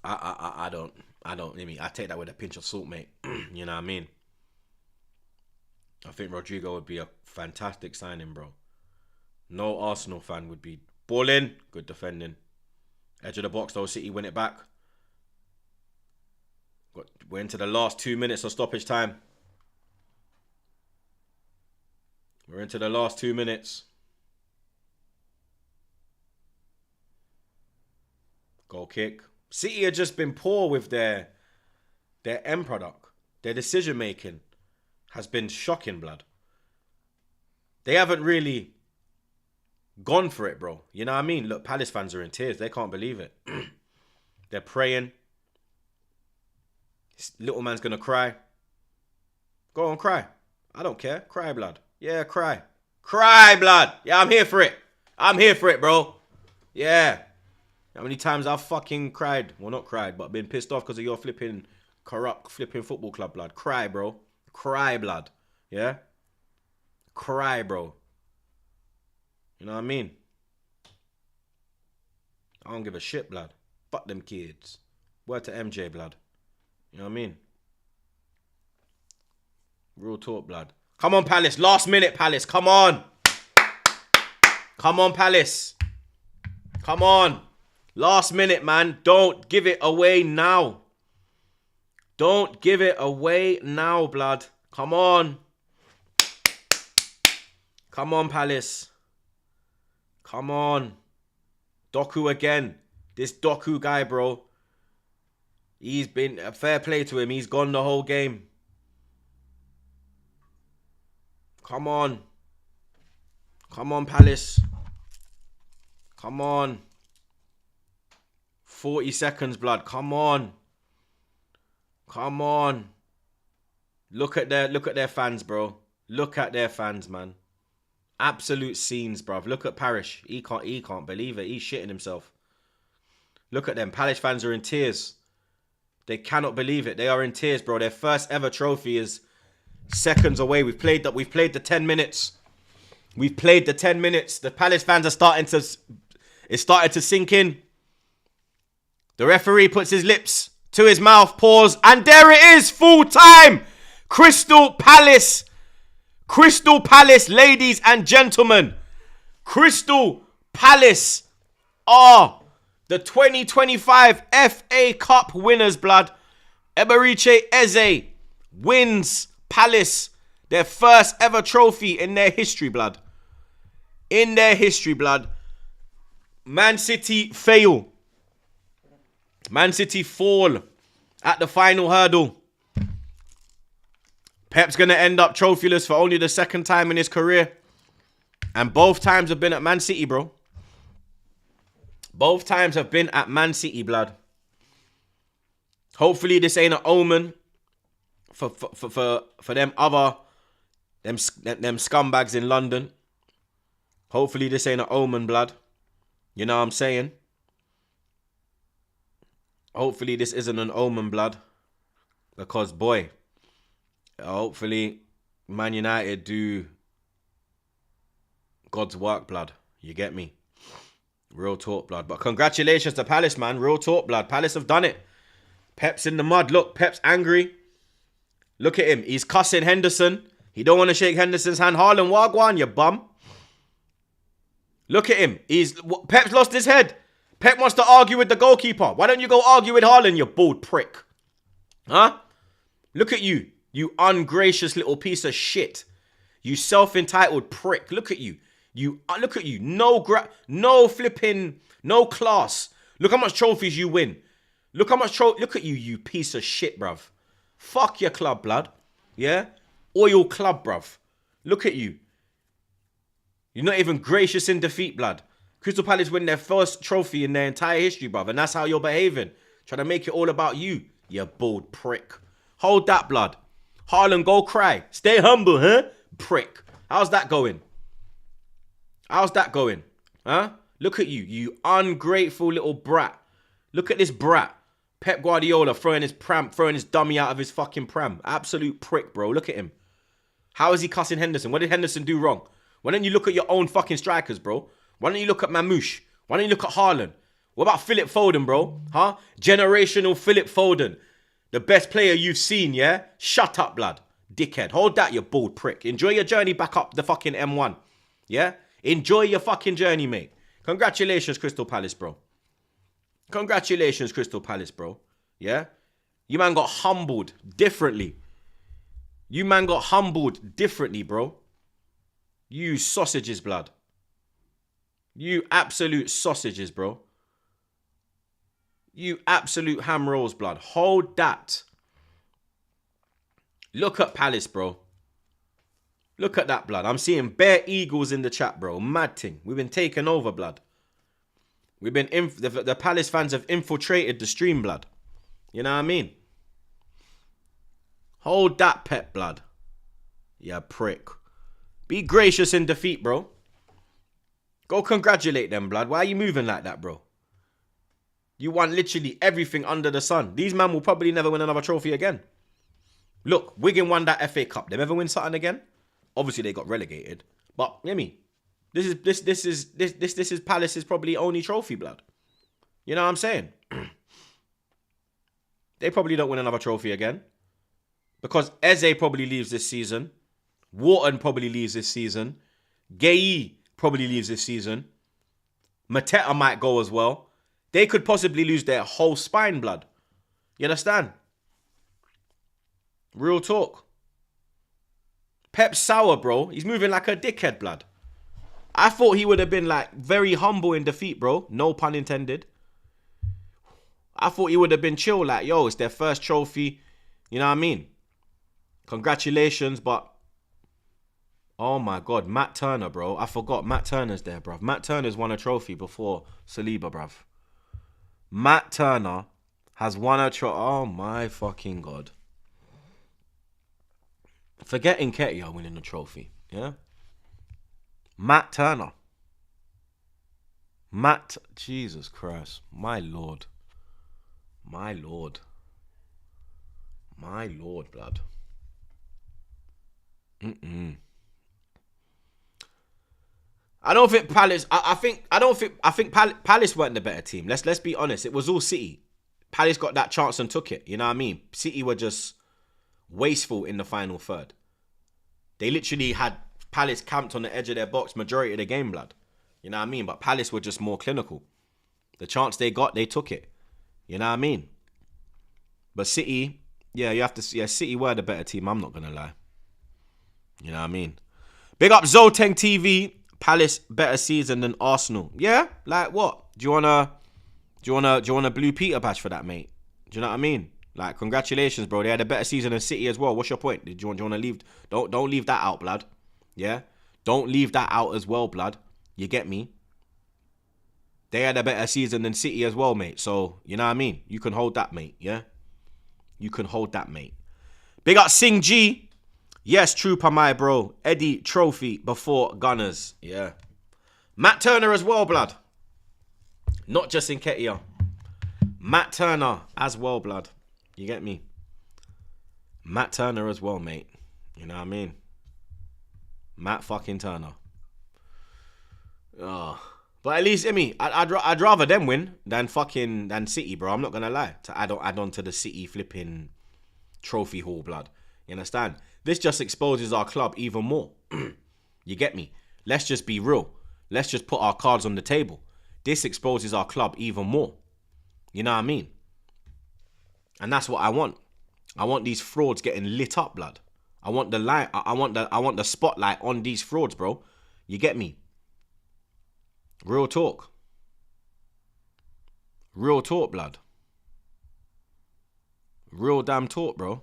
I don't. I take that with a pinch of salt, mate. You know what I mean? I think Rodrigo would be a fantastic signing, bro. No Arsenal fan would be. Ball in. Good defending. Edge of the box, though. City win it back. We're into the last 2 minutes of stoppage time. We're into the last 2 minutes. Goal kick. City have just been poor with their end product. Their decision making has been shocking, blood. They haven't really gone for it, bro. You know what I mean? Look, Palace fans are in tears. They can't believe it. They're praying. This little man's going to cry. Go on, cry. I don't care. Cry, blood. Yeah, cry. Cry, blood. Yeah, I'm here for it. I'm here for it, bro. Yeah. How many times I've fucking cried? Well, not cried, but been pissed off because of your flipping corrupt flipping football club, blood. Cry, bro. Cry, blood. Yeah? Cry, bro. You know what I mean? I don't give a shit, blood. Fuck them kids. Word to MJ, blood. You know what I mean? Real talk, blood. Come on, Palace. Last minute, Palace. Come on. Come on, Palace. Come on. Last minute, man. Don't give it away now. Don't give it away now, blood. Come on. Come on, Palace. Come on. Doku again. This Doku guy, bro. He's been a fair play to him. He's gone the whole game. Come on. Come on, Palace. Come on. 40 seconds, blood. Come on. Come on. Look at their fans, bro. Look at their fans, man. Absolute scenes, bruv. Look at Parish. He can't believe it. He's shitting himself. Look at them. Palace fans are in tears. They cannot believe it. They are in tears, bro. Their first ever trophy is seconds away. We've played the 10 minutes. We've played the 10 minutes. The Palace fans are starting to sink in. The referee puts his lips to his mouth, pause, and there it is, full time. Crystal Palace, ladies and gentlemen. Crystal Palace are The 2025 FA Cup winners, blood. Eberiche Eze wins Palace their first ever trophy in their history, blood. In their history, blood. Man City fail. Man City fall at the final hurdle. Pep's going to end up trophyless for only the second time in his career. And both times have been at Man City, bro. Both times have been at Man City, blood. Hopefully this ain't an omen for them scumbags in London. Hopefully this ain't an omen, blood. You know what I'm saying? Hopefully this isn't an omen, blood. Because, boy, hopefully Man United do God's work, blood. You get me? Real talk, blood. But congratulations to Palace, man. Real talk, blood. Palace have done it. Pep's in the mud. Look, Pep's angry. Look at him. He's cussing Henderson. He don't want to shake Henderson's hand. Haaland, wagwan, you bum. Look at him. Pep's lost his head. Pep wants to argue with the goalkeeper. Why don't you go argue with Haaland, you bald prick? Huh? Look at you. You ungracious little piece of shit. You self-entitled prick. Look at you. Look at you. No flipping, no class. Look how much trophies you win. Look at you, you piece of shit, bruv. Fuck your club, blood. Yeah? Oil club, bruv. Look at you. You're not even gracious in defeat, blood. Crystal Palace win their first trophy in their entire history, bruv. And that's how you're behaving. Trying to make it all about you bald prick. Hold that, blood. Haaland, go cry. Stay humble, huh? Prick. How's that going? How's that going? Huh? Look at you, you ungrateful little brat. Look at this brat. Pep Guardiola throwing his dummy out of his fucking pram. Absolute prick, bro. Look at him. How is he cussing Henderson? What did Henderson do wrong? Why don't you look at your own fucking strikers, bro? Why don't you look at Mamouche? Why don't you look at Haaland? What about Philip Foden, bro? Huh? Generational Philip Foden. The best player you've seen, yeah? Shut up, blood. Dickhead. Hold that, you bald prick. Enjoy your journey back up the fucking M1. Yeah? Enjoy your fucking journey, mate. Congratulations, Crystal Palace, bro. Congratulations, Crystal Palace, bro. Yeah? You man got humbled differently. You man got humbled differently, bro. You sausages, blood. You absolute sausages, bro. You absolute ham rolls, blood. Hold that. Look at Palace, bro. Look at that, blood. I'm seeing bare eagles in the chat, bro. Mad thing. We've been taken over, blood. We've been the Palace fans have infiltrated the stream, blood. You know what I mean? Hold that, Pep, blood. Yeah, prick. Be gracious in defeat, bro. Go congratulate them, blood. Why are you moving like that, bro? You won literally everything under the sun. These men will probably never win another trophy again. Look, Wigan won that FA Cup. They ever win something again? Obviously, they got relegated. But, you know me. This is Palace's probably only trophy, blood. You know what I'm saying? They probably don't win another trophy again. Because Eze probably leaves this season. Wharton probably leaves this season. Gay probably leaves this season. Mateta might go as well. They could possibly lose their whole spine, blood. You understand? Real talk. Pep's sour, bro. He's moving like a dickhead, blood. I thought he would have been like very humble in defeat, bro. No pun intended. I thought he would have been chill, like, yo, it's their first trophy. You know what I mean? Congratulations, but oh my God, Matt Turner, bro. I forgot Matt Turner's there, bruv. Matt Turner's won a trophy before Saliba, bruv. Matt Turner has won a trophy. Oh my fucking God. Forget Nketiah winning the trophy, yeah? Matt Turner. Jesus Christ. My Lord. My Lord. My Lord, blood. I don't think Palace. I think Palace weren't the better team. Let's be honest. It was all City. Palace got that chance and took it. You know what I mean? City were just wasteful in the final third. They literally had Palace camped on the edge of their box majority of the game, blood. You know what I mean? But Palace were just more clinical. The chance they got, they took it. You know what I mean? But City, yeah, you have to see. Yeah, City were the better team. I'm not gonna lie. You know what I mean? Big up Zoteng TV. Palace better season than Arsenal. Yeah, like what? Do you wanna Blue Peter badge for that, mate? Do you know what I mean? Like, congratulations, bro. They had a better season than City as well. What's your point? Do you want to leave? Don't leave that out, blood. Yeah, don't leave that out as well, blood. You get me? They had a better season than City as well, mate. So you know what I mean? You can hold that, mate. Yeah, you can hold that, mate. Big up Sing G. Yes, Trooper, my bro. Eddie Trophy before Gunners. Yeah. Matt Turner as well, blood. Not just Nketiah. Matt Turner as well, blood. You get me? Matt Turner as well, mate. You know what I mean? Matt fucking Turner. Oh. But at least, I'd rather them win than City, bro. I'm not going to lie. To add on to the City flipping trophy haul, blood. You understand? This just exposes our club even more. You get me? Let's just be real. Let's just put our cards on the table. This exposes our club even more. You know what I mean? And that's what I want. I want these frauds getting lit up, blood. I want the light. I want the spotlight on these frauds, bro. You get me? Real talk. Real talk, blood. Real damn talk, bro.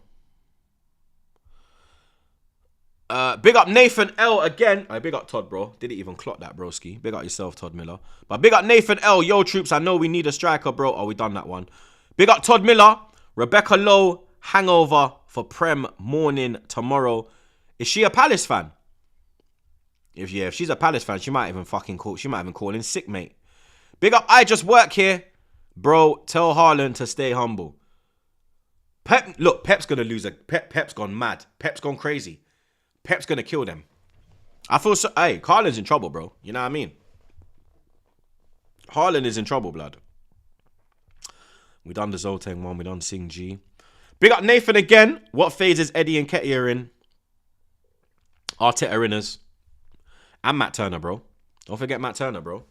Big up Nathan L again. Big up Todd, bro. Didn't even clock that, broski. Big up yourself, Todd Miller. But big up Nathan L. Yo, Troopz, I know we need a striker, bro. Oh, we done that one. Big up Todd Miller. Rebecca Lowe. Hangover for Prem morning tomorrow. Is she a Palace fan? If she's a Palace fan, she might even call in sick, mate. Big up, I just work here. Bro, tell Haaland to stay humble. Pep's gonna lose Pep's gone mad. Pep's gone crazy. Pep's gonna kill them. I feel so. Hey, Haaland's in trouble, bro. You know what I mean? Haaland is in trouble, blood. We done the Zolteng one. We done Sing G. Big up Nathan again. What phase is Eddie and Nketiah in? Arteta inners. And Matt Turner, bro. Don't forget Matt Turner, bro.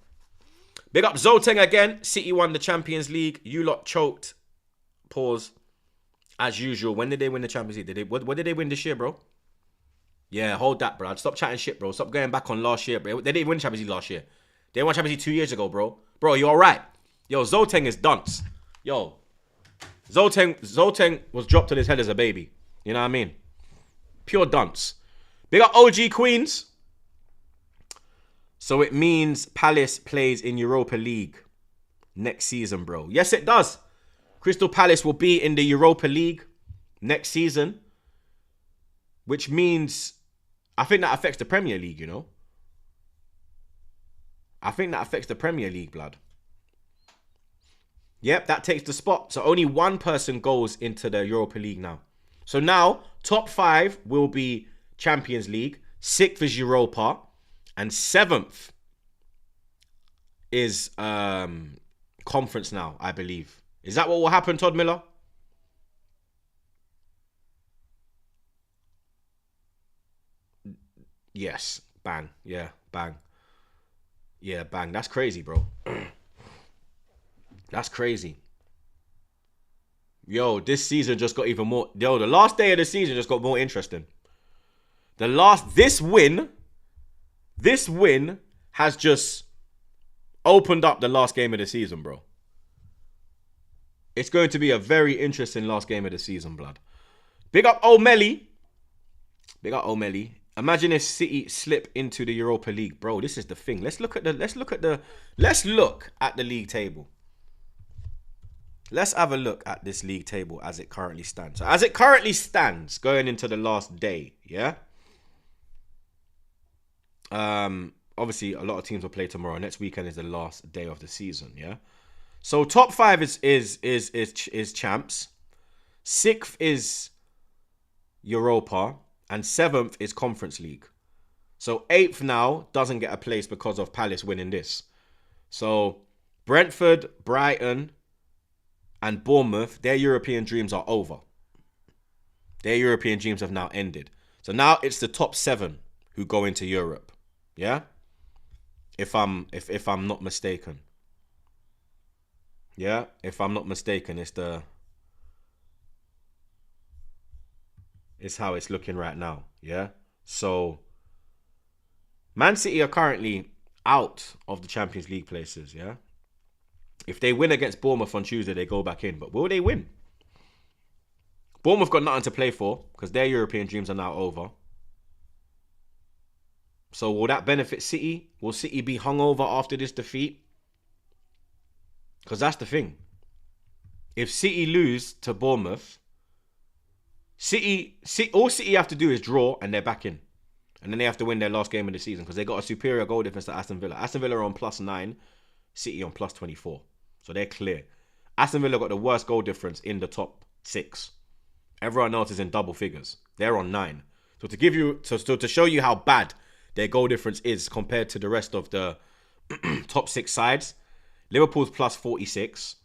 Big up Zolteng again. City won the Champions League. You lot choked. Pause. As usual. When did they win the Champions League? What did they win this year, bro? Yeah, hold that, bro. Stop chatting shit, bro. Stop going back on last year, bro. They didn't win the Champions League last year. They won Champions League 2 years ago, bro. Bro, you alright? Yo, Zolteng is dunce. Yo. Zolteng was dropped on his head as a baby. You know what I mean? Pure dunce. Big up OG Queens. So it means Palace plays in Europa League next season, bro. Yes, it does. Crystal Palace will be in the Europa League next season. Which means, I think that affects the Premier League, you know. I think that affects the Premier League, blood. Yep, that takes the spot. So only one person goes into the Europa League now. So now, top 5 will be Champions League. 6th is Europa. And 7th is Conference now, I believe. Is that what will happen, Todd Miller? Yes. Bang. Yeah, bang. Yeah, bang. That's crazy, bro. That's crazy. Yo, this season just got even more... Yo, the last day of the season just got more interesting. This win has just opened up the last game of the season, bro. It's going to be a very interesting last game of the season, blood. Big up O'Malley. Big up O'Malley. Imagine if City slip into the Europa League, bro. This is the thing. Let's look at the league table. Let's have a look at this league table as it currently stands. So as it currently stands, going into the last day, yeah. Obviously, a lot of teams will play tomorrow. Next weekend is the last day of the season, yeah. So top 5 is champs. 6th is Europa. And 7th is Conference League. So 8th now doesn't get a place because of Palace winning this. So Brentford, Brighton, and Bournemouth, their European dreams are over. Their European dreams have now ended. So now it's the top 7 who go into Europe. Yeah? If I'm not mistaken. Yeah, if I'm not mistaken, it's how it's looking right now. Yeah. So Man City are currently out of the Champions League places. Yeah. If they win against Bournemouth on Tuesday, they go back in. But will they win? Bournemouth got nothing to play for because their European dreams are now over. So will that benefit City? Will City be hungover after this defeat? Because that's the thing. If City lose to Bournemouth, all City have to do is draw and they're back in. And then they have to win their last game of the season because they got a superior goal difference to Aston Villa. Aston Villa are on +9, City on +24. So they're clear. Aston Villa got the worst goal difference in the top 6. Everyone else is in double figures. They're on 9. So to show you how bad their goal difference is compared to the rest of the top 6 sides, Liverpool's +46.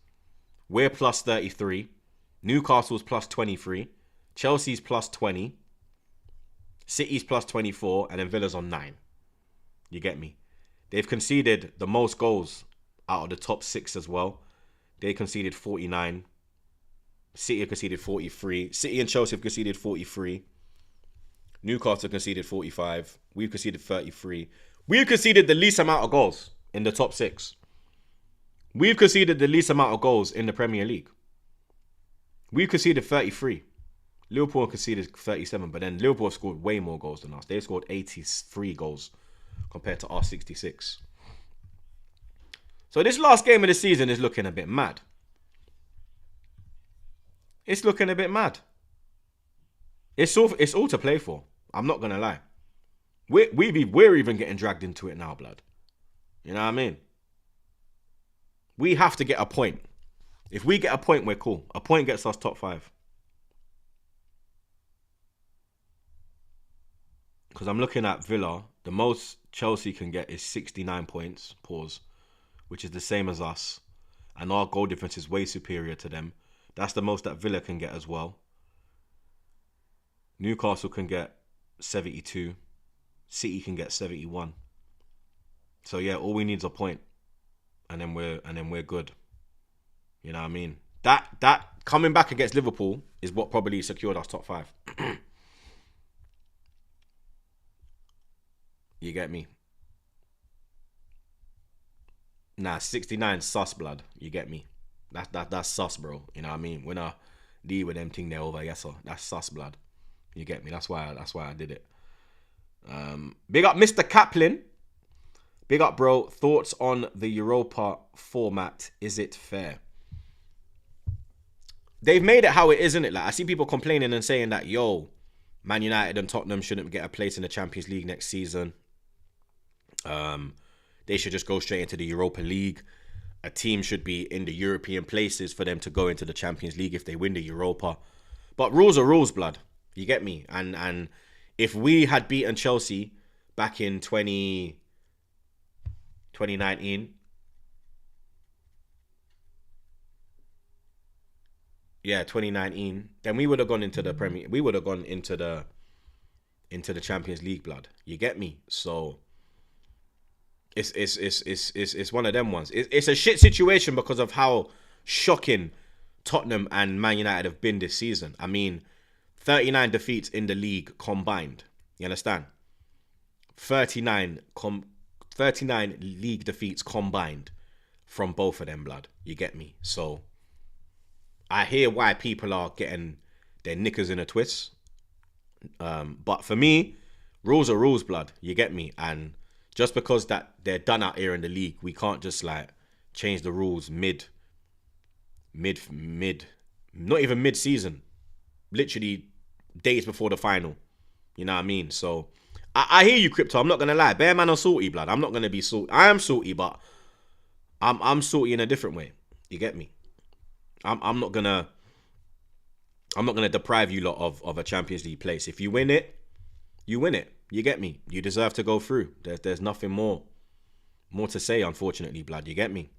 We're +33. Newcastle's +23. Chelsea's +20. City's +24. And then Villa's on 9. You get me? They've conceded the most goals out of the top 6 as well. They conceded 49. City have conceded 43. City and Chelsea have conceded 43. Newcastle conceded 45. We've conceded 33. We've conceded the least amount of goals in the top 6. We've conceded the least amount of goals in the Premier League. We've conceded 33. Liverpool conceded 37, but then Liverpool scored way more goals than us. They scored 83 goals compared to our 66. So this last game of the season is looking a bit mad. It's looking a bit mad. It's all to play for. I'm not gonna lie. We're even getting dragged into it now, blood. You know what I mean? We have to get a point. If we get a point, we're cool. A point gets us top 5. Because I'm looking at Villa. The most Chelsea can get is 69 points. Pause. Which is the same as us. And our goal difference is way superior to them. That's the most that Villa can get as well. Newcastle can get 72. City can get 71. So yeah, all we need is a point. And then we're good. You know what I mean? That coming back against Liverpool is what probably secured us top 5. You get me? Nah, 69 sus, blood. You get me? That's sus, bro. You know what I mean? When I deal with them thing there over, yes sir. That's sus, blood. You get me? That's why I did it. Big up Mr. Kaplan. Big up, bro. Thoughts on the Europa format? Is it fair? They've made it how it is, isn't it? Like, I see people complaining and saying that, yo, Man United and Tottenham shouldn't get a place in the Champions League next season. They should just go straight into the Europa League. A team should be in the European places for them to go into the Champions League if they win the Europa. But rules are rules, blood. You get me? And if we had beaten Chelsea back in 2019, yeah, 2019, then we would have gone into the Premier. We would have gone into the Champions League, blood. You get me? So it's one of them ones. It's a shit situation because of how shocking Tottenham and Man United have been this season. I mean, 39 defeats in the league combined. You understand? 39 league defeats combined from both of them, blood. You get me? So I hear why people are getting their knickers in a twist. But for me, rules are rules, blood. You get me? And just because that they're done out here in the league, we can't just like change the rules mid, not even mid-season. Literally days before the final. You know what I mean? So I hear you, Crypto. I'm not gonna lie. Bear man are salty, blood. I'm not gonna be salty. I am salty, but I'm salty in a different way. You get me? I'm not gonna deprive you lot of a Champions League place. If you win it, you win it. You get me? You deserve to go through. There's nothing more to say, unfortunately, blood. You get me?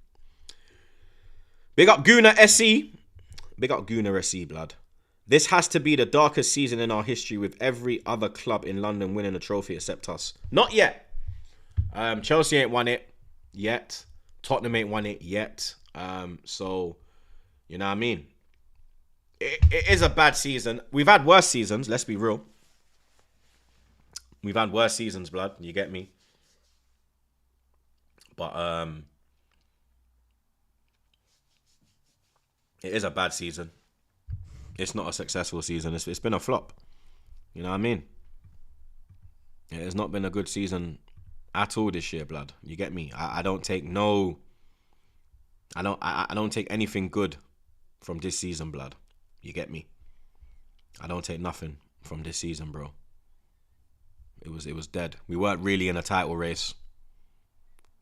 Big up Guna SC. Big up Guna SC, blood. This has to be the darkest season in our history with every other club in London winning a trophy except us. Not yet. Chelsea ain't won it yet. Tottenham ain't won it yet. So, you know what I mean? It is a bad season. We've had worse seasons, let's be real. We've had worse seasons, blood. You get me? But it is a bad season. It's not a successful season. It's been a flop. You know what I mean? It has not been a good season at all this year, blood. You get me? I don't take no. I don't take anything good from this season, blood. You get me? I don't take nothing from this season, bro. It was dead. We weren't really in a title race.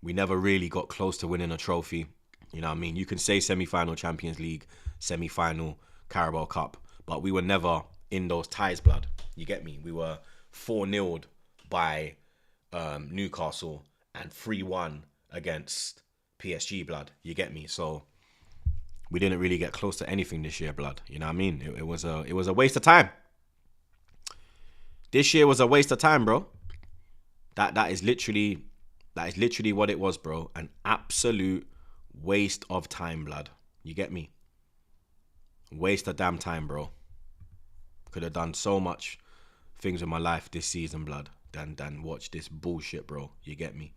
We never really got close to winning a trophy. You know what I mean? You can say semi-final Champions League, semi-final Carabao Cup, but we were never in those ties, blood. You get me? We were 4-0'd by Newcastle and 3-1 against PSG, blood. You get me? So we didn't really get close to anything this year, blood. You know what I mean? It was a waste of time. This year was a waste of time, bro. That is literally what it was, bro. An absolute waste of time, blood. You get me? Waste of damn time, bro. Could have done so much things with my life this season, blood, than watch this bullshit, bro. You get me?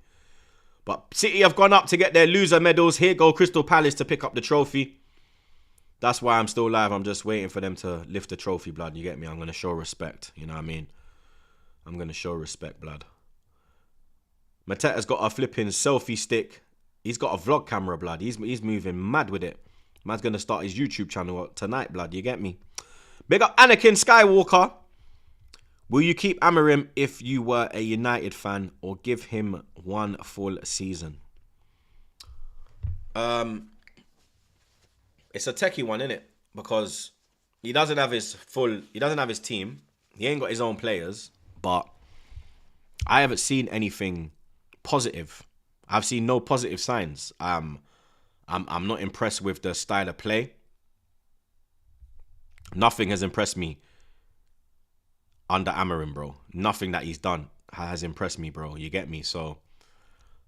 But City have gone up to get their loser medals. Here go Crystal Palace to pick up the trophy. That's why I'm still live. I'm just waiting for them to lift the trophy, blood. You get me? I'm going to show respect. You know what I mean? I'm going to show respect, blood. Mateta's got a flipping selfie stick. He's got a vlog camera, blood. He's moving mad with it. Man's going to start his YouTube channel tonight, blood. You get me? Big up Anakin Skywalker. Will you keep Amorim if you were a United fan or give him one full season? It's a techie one, innit? Because he doesn't have his team. He ain't got his own players. But I haven't seen anything positive. I've seen no positive signs. I'm not impressed with the style of play. Nothing has impressed me under Amorim, bro. Nothing that he's done has impressed me, bro. You get me? So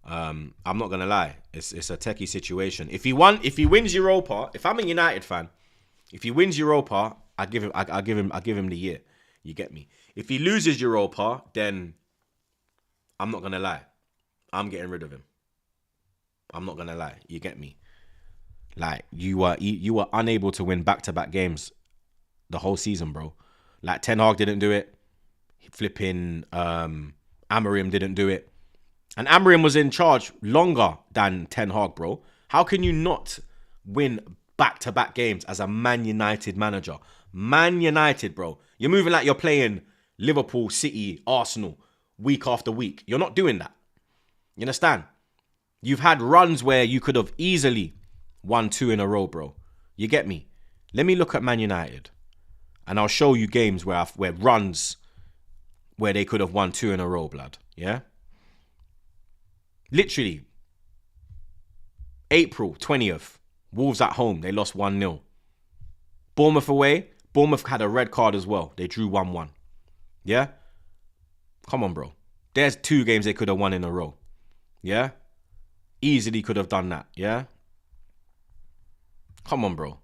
I'm not gonna lie. It's a techie situation. If he wins Europa, if I'm a United fan, if he wins Europa, I give him the year. You get me? If he loses Europa, then I'm not gonna lie. I'm getting rid of him. I'm not gonna lie. You get me? Like you were unable to win back-to-back games the whole season, bro. Like Ten Hag didn't do it. Flipping Amorim didn't do it. And Amorim was in charge longer than Ten Hag, bro. How can you not win back-to-back games as a Man United manager? Man United, bro. You're moving like you're playing Liverpool, City, Arsenal week after week. You're not doing that. You understand? You've had runs where you could have easily won 2 in a row, bro. You get me? Let me look at Man United. And I'll show you games where runs where they could have won 2 in a row, blood. Yeah? Literally. April 20th. Wolves at home. They lost 1-0. Bournemouth away. Bournemouth had a red card as well. They drew 1-1. Yeah? Come on, bro. There's 2 games they could have won in a row. Yeah? Easily could have done that. Yeah? Come on, bro.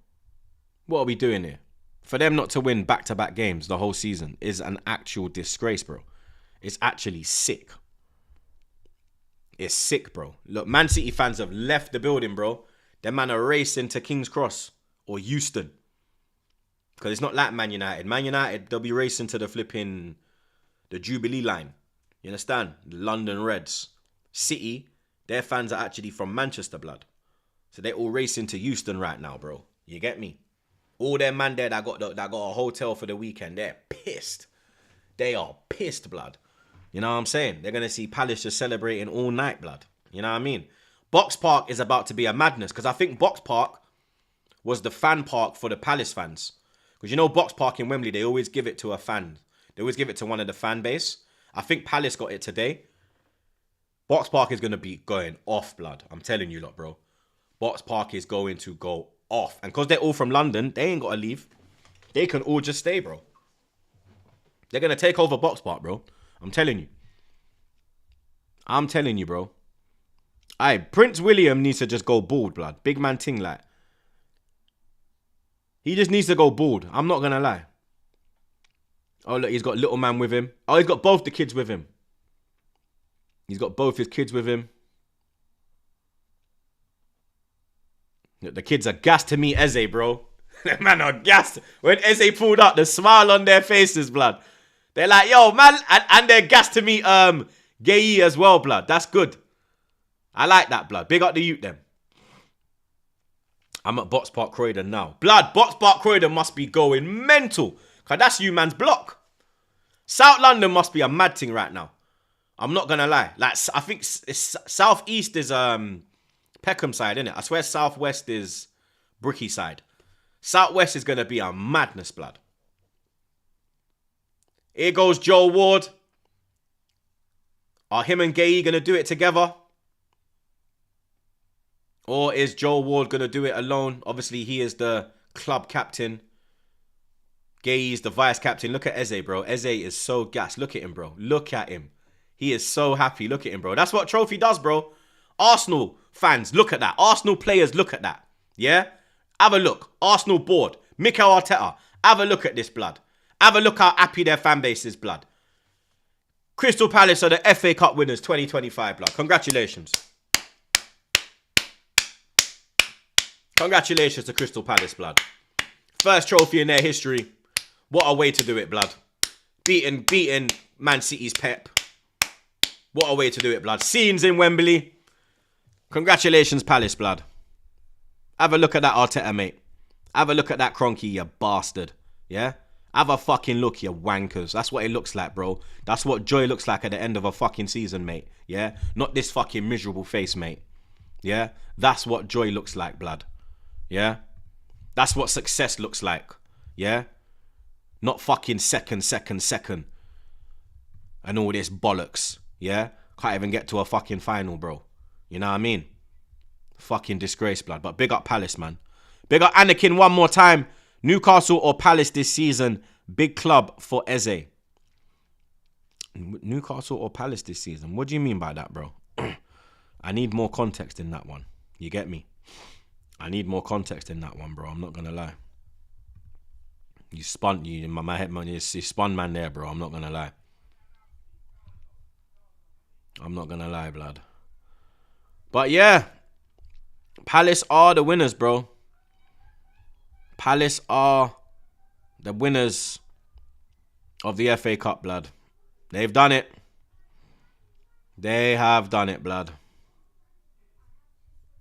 What are we doing here? For them not to win back-to-back games the whole season is an actual disgrace, bro. It's actually sick. It's sick, bro. Look, Man City fans have left the building, bro. Them man are racing to King's Cross or Euston. Because it's not like Man United. Man United, they'll be racing to the Jubilee line. You understand? The London Reds. City, their fans are actually from Manchester, blood. So they're all racing to Euston right now, bro. You get me? All them man there that got a hotel for the weekend, they're pissed. They are pissed, blood. You know what I'm saying? They're going to see Palace just celebrating all night, blood. You know what I mean? Box Park is about to be a madness because I think Box Park was the fan park for the Palace fans. Because you know Box Park in Wembley, they always give it to a fan. They always give it to one of the fan base. I think Palace got it today. Box Park is going to be going off, blood. I'm telling you lot, bro. Box Park is going to go off. And because they're all from London, they ain't got to leave. They can all just stay, bro. They're going to take over Box Park, bro. I'm telling you. I'm telling you, bro. Aye, Prince William needs to just go bald, blood. Big man ting, like. He just needs to go bald. I'm not going to lie. Oh, look, he's got little man with him. Oh, he's got both the kids with him. He's got both his kids with him. Look, the kids are gassed to meet Eze, bro. The man are gassed. When Eze pulled up, the smile on their faces, blood. They're like, yo, man. And they're gassed to meet Gaye as well, blood. That's good. I like that, blood. Big up the youth, them. I'm at Box Park Croydon now. Blood, Box Park Croydon must be going mental. Because that's you man's block. South London must be a mad thing right now. I'm not going to lie. Like, I think South East is Peckham side, innit? I swear South West is Bricky side. South West is going to be a madness, blood. Here goes Joe Ward. Are him and Gaye going to do it together? Or is Joe Ward going to do it alone? Obviously, he is the club captain. Gaye is the vice captain. Look at Eze, bro. Eze is so gassed. Look at him, bro. Look at him. He is so happy. Look at him, bro. That's what Trophy does, bro. Arsenal fans, look at that. Arsenal players, look at that. Yeah? Have a look. Arsenal board. Mikel Arteta. Have a look at this, blood. Have a look how happy their fan base is, blood. Crystal Palace are the FA Cup winners 2025, blood. Congratulations. Congratulations to Crystal Palace, blood. First trophy in their history. What a way to do it, blood. Beating Man City's Pep. What a way to do it, blood. Scenes in Wembley. Congratulations, Palace, blood. Have a look at that Arteta, mate. Have a look at that Kroenke, you bastard. Yeah? Have a fucking look, you wankers. That's what it looks like, bro. That's what joy looks like at the end of a fucking season, mate. Yeah? Not this fucking miserable face, mate. Yeah? That's what joy looks like, blood. Yeah? That's what success looks like. Yeah? Not fucking second. And all this bollocks. Yeah? Can't even get to a fucking final, bro. You know what I mean? Fucking disgrace, blood. But big up Palace, man. Big up Anakin one more time. Newcastle or Palace this season. Big club for Eze. Newcastle or Palace this season? What do you mean by that, bro? I need more context in that one. You get me? I need more context in that one, bro. I'm not going to lie. You spun, my head, man. You spun man there, bro. I'm not going to lie. I'm not going to lie, blood. But yeah. Palace are the winners, bro. Palace are the winners of the FA Cup, blood. They've done it. They have done it, blood.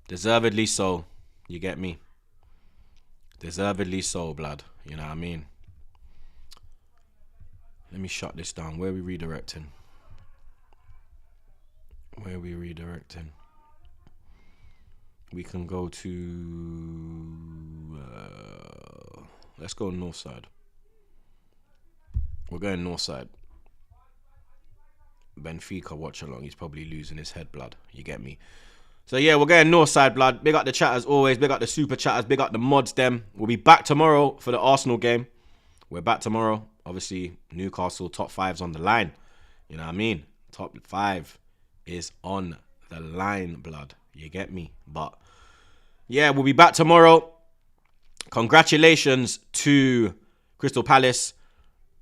Deservedly so. You get me? Deservedly so, blood. You know what I mean? Let me shut this down. Where are we redirecting? Where are we redirecting? We can go to... let's go north side. We're going north side. Benfica Watchalong. He's probably losing his head, blood. You get me? So yeah, we're going north side, blood. Big up the chat as always. Big up the super chatters. Big up the mods, them. We'll be back tomorrow for the Arsenal game. We're back tomorrow. Obviously, Newcastle top 5's on the line. You know what I mean? Top 5 is on the line, blood. You get me? But yeah, we'll be back tomorrow. Congratulations to Crystal Palace.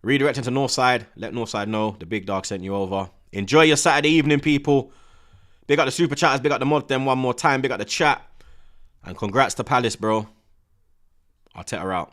Redirecting to Northside. Let Northside know the big dog sent you over. Enjoy your Saturday evening, people. Big up the super chatters. Big up the mod them one more time. Big up the chat. And congrats to Palace, bro. Arteta out.